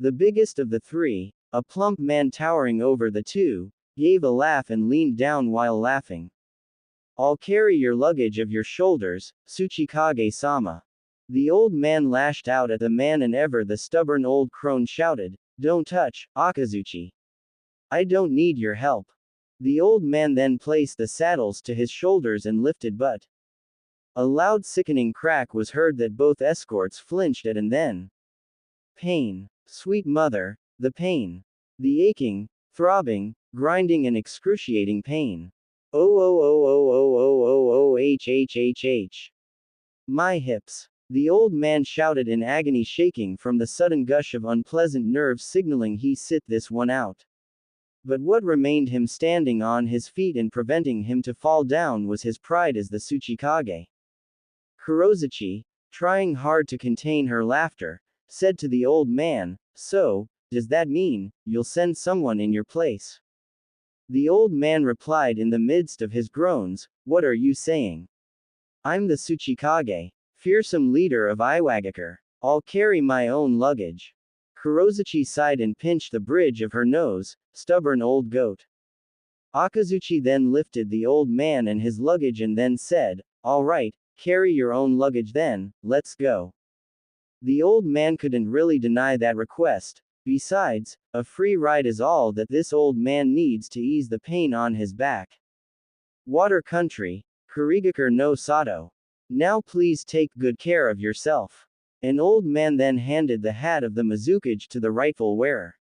The biggest of the three, a plump man towering over the two, gave a laugh and leaned down while laughing. "I'll carry your luggage of your shoulders, Tsuchikage-sama." The old man lashed out at the man, and ever the stubborn old crone shouted, "Don't touch, Akazuchi. I don't need your help." The old man then placed the saddles to his shoulders and lifted butt. A loud sickening crack was heard that both escorts flinched at, and then, pain. Sweet mother, the pain. The aching, throbbing, grinding and excruciating pain. Oh oh oh oh oh oh oh oh h. My hips. The old man shouted in agony, shaking from the sudden gush of unpleasant nerves signaling he sit this one out. But what remained him standing on his feet and preventing him to fall down was his pride as the Tsuchikage. Kurozuchi, trying hard to contain her laughter, said to the old man, "So, does that mean you'll send someone in your place?" The old man replied in the midst of his groans, "What are you saying? I'm the Tsuchikage, fearsome leader of Iwagakure. I'll carry my own luggage." Kurozuchi sighed and pinched the bridge of her nose, "Stubborn old goat." Akazuchi then lifted the old man and his luggage and then said, "All right, carry your own luggage then, let's go." The old man couldn't really deny that request. Besides, a free ride is all that this old man needs to ease the pain on his back. Water Country. Kurigakure no Sato. Now please take good care of yourself. An old man then handed the hat of the Mizukage to the rightful wearer.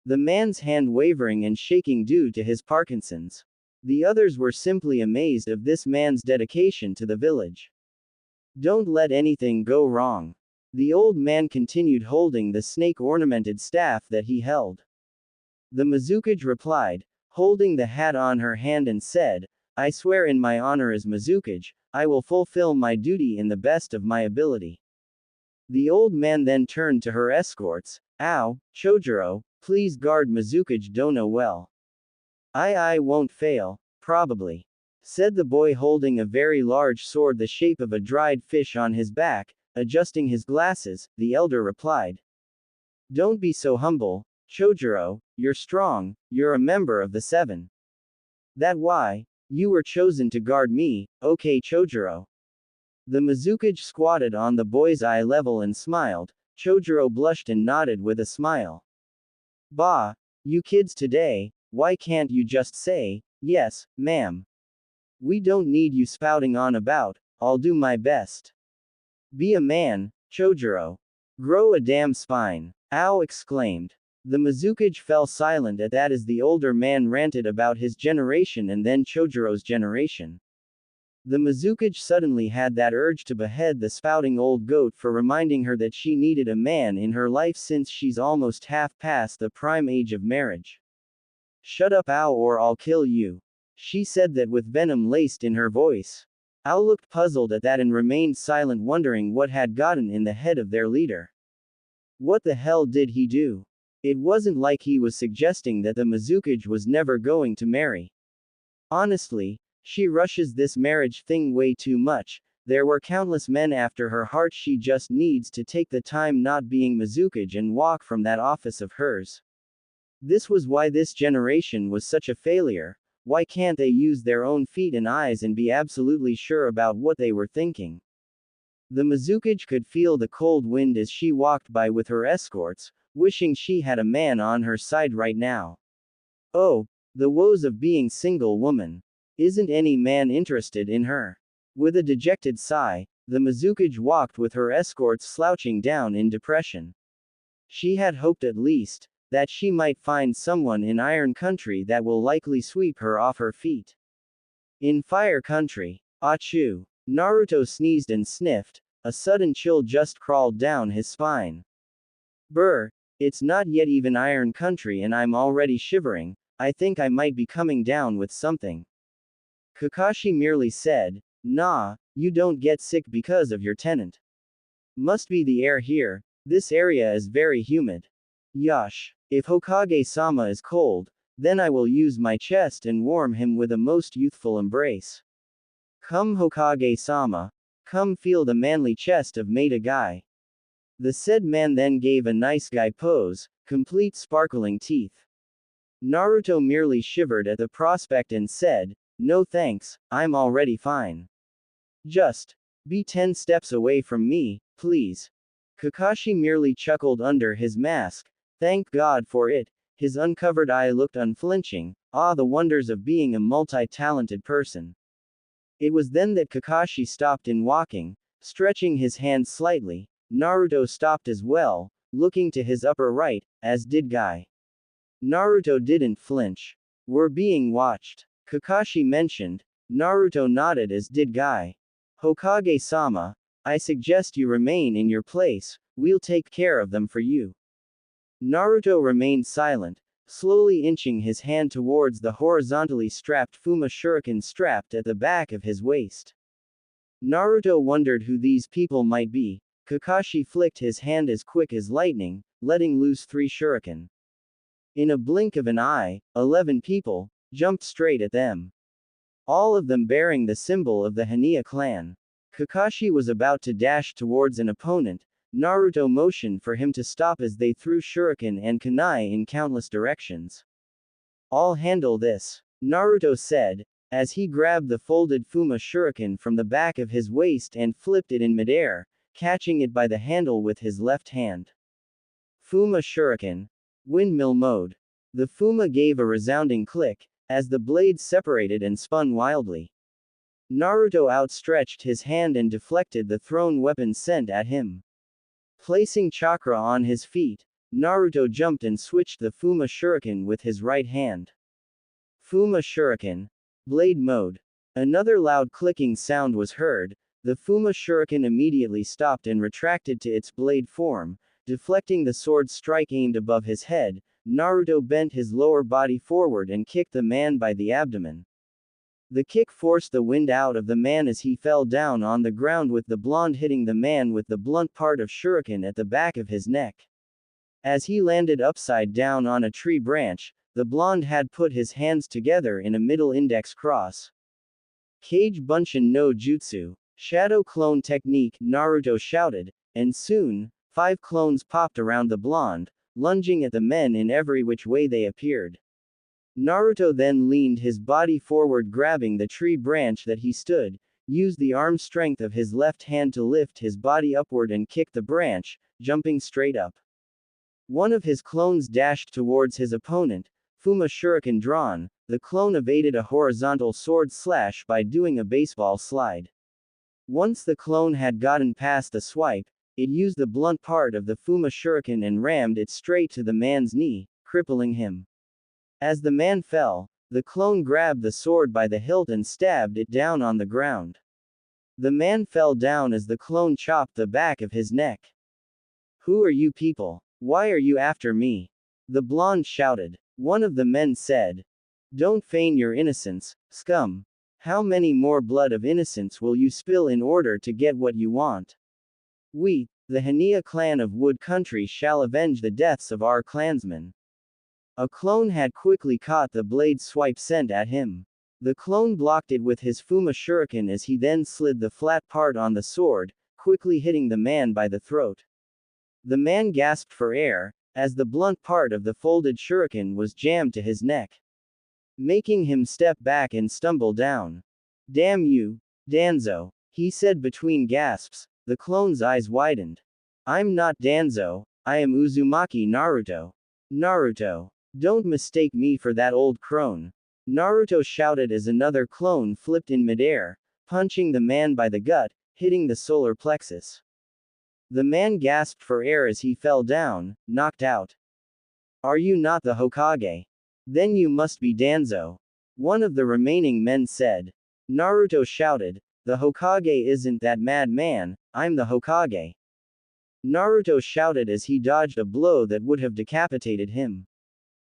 The man's hand wavering and shaking due to his Parkinson's. The others were simply amazed of this man's dedication to the village. Don't let anything go wrong. The old man continued holding the snake-ornamented staff that he held. The Mizukage replied, holding the hat on her hand, and said, "I swear in my honor as Mizukage, I will fulfill my duty in the best of my ability." The old man then turned to her escorts. "Ow, Chojuro, please guard Mizukage Dono well." I won't fail, probably," said the boy, holding a very large sword the shape of a dried fish on his back. Adjusting his glasses, the elder replied, "Don't be so humble, Chojuro, you're strong, you're a member of the Seven. That why you were chosen to guard me, okay Chojuro." The Mizukage squatted on the boy's eye level and smiled. Chojuro blushed and nodded with a smile. "Bah, you kids today, why can't you just say, yes, ma'am? We don't need you spouting on about, I'll do my best. Be a man, Chojuro. Grow a damn spine." Ow exclaimed. The Mizukage fell silent at that as the older man ranted about his generation and then Chojuro's generation. The Mizukage suddenly had that urge to behead the spouting old goat for reminding her that she needed a man in her life since she's almost half past the prime age of marriage. Shut up, Ao, or I'll kill you. She said that with venom laced in her voice. Ao looked puzzled at that and remained silent, wondering what had gotten in the head of their leader. What the hell did he do? It wasn't like he was suggesting that the Mizukage was never going to marry. Honestly, she rushes this marriage thing way too much. There were countless men after her heart. She just needs to take the time not being Mizukage and walk from that office of hers. This was why this generation was such a failure. Why can't they use their own feet and eyes and be absolutely sure about what they were thinking? The Mizukage could feel the cold wind as she walked by with her escorts, wishing she had a man on her side right now. Oh, the woes of being single woman. Isn't any man interested in her? With a dejected sigh, the Mizukage walked with her escorts slouching down in depression. She had hoped at least that she might find someone in Iron Country that will likely sweep her off her feet. In Fire Country, achoo! Naruto sneezed and sniffed, a sudden chill just crawled down his spine. Brr, it's not yet even Iron Country and I'm already shivering. I think I might be coming down with something. Kakashi merely said, nah, you don't get sick because of your tenant. Must be the air here, this area is very humid. Yosh, if Hokage-sama is cold, then I will use my chest and warm him with a most youthful embrace. Come Hokage-sama, come feel the manly chest of Maida guy. The said man then gave a nice guy pose, complete sparkling teeth. Naruto merely shivered at the prospect and said, no thanks, I'm already fine. Just be 10 steps away from me, please. Kakashi merely chuckled under his mask. Thank God for it. His uncovered eye looked unflinching. Ah, the wonders of being a multi-talented person. It was then that Kakashi stopped in walking, stretching his hand slightly. Naruto stopped as well, looking to his upper right, as did Guy. Naruto didn't flinch. We're being watched, Kakashi mentioned. Naruto nodded as did Guy. Hokage-sama, I suggest you remain in your place, we'll take care of them for you. Naruto remained silent, slowly inching his hand towards the horizontally strapped Fuma shuriken strapped at the back of his waist. Naruto wondered who these people might be. Kakashi flicked his hand as quick as lightning, letting loose 3 shuriken. In a blink of an eye, 11 people jumped straight at them. All of them bearing the symbol of the Haniya clan. Kakashi was about to dash towards an opponent. Naruto motioned for him to stop as they threw shuriken and kunai in countless directions. I'll handle this, Naruto said, as he grabbed the folded Fuma shuriken from the back of his waist and flipped it in midair, catching it by the handle with his left hand. Fuma shuriken. Windmill mode. The Fuma gave a resounding click, as the blades separated and spun wildly. Naruto outstretched his hand and deflected the thrown weapon sent at him. Placing chakra on his feet, Naruto jumped and switched the Fuma shuriken with his right hand. Fuma shuriken. Blade mode. Another loud clicking sound was heard. The Fuma shuriken immediately stopped and retracted to its blade form, deflecting the sword strike aimed above his head. Naruto bent his lower body forward and kicked the man by the abdomen. The kick forced the wind out of the man as he fell down on the ground, with the blonde hitting the man with the blunt part of shuriken at the back of his neck. As he landed upside down on a tree branch, the blonde had put his hands together in a middle index cross. Kage Bunshin no Jutsu, Shadow Clone Technique, Naruto shouted, and soon, 5 clones popped around the blonde, lunging at the men in every which way they appeared. Naruto then leaned his body forward, grabbing the tree branch that he stood, used the arm strength of his left hand to lift his body upward and kick the branch, jumping straight up. One of his clones dashed towards his opponent, Fuma shuriken drawn. The clone evaded a horizontal sword slash by doing a baseball slide. Once the clone had gotten past the swipe, it used the blunt part of the Fuma shuriken and rammed it straight to the man's knee, crippling him. As the man fell, The clone grabbed the sword by the hilt and stabbed it down on the ground. The man fell down as the clone chopped the back of his neck. Who are you people? Why are you after me? The blonde shouted. One of the men said. Don't feign your innocence, scum. How many more blood of innocents will you spill in order to get what you want? We, the Hania clan of Wood Country, shall avenge the deaths of our clansmen. A clone had quickly caught the blade swipe sent at him. The clone blocked it with his Fuma shuriken as he then slid the flat part on the sword, quickly hitting the man by the throat. The man gasped for air, as the blunt part of the folded shuriken was jammed to his neck, making him step back and stumble down. Damn you, Danzo, he said between gasps. The clone's eyes widened. I'm not Danzo, I am Uzumaki Naruto. Naruto. Don't mistake me for that old crone. Naruto shouted as another clone flipped in midair, punching the man by the gut, hitting the solar plexus. The man gasped for air as he fell down, knocked out. Are you not the Hokage? Then you must be Danzo. One of the remaining men said. Naruto shouted, the Hokage isn't that mad man, I'm the Hokage. Naruto shouted as he dodged a blow that would have decapitated him.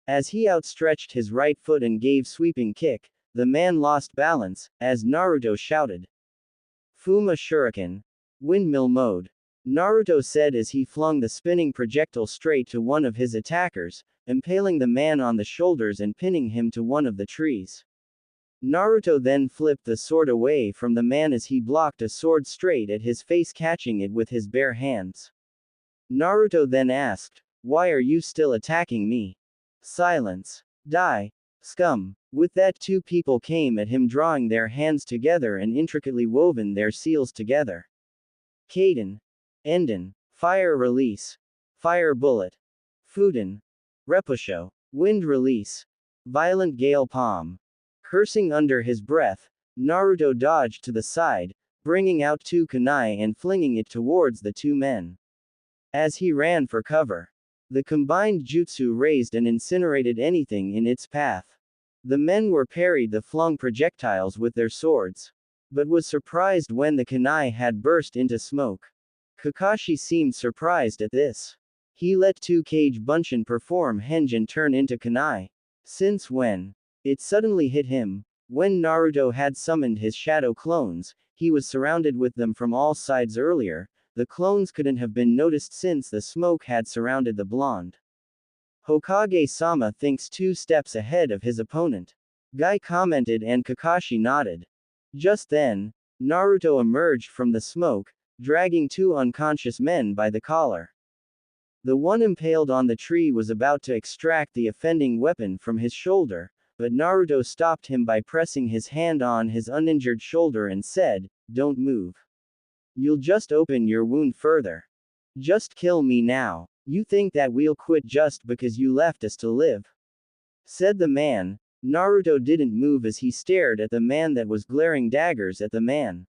As he outstretched his right foot and gave sweeping kick, the man lost balance, as Naruto shouted. Fuma shuriken. Windmill mode. Naruto said as he flung the spinning projectile straight to one of his attackers, impaling the man on the shoulders and pinning him to one of the trees. Naruto then flipped the sword away from the man as he blocked a sword straight at his face, catching it with his bare hands. Naruto then asked, why are you still attacking me? Silence. Die. Scum. With that, two people came at him, drawing their hands together and intricately woven their seals together. Kaden. Enden. Fire release. Fire bullet. Fuden. Repusho. Wind release. Violent gale palm. Cursing under his breath, Naruto dodged to the side, bringing out two kunai and flinging it towards the two men. As he ran for cover, the combined jutsu raised and incinerated anything in its path. The men were parried the flung projectiles with their swords, but was surprised when the kunai had burst into smoke. Kakashi seemed surprised at this. He let two Kage Bunshin perform henge and turn into kunai. Since when? It suddenly hit him. When Naruto had summoned his shadow clones, he was surrounded with them from all sides earlier. The clones couldn't have been noticed since the smoke had surrounded the blonde. Hokage-sama thinks 2 steps ahead of his opponent. Guy commented and Kakashi nodded. Just then, Naruto emerged from the smoke, dragging 2 unconscious men by the collar. The one impaled on the tree was about to extract the offending weapon from his shoulder, but Naruto stopped him by pressing his hand on his uninjured shoulder and said, "Don't move. You'll just open your wound further. Just kill me now. You think that we'll quit just because you left us to live?" said the man. Naruto didn't move as he stared at the man that was glaring daggers at the man.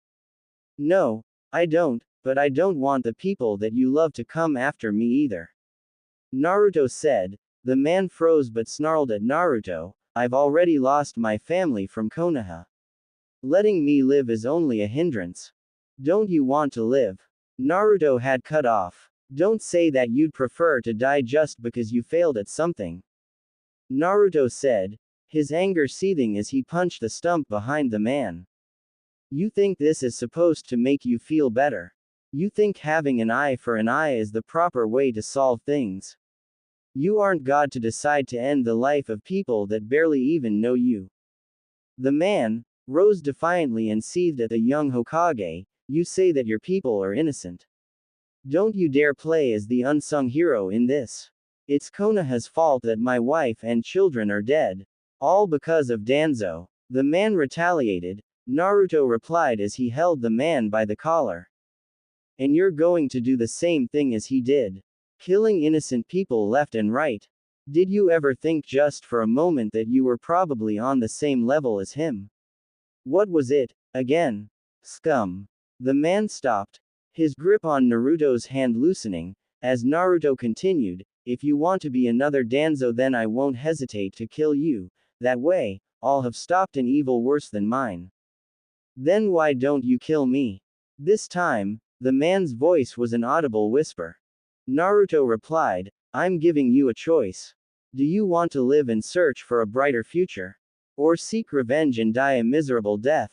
"No, I don't, but I don't want the people that you love to come after me either," Naruto said. The man froze but snarled at Naruto, "I've already lost my family from Konoha. Letting me live is only a hindrance. Don't you want to live?" Naruto had cut off. "Don't say that you'd prefer to die just because you failed at something," Naruto said, his anger seething as he punched the stump behind the man. "You think this is supposed to make you feel better? You think having an eye for an eye is the proper way to solve things? You aren't God to decide to end the life of people that barely even know you." The man rose defiantly and seethed at the young Hokage. "You say that your people are innocent. Don't you dare play as the unsung hero in this. It's Konoha's fault that my wife and children are dead. All because of Danzo." The man retaliated. Naruto replied as he held the man by the collar. "And you're going to do the same thing as he did. Killing innocent people left and right. Did you ever think just for a moment that you were probably on the same level as him? What was it, again? Scum." The man stopped, his grip on Naruto's hand loosening, as Naruto continued, "If you want to be another Danzo, then I won't hesitate to kill you. That way, all have stopped an evil worse than mine. Then why don't you kill me? This time, the man's voice was an audible whisper. Naruto replied, I'm giving you a choice. Do you want to live and search for a brighter future? Or seek revenge and die a miserable death?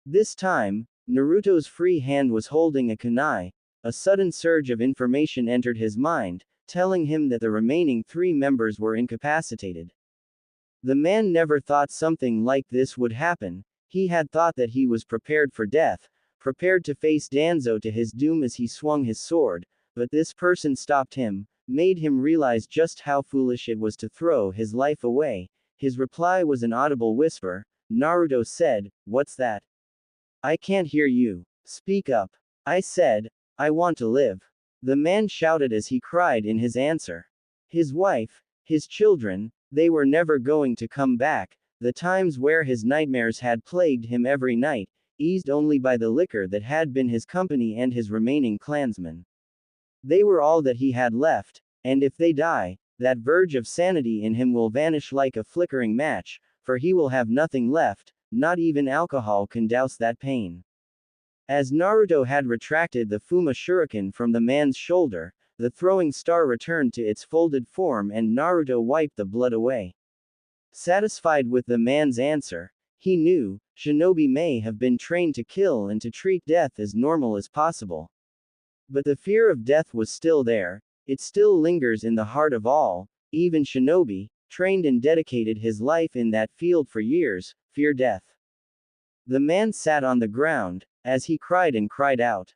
This time, Naruto's free hand was holding a kunai. A sudden surge of information entered his mind, telling him that the remaining 3 members were incapacitated. The man never thought something like this would happen. He had thought that he was prepared for death, prepared to face Danzo to his doom as he swung his sword, but this person stopped him, made him realize just how foolish it was to throw his life away. His reply was an audible whisper. Naruto said, What's that? I can't hear you. Speak up. I said, I want to live. The man shouted as he cried in his answer. His wife, his children, they were never going to come back. The times where his nightmares had plagued him every night, eased only by the liquor that had been his company and his remaining clansmen. They were all that he had left, and if they die, that verge of sanity in him will vanish like a flickering match, for he will have nothing left, not even alcohol can douse that pain. As Naruto had retracted the Fuma shuriken from the man's shoulder, the throwing star returned to its folded form and Naruto wiped the blood away. Satisfied with the man's answer, he knew, shinobi may have been trained to kill and to treat death as normal as possible. But the fear of death was still there, it still lingers in the heart of all, even shinobi, trained and dedicated his life in that field for years, fear death. The man sat on the ground, as he cried and cried out.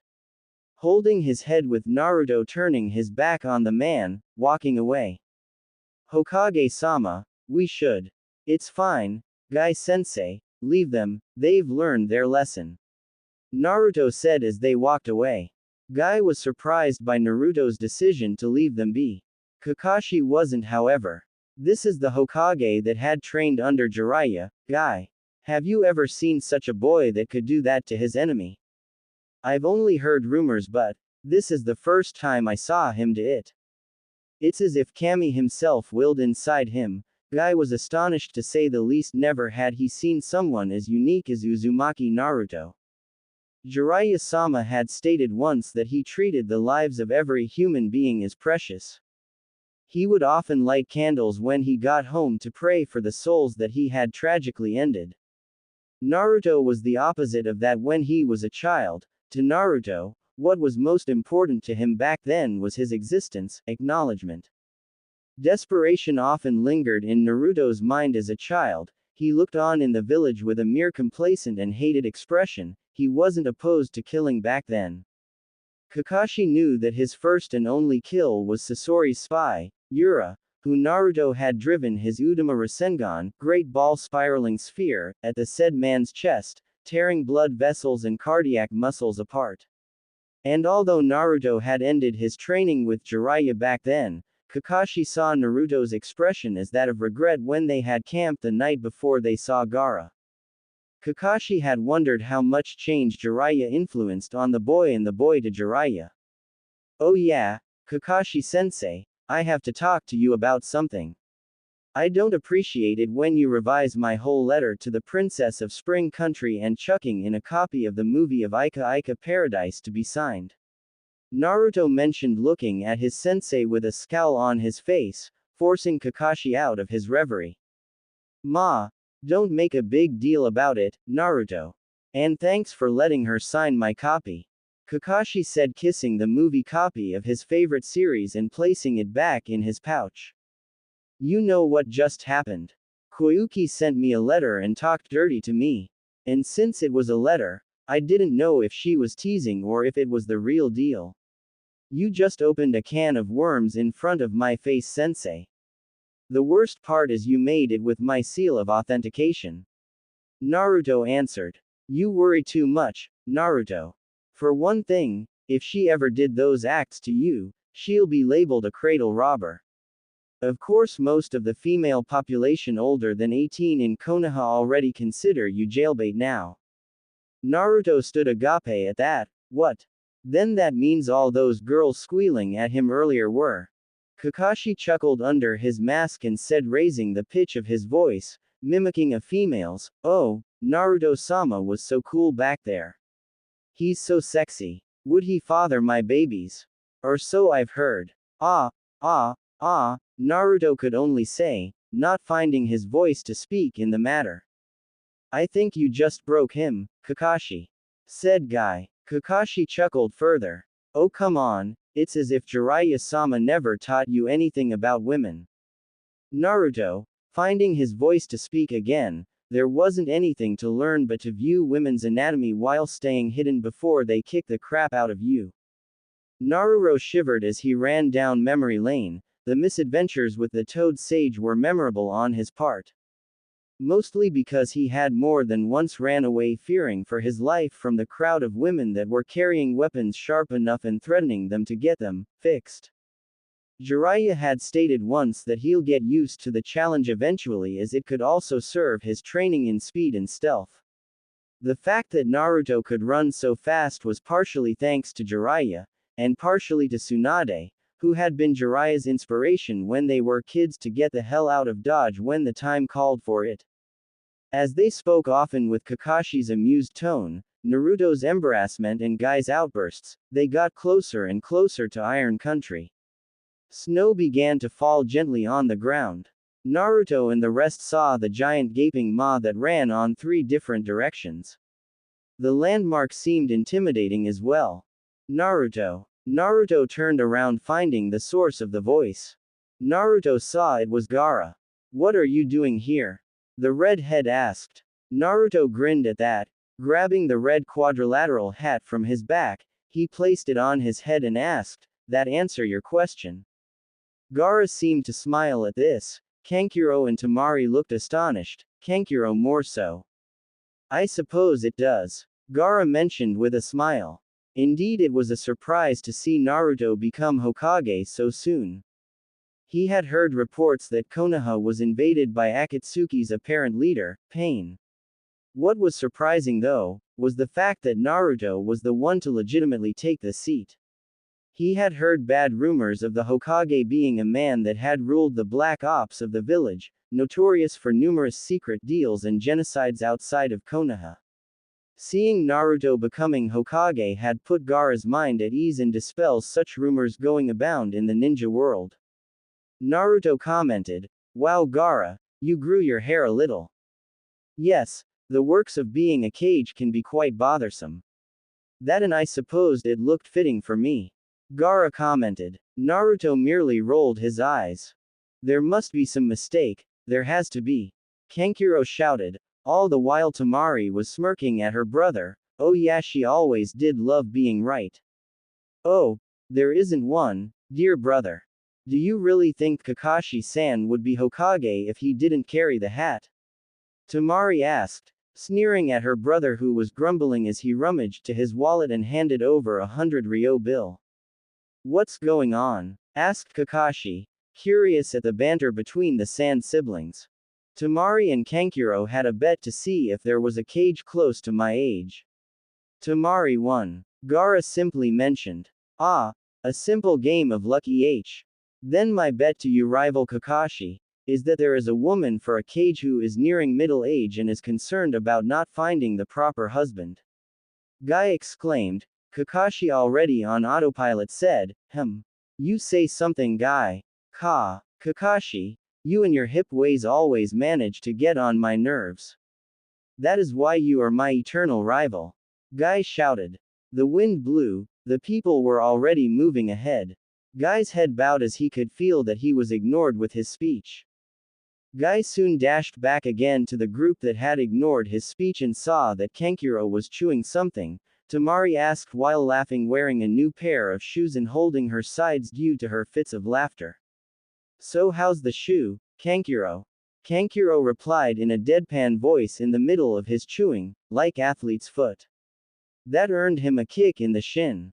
Holding his head with Naruto turning his back on the man, walking away. Hokage-sama, we should. It's fine, Guy-sensei, leave them, they've learned their lesson. Naruto said as they walked away. Guy was surprised by Naruto's decision to leave them be. Kakashi wasn't, however. This is the Hokage that had trained under Jiraiya. Guy. Have you ever seen such a boy that could do that to his enemy? I've only heard rumors, but this is the first time I saw him do it. It's as if Kami himself willed inside him. Guy was astonished to say the least. Never had he seen someone as unique as Uzumaki Naruto. Jiraiya-sama had stated once that he treated the lives of every human being as precious. He would often light candles when he got home to pray for the souls that he had tragically ended. Naruto was the opposite of that when he was a child. To Naruto, what was most important to him back then was his existence, acknowledgement. Desperation often lingered in Naruto's mind as a child. He looked on in the village with a mere complacent and hated expression. He wasn't opposed to killing back then. Kakashi knew that his first and only kill was Sasori's spy, Yura, who Naruto had driven his Udama Rasengan, great ball spiraling sphere, at the said man's chest, tearing blood vessels and cardiac muscles apart. And although Naruto had ended his training with Jiraiya back then, Kakashi saw Naruto's expression as that of regret when they had camped the night before they saw Gaara. Kakashi had wondered how much change Jiraiya influenced on the boy and the boy to Jiraiya. Oh yeah, Kakashi-sensei, I have to talk to you about something. I don't appreciate it when you revise my whole letter to the Princess of Spring Country and chucking in a copy of the movie of Ika Ika Paradise to be signed. Naruto mentioned, looking at his sensei with a scowl on his face, forcing Kakashi out of his reverie. Ma, don't make a big deal about it, Naruto. And thanks for letting her sign my copy. Kakashi said, kissing the movie copy of his favorite series and placing it back in his pouch. You know what just happened? Koyuki sent me a letter and talked dirty to me. And since it was a letter, I didn't know if she was teasing or if it was the real deal. You just opened a can of worms in front of my face, sensei. The worst part is you made it with my seal of authentication. Naruto answered. You worry too much, Naruto. For one thing, if she ever did those acts to you, she'll be labeled a cradle robber. Of course, most of the female population older than 18 in Konoha already consider you jailbait now. Naruto stood agape at that. What? Then that means all those girls squealing at him earlier were. Kakashi chuckled under his mask and said, raising the pitch of his voice, mimicking a female's. Oh, Naruto-sama was so cool back there. He's so sexy. Would he father my babies? Or so I've heard. Ah, Naruto could only say, not finding his voice to speak in the matter. I think you just broke him, Kakashi, said Guy. Kakashi chuckled further. Oh come on, it's as if Jiraiya-sama never taught you anything about women. Naruto, finding his voice to speak again, there wasn't anything to learn but to view women's anatomy while staying hidden before they kick the crap out of you. Naruto shivered as he ran down memory lane. The misadventures with the Toad Sage were memorable on his part. Mostly because he had more than once ran away fearing for his life from the crowd of women that were carrying weapons sharp enough and threatening them to get them fixed. Jiraiya had stated once that he'll get used to the challenge eventually, as it could also serve his training in speed and stealth. The fact that Naruto could run so fast was partially thanks to Jiraiya, and partially to Tsunade, who had been Jiraiya's inspiration when they were kids to get the hell out of Dodge when the time called for it. As they spoke often with Kakashi's amused tone, Naruto's embarrassment and Guy's outbursts, they got closer and closer to Iron Country. Snow began to fall gently on the ground. Naruto and the rest saw the giant gaping maw that ran on 3 different directions. The landmark seemed intimidating as well. Naruto turned around, finding the source of the voice. Naruto saw it was Gaara. What are you doing here? The redhead asked. Naruto grinned at that. Grabbing the red quadrilateral hat from his back, he placed it on his head and asked, that answer your question? Gaara seemed to smile at this. Kankuro and Temari looked astonished, Kankuro more so. I suppose it does, Gaara mentioned with a smile. Indeed, it was a surprise to see Naruto become Hokage so soon. He had heard reports that Konoha was invaded by Akatsuki's apparent leader, Pain. What was surprising though, was the fact that Naruto was the one to legitimately take the seat. He had heard bad rumors of the Hokage being a man that had ruled the black ops of the village, notorious for numerous secret deals and genocides outside of Konoha. Seeing Naruto becoming Hokage had put Gaara's mind at ease and dispels such rumors going abound in the ninja world. Naruto commented, Wow Gaara, you grew your hair a little. Yes, the works of being a Kage can be quite bothersome. That, and I supposed it looked fitting for me. Gaara commented. Naruto merely rolled his eyes. There must be some mistake, there has to be. Kankuro shouted. All the while Temari was smirking at her brother. Oh yeah, she always did love being right. Oh, there isn't one, dear brother. Do you really think Kakashi-san would be Hokage if he didn't carry the hat? Temari asked, sneering at her brother who was grumbling as he rummaged to his wallet and handed over 100 ryo bill. What's going on? Asked Kakashi, curious at the banter between the Sand siblings. Temari and Kankuro had a bet to see if there was a Kage close to my age. Temari won. Gaara simply mentioned. Ah, a simple game of lucky H. Then my bet to you, rival Kakashi, is that there is a woman for a Kage who is nearing middle age and is concerned about not finding the proper husband. Guy exclaimed. Kakashi, already on autopilot, said, You say something, Guy. Kakashi, you and your hip ways always manage to get on my nerves. That is why you are my eternal rival. Guy shouted. The wind blew, the people were already moving ahead. Guy's head bowed as he could feel that he was ignored with his speech. Guy soon dashed back again to the group that had ignored his speech and saw that Kankuro was chewing something. Temari asked while laughing, wearing a new pair of shoes and holding her sides due to her fits of laughter. So how's the shoe, Kankuro? Kankuro replied in a deadpan voice in the middle of his chewing, like athlete's foot. That earned him a kick in the shin.